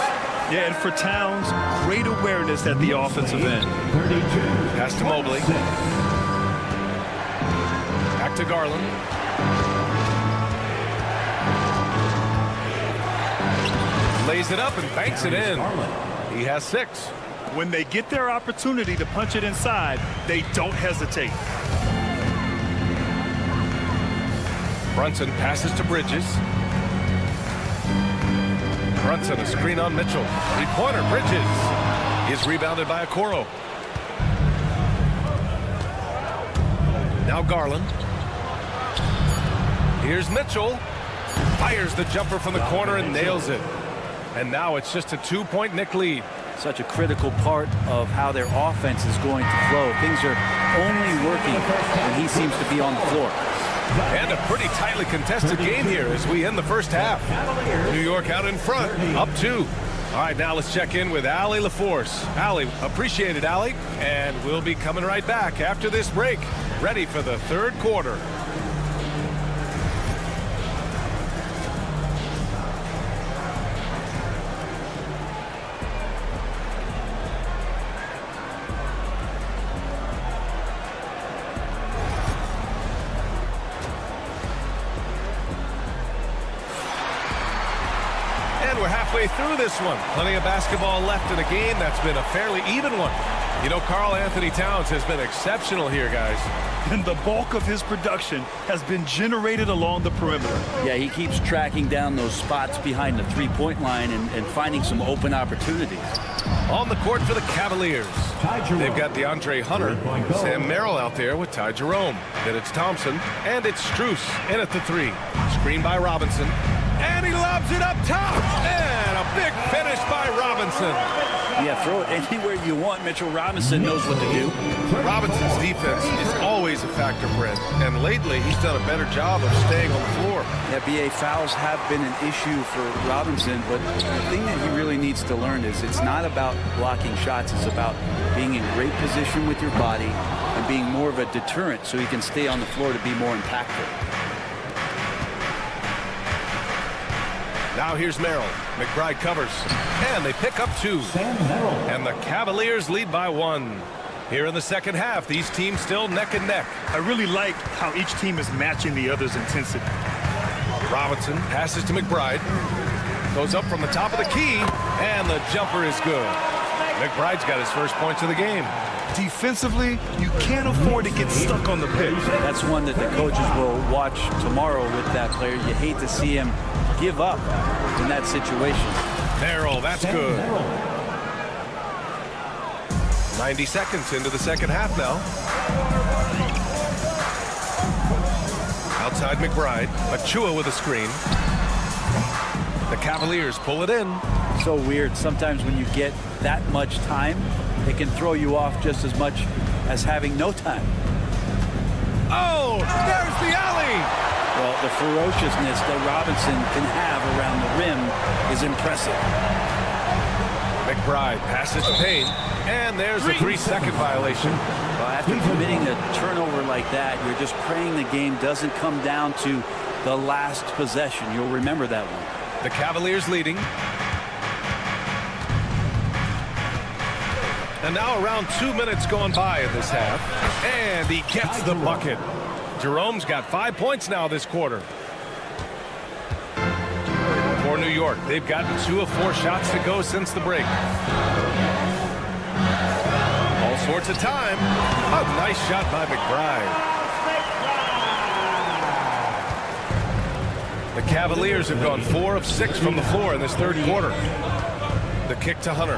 Yeah, and for Towns, great awareness at the offensive end. Pass to Mobley. Back to Garland. Lays it up and banks it in. He has 6. When they get their opportunity to punch it inside, they don't hesitate. Brunson passes to Bridges. Brunson, a screen on Mitchell. 3-pointer, Bridges is rebounded by Okoro. Now Garland. Here's Mitchell. Fires the jumper from the corner and nails it. And now it's just a 2-point Knick lead. Such a critical part of how their offense is going to flow. Things are only working when he seems to be on the floor. And a pretty tightly contested game here as we end the first half. New York out in front, up 2. All right, now let's check in with Allie LaForce. Allie, appreciate it, Allie. And we'll be coming right back after this break, ready for the third quarter. We're halfway through this one. Plenty of basketball left in a game that's been a fairly even one. You know, Karl Anthony Towns has been exceptional here, guys. And the bulk of his production has been generated along the perimeter. Yeah, he keeps tracking down those spots behind the three-point line and finding some open opportunities. On the court for the Cavaliers. They've got DeAndre Hunter, Sam Merrill out there with Ty Jerome. Then it's Thompson, and it's Strus in at the 3. Screened by Robinson. And he lobs it up top. And a big finish by Robinson. Yeah, throw it anywhere you want. Mitchell Robinson knows what to do. Robinson's defense is always a factor, Brent. And lately, he's done a better job of staying on the floor. Yeah, BA, fouls have been an issue for Robinson, but the thing that he really needs to learn is it's not about blocking shots. It's about being in great position with your body and being more of a deterrent so he can stay on the floor to be more impactful. Now here's Merrill. McBride covers. And they pick up 2. And the Cavaliers lead by 1. Here in the second half, these teams still neck and neck. I really like how each team is matching the other's intensity. Robinson passes to McBride. Goes up from the top of the key. And the jumper is good. McBride's got his first points of the game. Defensively, you can't afford to get stuck on the pitch. That's one that the coaches will watch tomorrow with that player. You hate to see him give up in that situation. Merrill, that's good. 90 seconds into the second half now. Outside McBride. Achua with a screen. The Cavaliers pull it in. So weird. Sometimes when you get that much time, it can throw you off just as much as having no time. Oh, there's the alley. Well, the ferociousness that Robinson can have around the rim is impressive. McBride passes to Payne, and there's a 3-second violation. Well, after committing a turnover like that, you're just praying the game doesn't come down to the last possession. You'll remember that one. The Cavaliers leading. And now around 2 minutes gone by in this half. And he gets the bucket. Jerome's got 5 points now this quarter. For New York, they've gotten 2 of 4 shots to go since the break. All sorts of time. A nice shot by McBride. The Cavaliers have gone 4 of 6 from the floor in this third quarter. The kick to Hunter.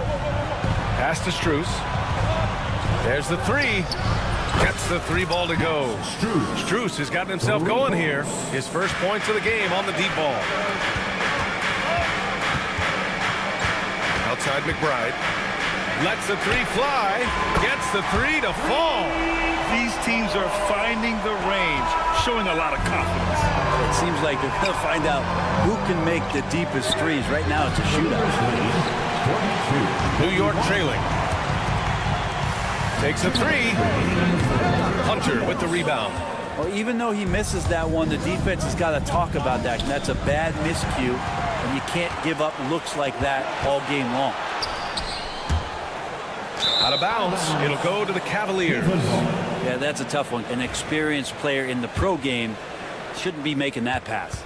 Pass to Strus. There's the three. Gets the three ball to go. Strus has gotten himself going here. His first points of the game on the deep ball. Outside McBride. Lets the three fly. Gets the three to fall. These teams are finding the range, showing a lot of confidence. It seems like they're going to find out who can make the deepest threes. Right now, it's a shootout. New York trailing. Takes a three. Hunter with the rebound. Well, even though he misses that one, the defense has got to talk about that. And that's a bad miscue, and you can't give up looks like that all game long. Out of bounds. It'll go to the Cavaliers. Yeah, that's a tough one. An experienced player in the pro game shouldn't be making that pass.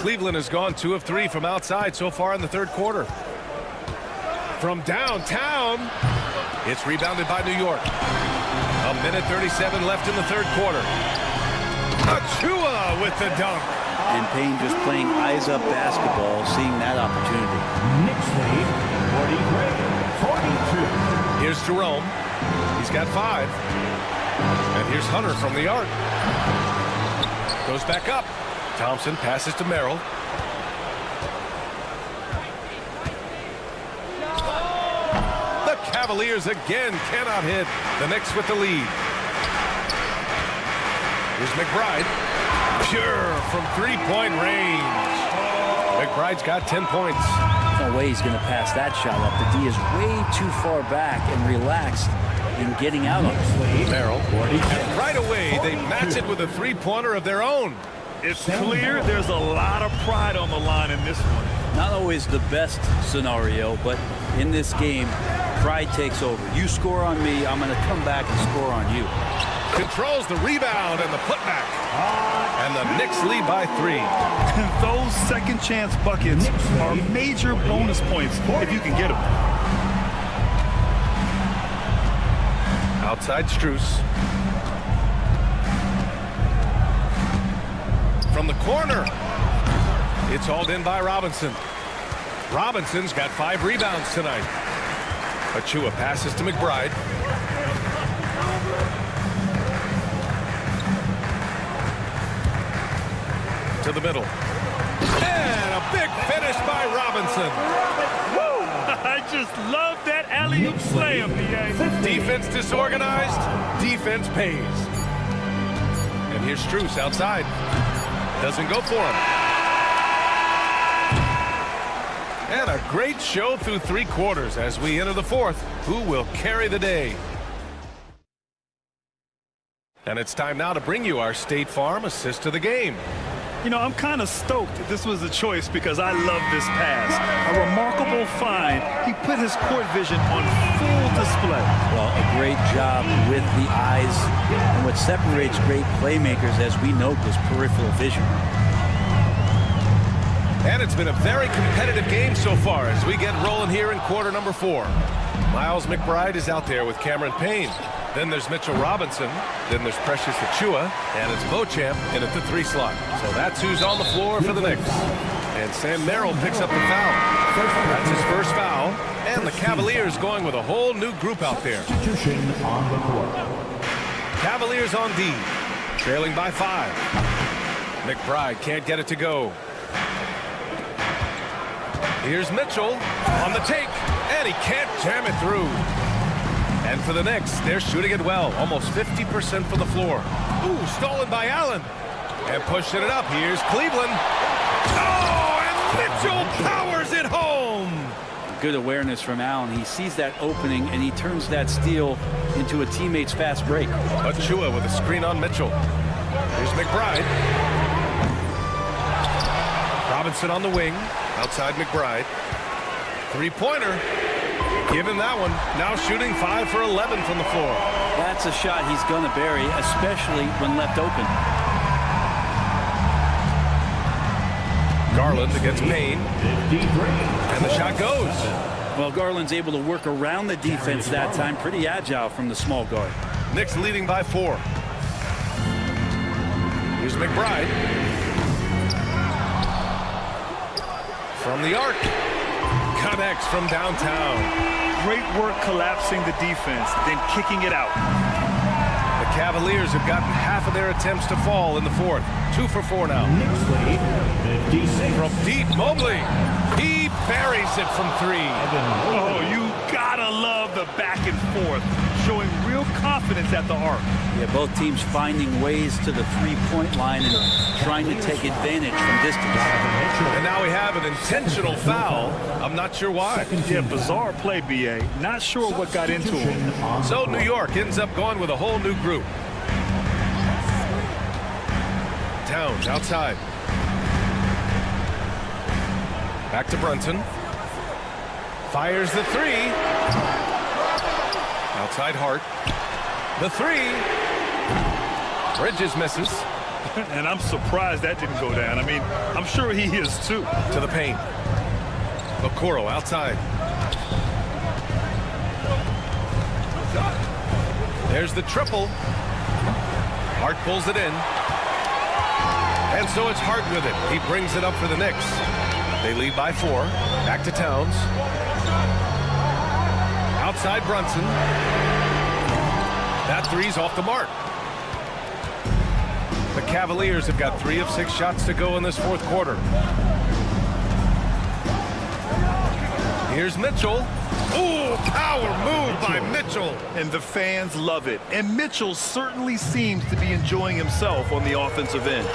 Cleveland has gone 2 of 3 from outside so far in the third quarter. From downtown, it's rebounded by New York. A minute 37 left in the third quarter. Achua with the dunk. And Payne just playing eyes-up basketball, seeing that opportunity. Knicks lead 43-42. Here's Jerome. He's got 5. And here's Hunter from the arc. Goes back up. Thompson passes to Merrill. The Cavaliers again cannot hit. The Knicks with the lead. Here's McBride. Pure from three-point range. McBride's got 10 points. No way he's going to pass that shot up. The D is way too far back and relaxed in getting out on it. Merrill. And right away, they match it with a three-pointer of their own. It's clear there's a lot of pride on the line in this one. Not always the best scenario, but in this game, pride takes over. You score on me, I'm going to come back and score on you. Controls the rebound and the putback. And the Knicks lead by 3. Those second chance buckets are major bonus points if you can get them. Outside Strus. From the corner. It's hauled in by Robinson. Robinson's got 5 rebounds tonight. Achua passes to McBride. To the middle. And a big finish by Robinson. Woo! I just love that alley-oop slam, PA. Defense disorganized, defense pays. And here's Strus outside. Doesn't go for him. And a great show through 3 quarters as we enter the 4th. Who will carry the day? And it's time now to bring you our State Farm assist of the game. You know, I'm kind of stoked that this was a choice because I love this pass. A remarkable find. He put his court vision on full display. Well, a great job with the eyes. And what separates great playmakers, as we note, is peripheral vision. And it's been a very competitive game so far as we get rolling here in quarter number 4. Miles McBride is out there with Cameron Payne. Then there's Mitchell Robinson. Then there's Precious Achua. And it's Beauchamp in at the 3 slot. So that's who's on the floor for the Knicks. And Sam Merrill picks up the foul. That's his first foul. And the Cavaliers going with a whole new group out there. Cavaliers on D. Trailing by 5. McBride can't get it to go. Here's Mitchell on the take. And he can't jam it through. And for the Knicks, they're shooting it well. Almost 50% from the floor. Ooh, stolen by Allen. And pushing it up. Here's Cleveland. Oh, and Mitchell powers it home. Good awareness from Allen. He sees that opening, and he turns that steal into a teammate's fast break. Achua with a screen on Mitchell. Here's McBride. Robinson on the wing. Outside McBride. Three-pointer. Give him that one. Now shooting 5 for 11 from the floor. That's a shot he's going to bury, especially when left open. Garland against Payne. And the shot goes. Well, Garland's able to work around the defense that time. Pretty agile from the small guard. Knicks leading by 4. Here's McBride. from the arc. Connects from downtown. Great work collapsing the defense, then kicking it out. The Cavaliers have gotten half of their attempts to fall in the fourth. 2 for 4 now. Knicks lead 56. From deep, Mobley. He buries it from 3. Oh, you gotta love the back and forth, showing real confidence at the arc. Yeah, both teams finding ways to the three-point line and trying to take advantage from distance. And now we have an intentional foul. I'm not sure why. Yeah, bizarre play, B.A. Not sure what got into him. So New York ends up going with a whole new group. Towns outside. Back to Brunson. Fires the 3. Outside Hart. The 3. Bridges misses. And I'm surprised that didn't go down. I mean, I'm sure he is too. To the paint. Okoro outside. There's the triple. Hart pulls it in. And so it's Hart with it. He brings it up for the Knicks. They lead by 4. Back to Towns. Outside Brunson. That 3's off the mark. The Cavaliers have got 3 of 6 shots to go in this fourth quarter. Here's Mitchell. Ooh, power move by Mitchell. And the fans love it. And Mitchell certainly seems to be enjoying himself on the offensive end.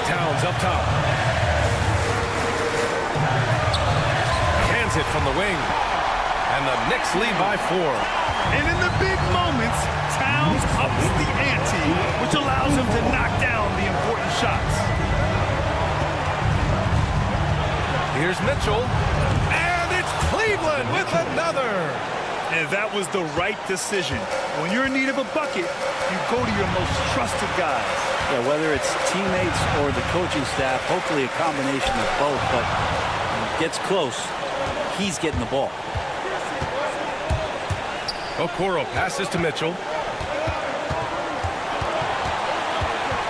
Towns up top. Hands it from the wing. And the Knicks lead by 4. And in the big moments, Towns ups the ante, which allows him to knock down the important shots. Here's Mitchell. And it's Cleveland with another. And that was the right decision. When you're in need of a bucket, you go to your most trusted guys. Yeah, whether it's teammates or the coaching staff, hopefully a combination of both, but when it gets close, he's getting the ball. Okoro passes to Mitchell.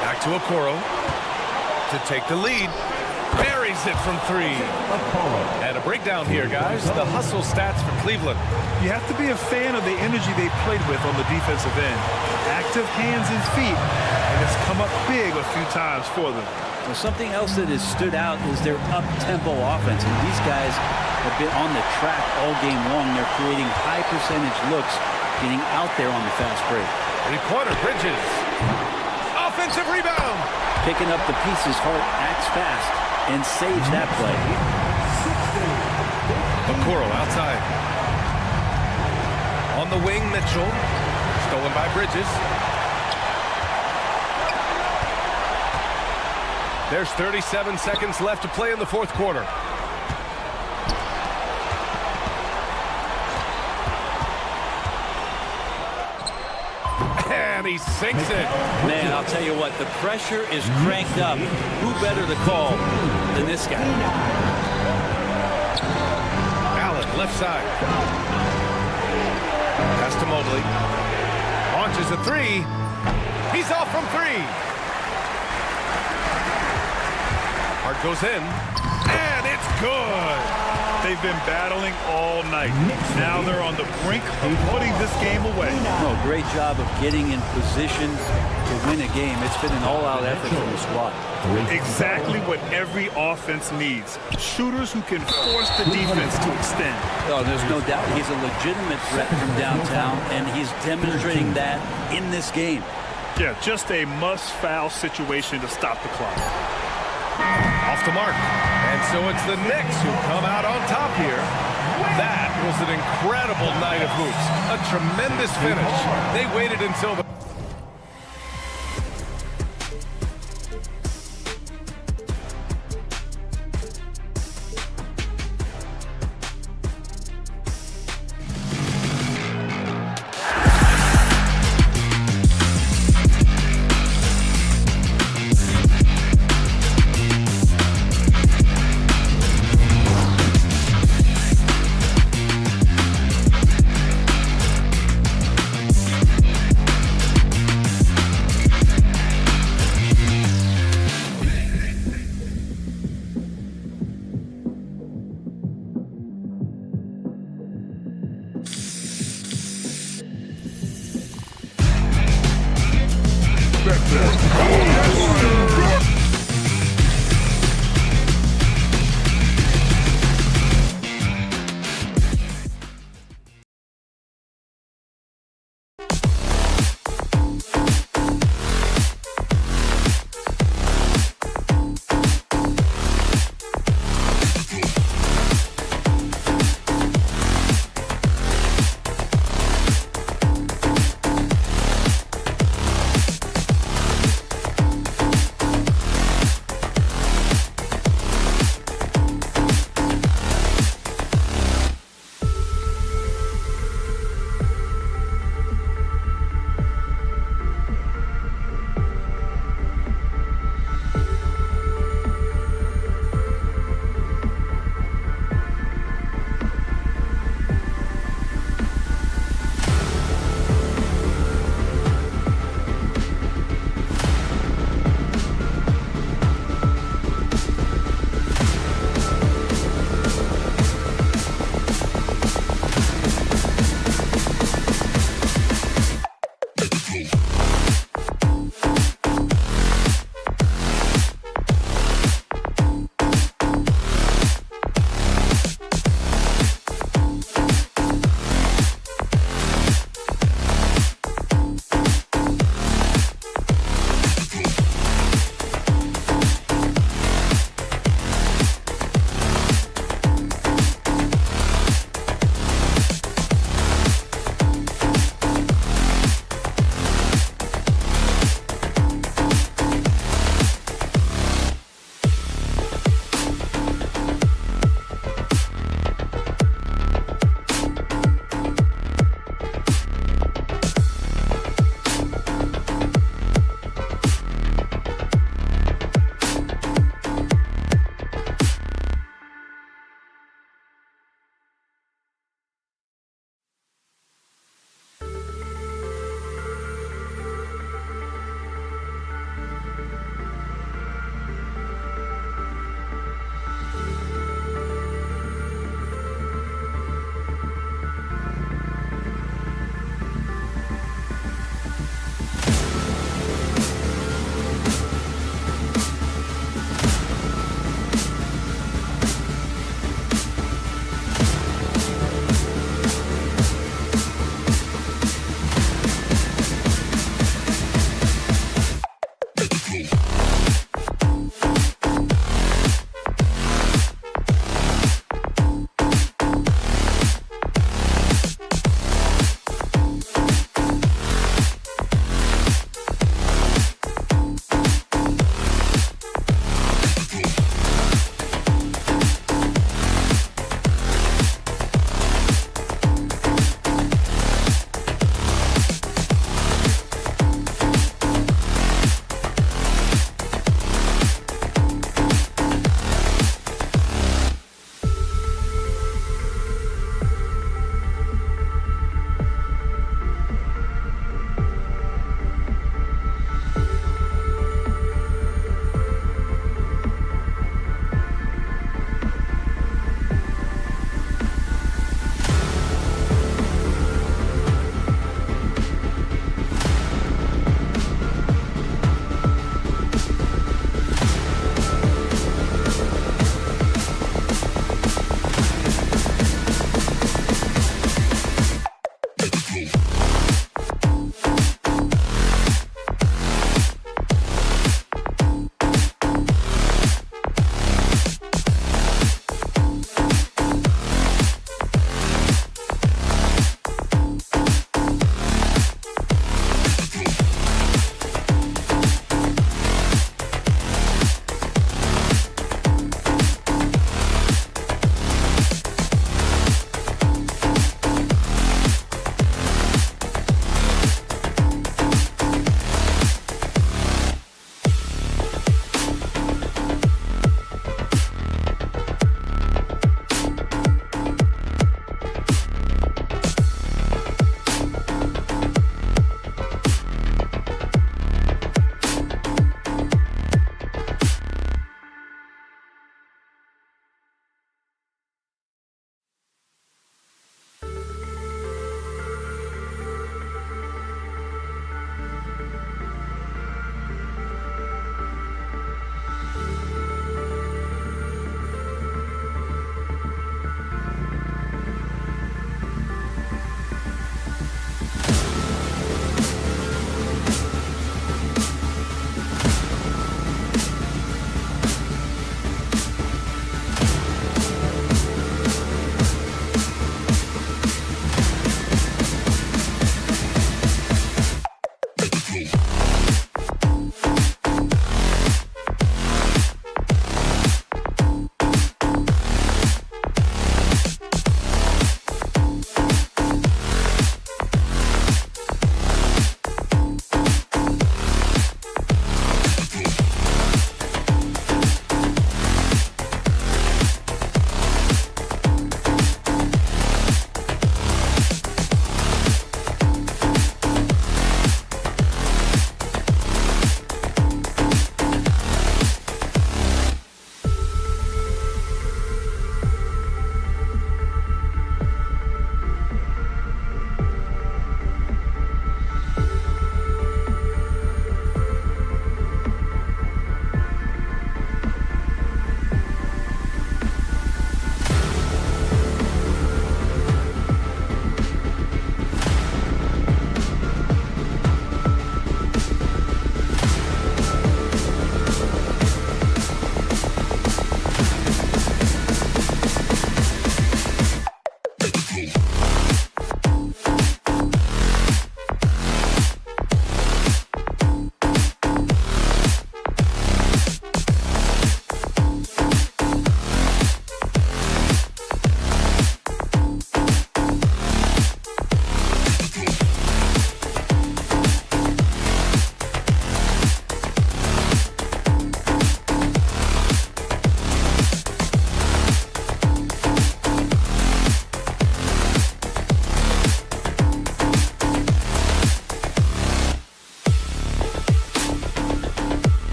Back to Okoro to take the lead. Buries it from 3. And a breakdown here, guys. The hustle stats for Cleveland. You have to be a fan of the energy they played with on the defensive end. Active hands and feet, and it's come up big a few times for them. Well, something else that has stood out is their up-tempo offense, and these guys have been on the track all game long. They're creating high-percentage looks, getting out there on the fast break. 3-pointer, Bridges. Offensive rebound. Picking up the pieces, Hart acts fast and saves that play. Okoro outside. On the wing, Mitchell. Stolen by Bridges. There's 37 seconds left to play in the fourth quarter. And he sinks it. Man, I'll tell you what, the pressure is cranked up. Who better to call than this guy? Allen, left side. Pass to Mobley. Launches a 3. He's off from 3. Hart goes in. And it's good. They've been battling all night. Now they're on the brink of putting this game away. Oh, great job of getting in position to win a game. It's been an all-out effort from the squad. Exactly what every offense needs. Shooters who can force the defense to extend. Oh, there's no doubt he's a legitimate threat from downtown, and he's demonstrating that in this game. Yeah, just a must-foul situation to stop the clock. Off the mark. And so it's the Knicks who come out on top here. That was an incredible night of hoops. A tremendous finish. They waited until the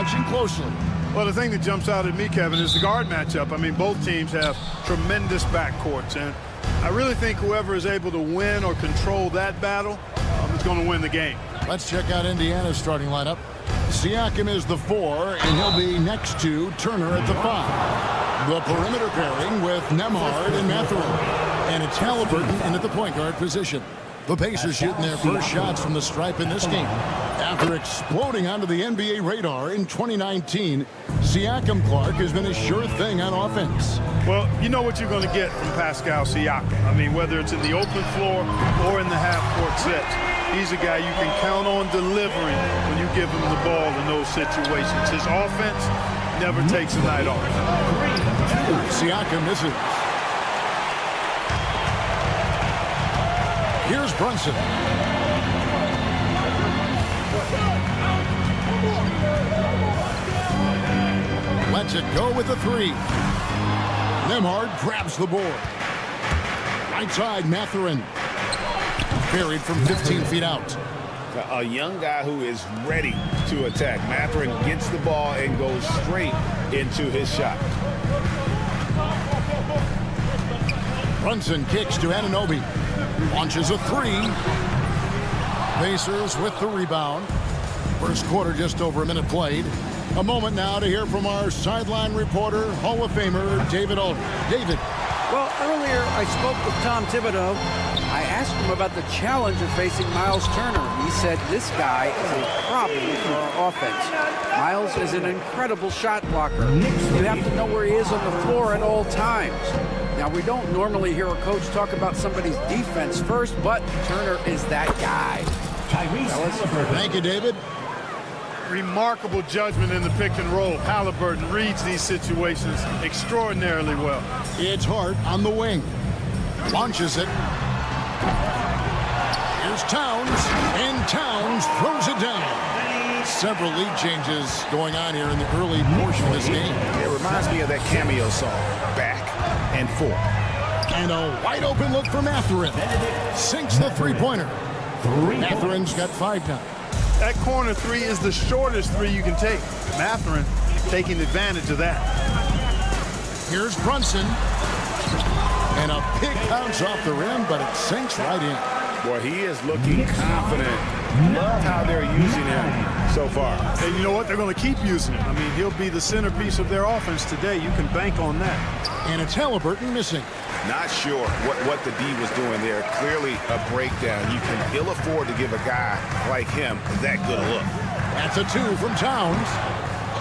watching closely. Well, the thing that jumps out at me, Kevin, is the guard matchup. I mean, both teams have tremendous backcourts, and I really think whoever is able to win or control that battle is going to win the game. Let's check out Indiana's starting lineup. Siakam is the 4, and he'll be next to Turner at the 5. The perimeter pairing with Nembhard and Mathurin. And it's Halliburton in at the point guard position. The Pacers shooting their first shots from the stripe in this game. After exploding onto the NBA radar in 2019, Siakam Clark has been a sure thing on offense. Well, you know what you're going to get from Pascal Siakam. I mean, whether it's in the open floor or in the half-court sets, he's a guy you can count on delivering when you give him the ball in those situations. His offense never takes a night off. Siakam misses. Here's Brunson. Lets it go with the 3. Nembhard grabs the board. Right side, Mathurin. Buried from 15 feet out. A young guy who is ready to attack. Mathurin gets the ball and goes straight into his shot. Brunson kicks to Anunoby. Launches a 3. Pacers with the rebound. First quarter just over a minute played. A moment now to hear from our sideline reporter, Hall of Famer David Aldridge. David. Well, earlier I spoke with Tom Thibodeau. I asked him about the challenge of facing Miles Turner. He said this guy is a problem for our offense. Miles is an incredible shot blocker. You have to know where he is on the floor at all times. Now, we don't normally hear a coach talk about somebody's defense first, but Turner is that guy. Thank you, David. Remarkable judgment in the pick and roll. Halliburton reads these situations extraordinarily well. It's Hart on the wing. Launches it. Here's Towns, and Towns throws it down. Several lead changes going on here in the early portion of this game. It reminds me of that cameo song, Back and Forth. And a wide open look for Mathurin. Sinks the three-pointer. Mathurin's got 5 now. That corner 3 is the shortest 3 you can take. Mathurin taking advantage of that. Here's Brunson. And a pick bounce off the rim, but it sinks right in. Boy, he is looking confident. Love how they're using him so far. And you know what? They're going to keep using him. I mean, he'll be the centerpiece of their offense today. You can bank on that. And it's Halliburton missing. Not sure what the D was doing there. Clearly a breakdown. You can ill afford to give a guy like him that good a look. That's a 2 from Towns.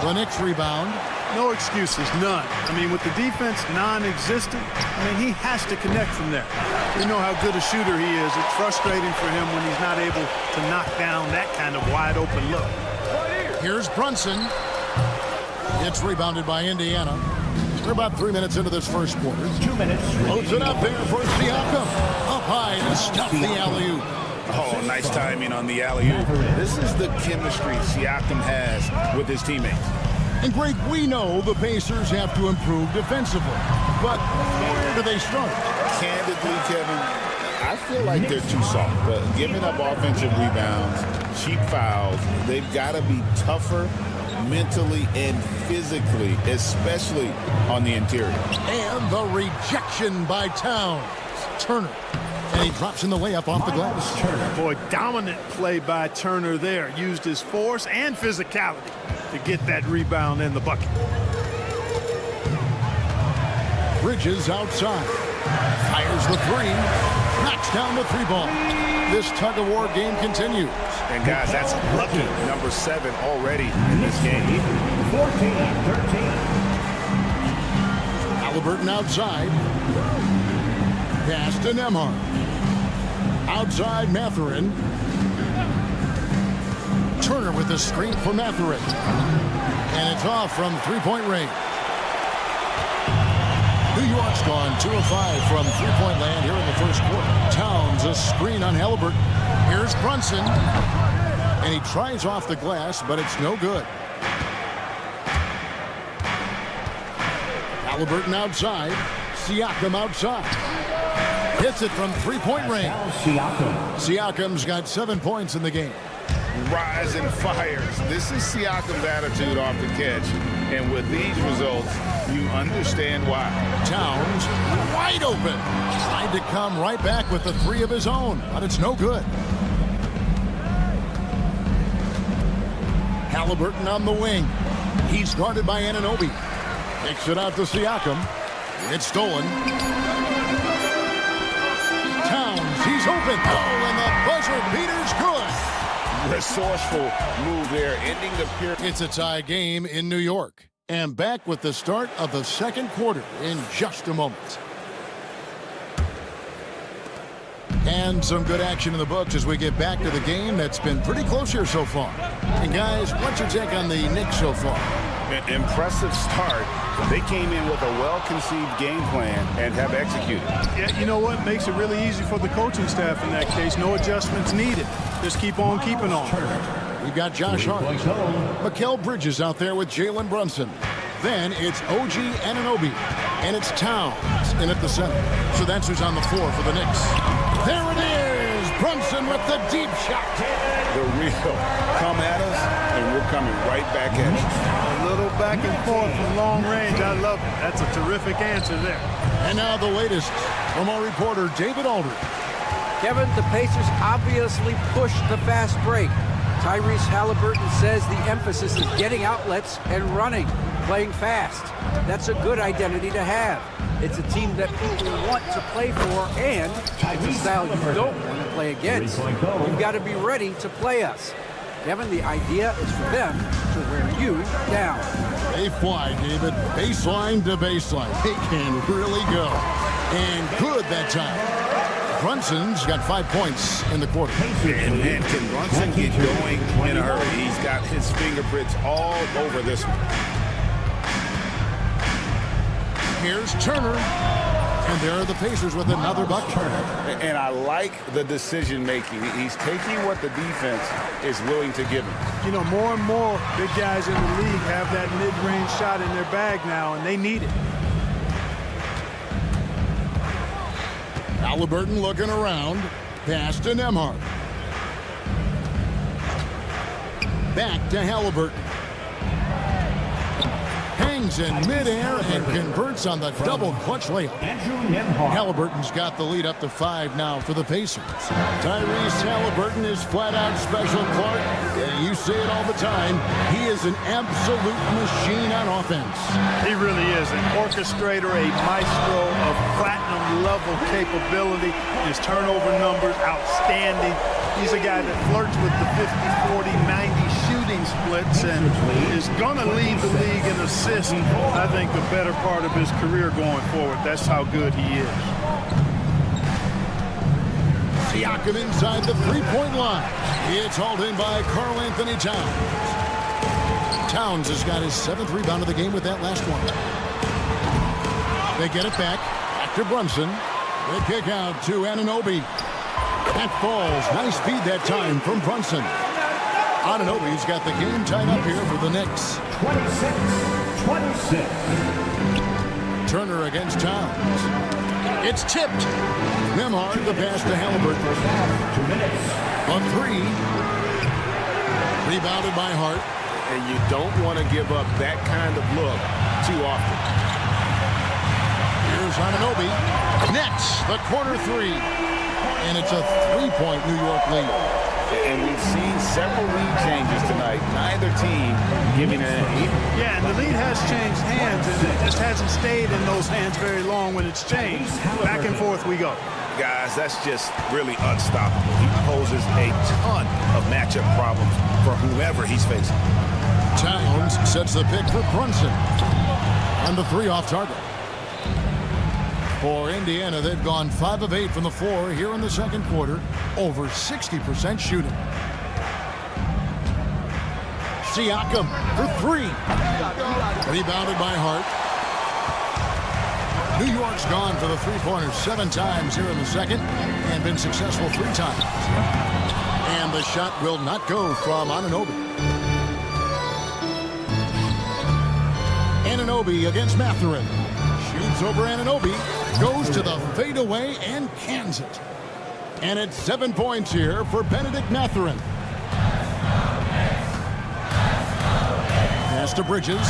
The Knicks rebound. No excuses, none. I mean, with the defense non-existent, I mean, he has to connect from there. We know how good a shooter he is. It's frustrating for him when he's not able to knock down that kind of wide-open look. Here's Brunson. It's rebounded by Indiana. We're about 3 minutes into this first quarter. 2 minutes. Loads it up there for Siakam. Up high to stop the alley-oop. Oh, nice timing on the alley-oop. This is the chemistry Siakam has with his teammates. And Greg, we know the Pacers have to improve defensively. But where do they start? Candidly, Kevin, I feel like they're too soft. But giving up offensive rebounds, cheap fouls, they've got to be tougher mentally and physically, especially on the interior. And the rejection by Towns. Turner. And he drops in the layup off the glass. Turner. Boy, dominant play by Turner there. Used his force and physicality to get that rebound in the bucket. Bridges outside. Fires the 3. Knocks down the 3 ball. This tug-of-war game continues. And guys, that's lucky number 7 already in this game. 14-13. Halliburton outside. Pass to Nembhard. Outside Mathurin. Turner with the screen for Mathurin. And it's off from 3-point range. New York's gone 2 of 5 from 3-point land here in the first quarter. Towns a screen on Halliburton. Here's Brunson. And he tries off the glass, but it's no good. Halliburton outside. Siakam outside. Hits it from 3-point range. Siakam's got 7 points in the game. rise and fires. This is Siakam's attitude off the catch. And with these results, you understand why. Towns wide open. Tried to come right back with the three of his own, but it's no good. Halliburton on the wing. He's guarded by Anunoby. Kicks it out to Siakam. It's stolen. Towns, he's open. Oh, and the buzzer beater's good. Resourceful move there, ending the period. It's a tie game in New York. And back with the start of the second quarter in just a moment. And some good action in the books as we get back to the game that's been pretty close here so far. And guys, what's your take on the Knicks so far? An impressive start. They came in with a well-conceived game plan and have executed. Yeah, you know what? Makes it really easy for the coaching staff in that case. No adjustments needed. Just keep on keeping on. We've got Josh Hart. Mikal Bridges out there with Jalen Brunson. Then it's OG Anunoby. And it's Towns in at the center. So that's who's on the floor for the Knicks. There it is! Brunson with the deep shot. The real come at us, and we're coming right back at you. A little back and forth from long range. I love it. That's a terrific answer there. And now the latest from our reporter, David Aldridge. Kevin, the Pacers obviously pushed the fast break. Tyrese Halliburton says the emphasis is getting outlets and running, playing fast. That's a good identity to have. It's a team that people want to play for, and it's a style you don't want to play against. You've got to be ready to play us. Kevin, the idea is for them to wear you down. They fly, David. Baseline to baseline. They can really go. And good that time. Brunson's got 5 points in the quarter. And man, can Brunson get going in a hurry? He's got his fingerprints all over this one. Here's Turner. And there are the Pacers with another bucket. And I like the decision-making. He's taking what the defense is willing to give him. You know, more and more big guys in the league have that mid-range shot in their bag now, and they need it. Halliburton looking around. Pass to Nembhard. Back to Halliburton. Hangs in midair and converts on the double clutch layup. Halliburton's got the lead up to 5 now for the Pacers. Tyrese Halliburton is flat out special, Clark. You say it all the time. He is an absolute machine on offense. He really is an orchestrator, a maestro of platinum level capability. His turnover numbers outstanding. He's a guy that flirts with the 50, 40, 90 shooting splits and is going to lead the league in assists, I think, the better part of his career going forward. That's how good he is. Siakam inside the three-point line. It's hauled in by Karl Anthony Towns. Towns has got his 7th rebound of the game with that last one. They get it back to Brunson. They kick out to Anunoby. That falls. Nice feed that time from Brunson. Anunoby's got the game tied up here for the Knicks. 26. Turner against Towns. It's tipped. Nembhard the pass to Halliburton. On 3. Rebounded by Hart. And you don't want to give up that kind of look too often. Here's Anunoby. Nets the corner 3. And it's a 3-point New York lead. And we've seen several lead changes tonight. Neither team giving an Yeah, and the lead has changed hands, and it just hasn't stayed in those hands very long when it's changed. Back and forth we go. Guys, that's just really unstoppable. He poses a ton of matchup problems for whomever he's facing. Towns sets the pick for Brunson. And the 3 off target. For Indiana, they've gone 5 of 8 from the floor here in the second quarter. Over 60% shooting. Siakam for 3. Rebounded by Hart. New York's gone for the three-pointers 7 times here in the second and been successful 3 times. And the shot will not go from Anunoby. Anunoby against Mathurin. Shoots over Anunoby. Goes to the fadeaway and cans it. And it's 7 points here for Benedict Mathurin. Pass to Bridges.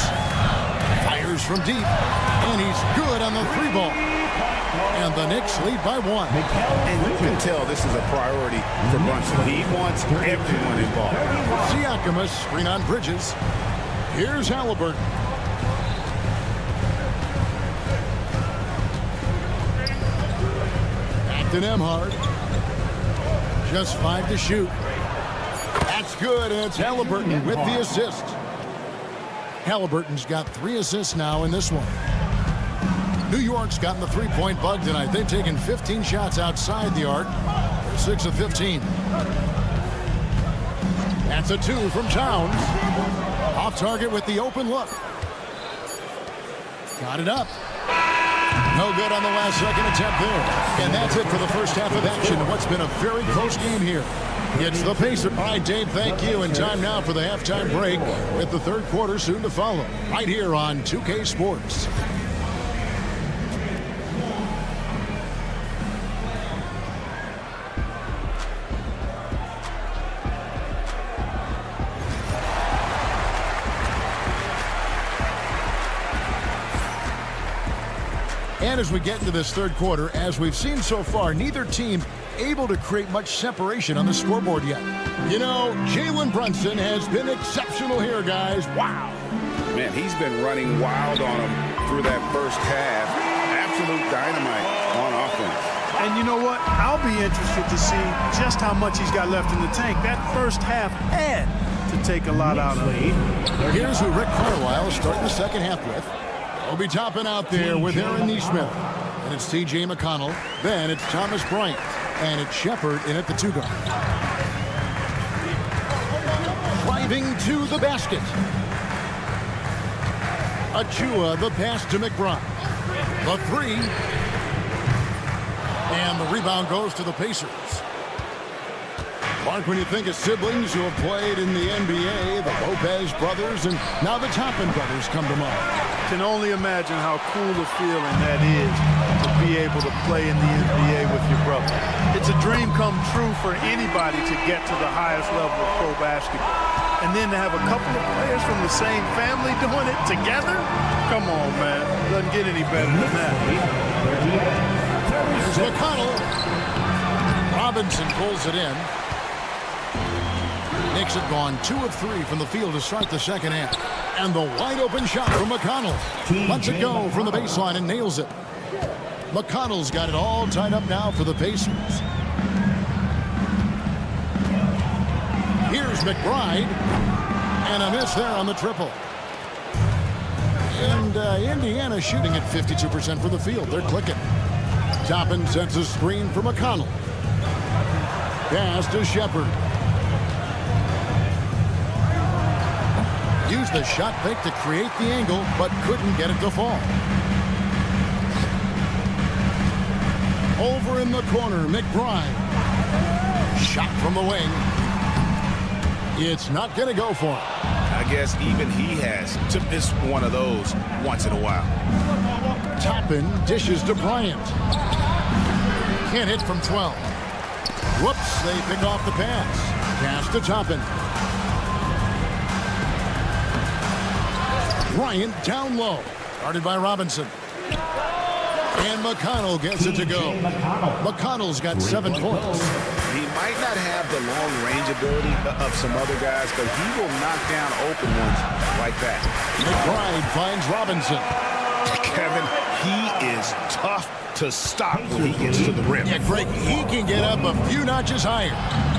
Fires from deep. And he's good on the 3-ball. And the Knicks lead by 1. And you can tell this is a priority for Brunson. He wants everyone involved. Siakam, a screen on Bridges. Here's Halliburton. Back to Nembhard. Just 5 to shoot. That's good, and it's Halliburton with the assist. Halliburton's got 3 assists now in this one. New York's gotten the 3-point bug tonight. They've taken 15 shots outside the arc. 6 of 15. That's a 2 from Towns. Off target with the open look. Got it up. No good on the last second attempt there. And that's it for the first half of action. What's been a very close game here. It's the Pacers. All right, Dave, thank you. And time now for the halftime break with the third quarter soon to follow. Right here on 2K Sports. And as we get into this third quarter, as we've seen so far, neither team able to create much separation on the scoreboard yet. You know, Jalen Brunson has been exceptional here, guys. Wow. Man, he's been running wild on him through that first half. Absolute dynamite on offense. And you know what? I'll be interested to see just how much he's got left in the tank. That first half had to take a lot out of him. Here's who Rick Carlisle starting the second half with. We'll be topping out there with Aaron Nesmith. And it's T.J. McConnell. Then it's Thomas Bryant. And it's Shepard in at the 2 guard. Driving to the basket. Achua, the pass to McBride. The 3. And the rebound goes to the Pacers. Mark, when you think of siblings who have played in the NBA, the Lopez brothers, and now the Toppin brothers come to mind. Can only imagine how cool a feeling that is to be able to play in the NBA with your brother. It's a dream come true for anybody to get to the highest level of pro basketball. And then to have a couple of players from the same family doing it together? Come on, man. Doesn't get any better than that. Here's McConnell. Robinson pulls it in. Knicks have gone 2 of 3 from the field to start the second half. And the wide open shot from McConnell. Lets it go from the baseline and nails it. McConnell's got it all tied up now for the Pacers. Here's McBride. And a miss there on the triple. And Indiana shooting at 52% from the field. They're clicking. Toppin sets a screen for McConnell. Pass to Shepard. Used the shot fake to create the angle, but couldn't get it to fall. Over in the corner, McBride. Shot from the wing. It's not going to go for him. I guess even he has to miss one of those once in a while. Toppin dishes to Bryant. Can't hit from 12. Whoops, they pick off the pass. Pass to Toppin. Bryant down low. Guarded by Robinson. And McConnell gets it to go. McConnell's got 7 points. He might not have the long-range ability of some other guys, but he will knock down open ones like that. McBride finds Robinson. Kevin, he is tough to stop when he gets to the rim. Yeah, Greg, he can get up a few notches higher.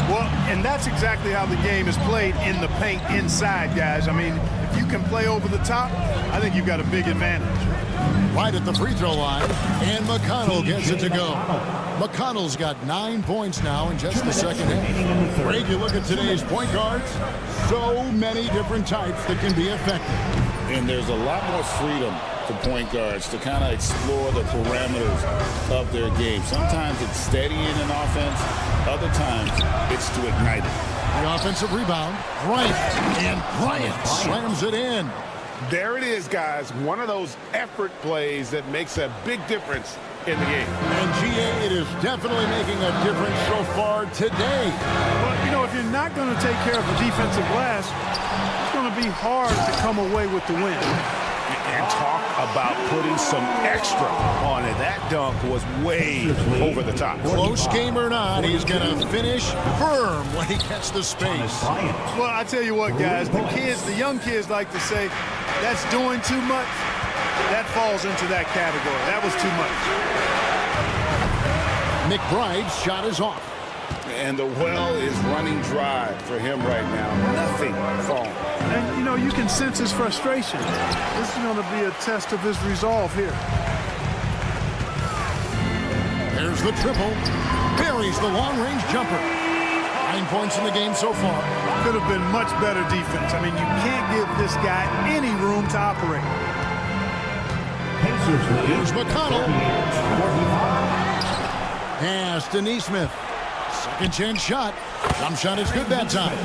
Well, and that's exactly how the game is played in the paint inside, guys. I mean, if you can play over the top, I think you've got a big advantage. Right at the free throw line, and McConnell gets it to go. McConnell's got 9 points now in just the second half. Greg, you look at today's point guards, so many different types that can be effective. And there's a lot more freedom to point guards to kind of explore the parameters of their game. Sometimes it's steadying an offense. Other times it's to ignite it. The offensive rebound, Bryant, and Bryant slams it in. There it is, guys. One of those effort plays that makes a big difference in the game. And GA, it is definitely making a difference so far today. Well, you know, if you're not going to take care of the defensive glass, it's going going to be hard to come away with the win. And talk about putting some extra on it. That dunk was way over the top. Close game or not, he's going to finish firm when he gets the space. Well, I tell you what, guys, the young kids like to say, that's doing too much. That falls into that category. That was too much. McBride's shot is off. And the well is running dry for him right now. Nothing falling. And, you know, you can sense his frustration. This is going to be a test of his resolve here. There's the triple. Buries the long-range jumper. 9 points in the game so far. Could have been much better defense. I mean, you can't give this guy any room to operate. Here's McConnell. Pass to Neesmith. Second chance shot. Jump shot is good that time.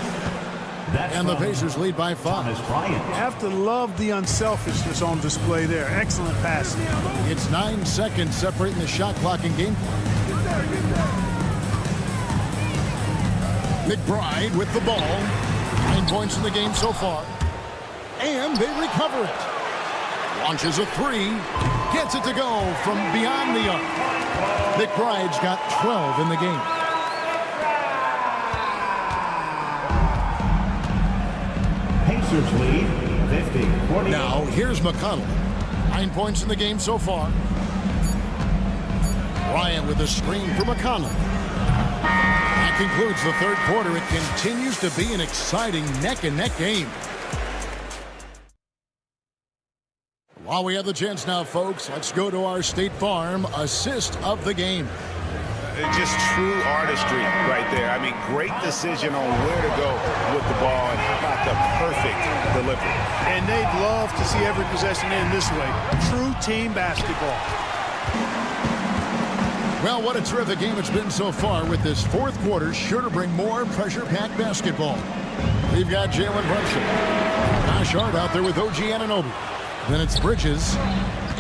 And the Pacers lead by 5. You have to love the unselfishness on display there. Excellent passing. It's 9 seconds separating the shot clock and game clock. McBride with the ball. 9 points in the game so far. And they recover it. Launches a 3. Gets it to go from beyond the arc. McBride's got 12 in the game. Pacers lead 50-48. Now here's McConnell. 9 points in the game so far. Bryant with a screen for McConnell. That concludes the third quarter. It continues to be an exciting neck-and-neck game. While we have the chance now, folks, let's go to our State Farm assist of the game. Just true artistry right there. I mean, great decision on where to go with the ball and how about the perfect delivery. And they'd love to see every possession end this way. True team basketball. Well, what a terrific game it's been so far, with this fourth quarter sure to bring more pressure-packed basketball. We've got Jalen Brunson. Josh Hart out there with OG Anunoby. Then it's Bridges,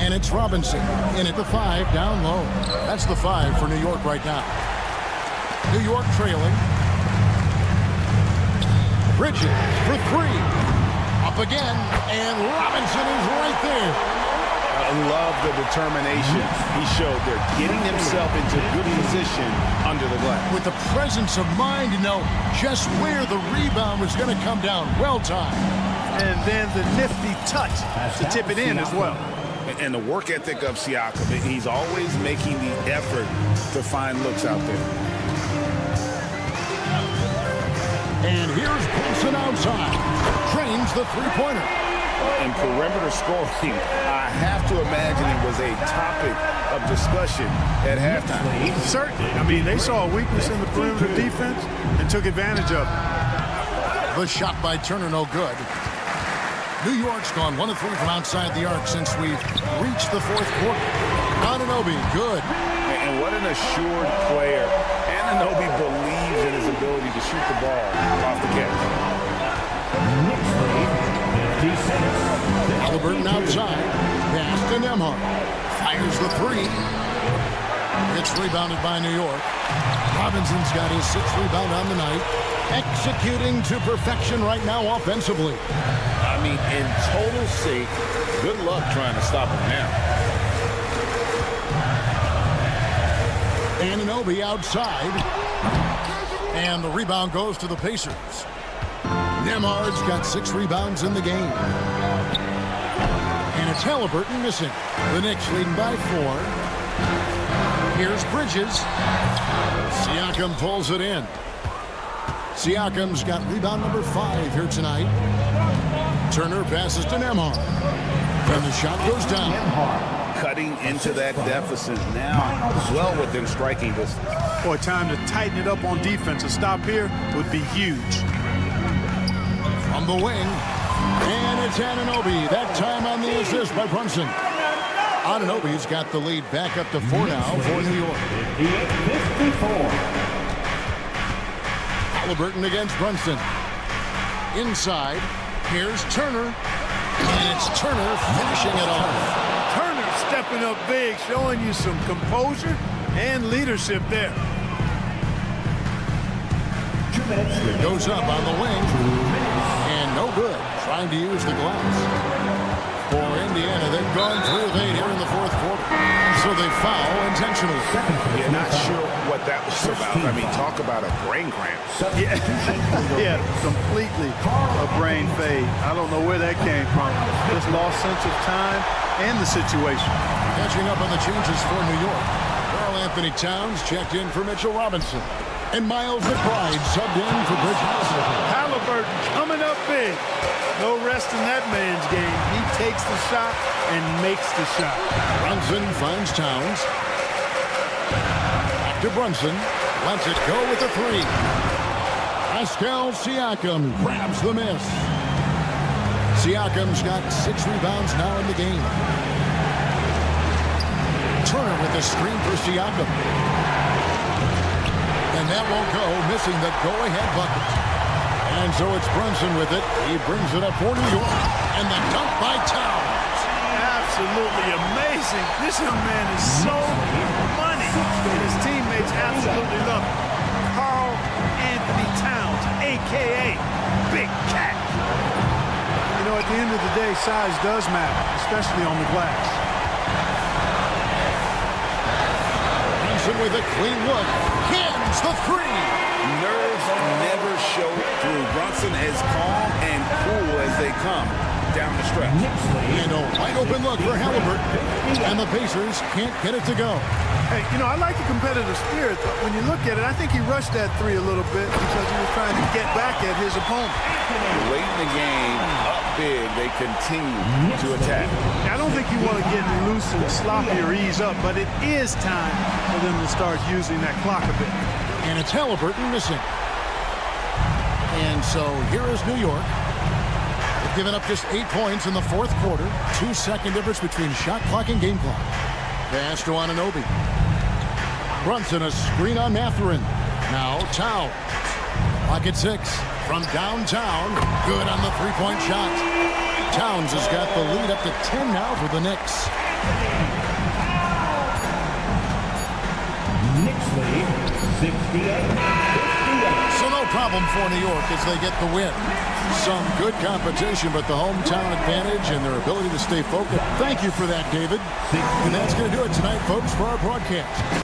and it's Robinson. In at the 5, down low. That's the 5 for New York right now. New York trailing. Bridges for 3. Up again, and Robinson is right there. I love the determination he showed there, getting himself into good position under the glass. With the presence of mind to know just where the rebound was going to come down. Well timed. And then the nifty touch to tip it in as well. And the work ethic of Siakam, he's always making the effort to find looks out there. And here's Paulson outside. Trains the three-pointer. In perimeter scoring, I have to imagine it was a topic of discussion at halftime. Certainly. I mean, they saw a weakness in the perimeter defense and took advantage of it. The shot by Turner, no good. New York's gone 1 of 3 from outside the arc since we've reached the fourth quarter. Anunoby, good. And what an assured player. Anunoby believes in his ability to shoot the ball off the catch. Knicks lead 56. Halliburton outside. Pass to Nembhard. Fires the 3. It's rebounded by New York. Robinson's got his 6th rebound on the night. Executing to perfection right now offensively. I mean, in total sake, good luck trying to stop him now. Anunoby outside. And the rebound goes to the Pacers. Nembhard's got 6 rebounds in the game. And it's Halliburton missing. The Knicks leading by 4. Here's Bridges. Siakam pulls it in. Siakam's got rebound number 5 here tonight. Turner passes to Nembhard. And the shot goes down. Cutting into that deficit now, well within striking distance. Boy, time to tighten it up on defense. A stop here would be huge. From the wing. And it's Anunoby. That time on the assist by Brunson. Anunoby's got the lead back up to 4 now for New York. 54. Halliburton against Brunson. Inside. Here's Turner. And it's Turner finishing it off. Turner stepping up big, showing you some composure and leadership there. 2 minutes. Goes up on the wing. And no good. Tries trying to use the glass. For Indiana, they've gone 3 of 8 here in the fourth quarter. So they foul intentionally. Yeah, not sure what that was about. I mean, talk about a brain cramp. Yeah, yeah, completely a brain fade. I don't know where that came from. Just lost sense of time and the situation. Catching up on the changes for New York. Karl Anthony Towns checked in for Mitchell Robinson. And Miles McBride subbed in for Bridges. Halliburton coming up big. No rest in that man's game. He takes the shot and makes the shot. Brunson finds Towns. Back to Brunson. Lets it go with the 3. Pascal Siakam grabs the miss. Siakam's got 6 rebounds now in the game. Turner with the screen for Siakam. And that won't go, missing the go-ahead bucket. And so it's Brunson with it. He brings it up for New York. And the dunk by Towns. Absolutely amazing. This young man is so money. And his teammates absolutely love him. Karl Anthony Towns, a.k.a. Big Cat. You know, at the end of the day, size does matter, especially on the glass. Brunson with a clean look. Hits the 3. Nerves never show through. Brunson as calm and cool as they come down the stretch. And a wide open look for Halliburton. And the Pacers can't get it to go. Hey, you know, I like the competitive spirit, but when you look at it, I think he rushed that 3 a little bit because he was trying to get back at his opponent. Late in the game, up big, they continue to attack. I don't think you want to get loose and sloppy or ease up, but it is time for them to start using that clock a bit. And it's Halliburton missing. And so here is New York. They've given up just 8 points in the fourth quarter. 2-second difference between shot clock and game clock. Pass to Anunoby. Brunson, a screen on Mathurin. Now Towns. Pocket 6 from downtown. Good on the 3-point shot. Towns has got the lead up to 10 now for the Knicks. Knicks lead 68-58. So no problem for New York as they get the win. Some good competition, but the hometown advantage and their ability to stay focused. Thank you for that, David. And that's going to do it tonight, folks, for our broadcast.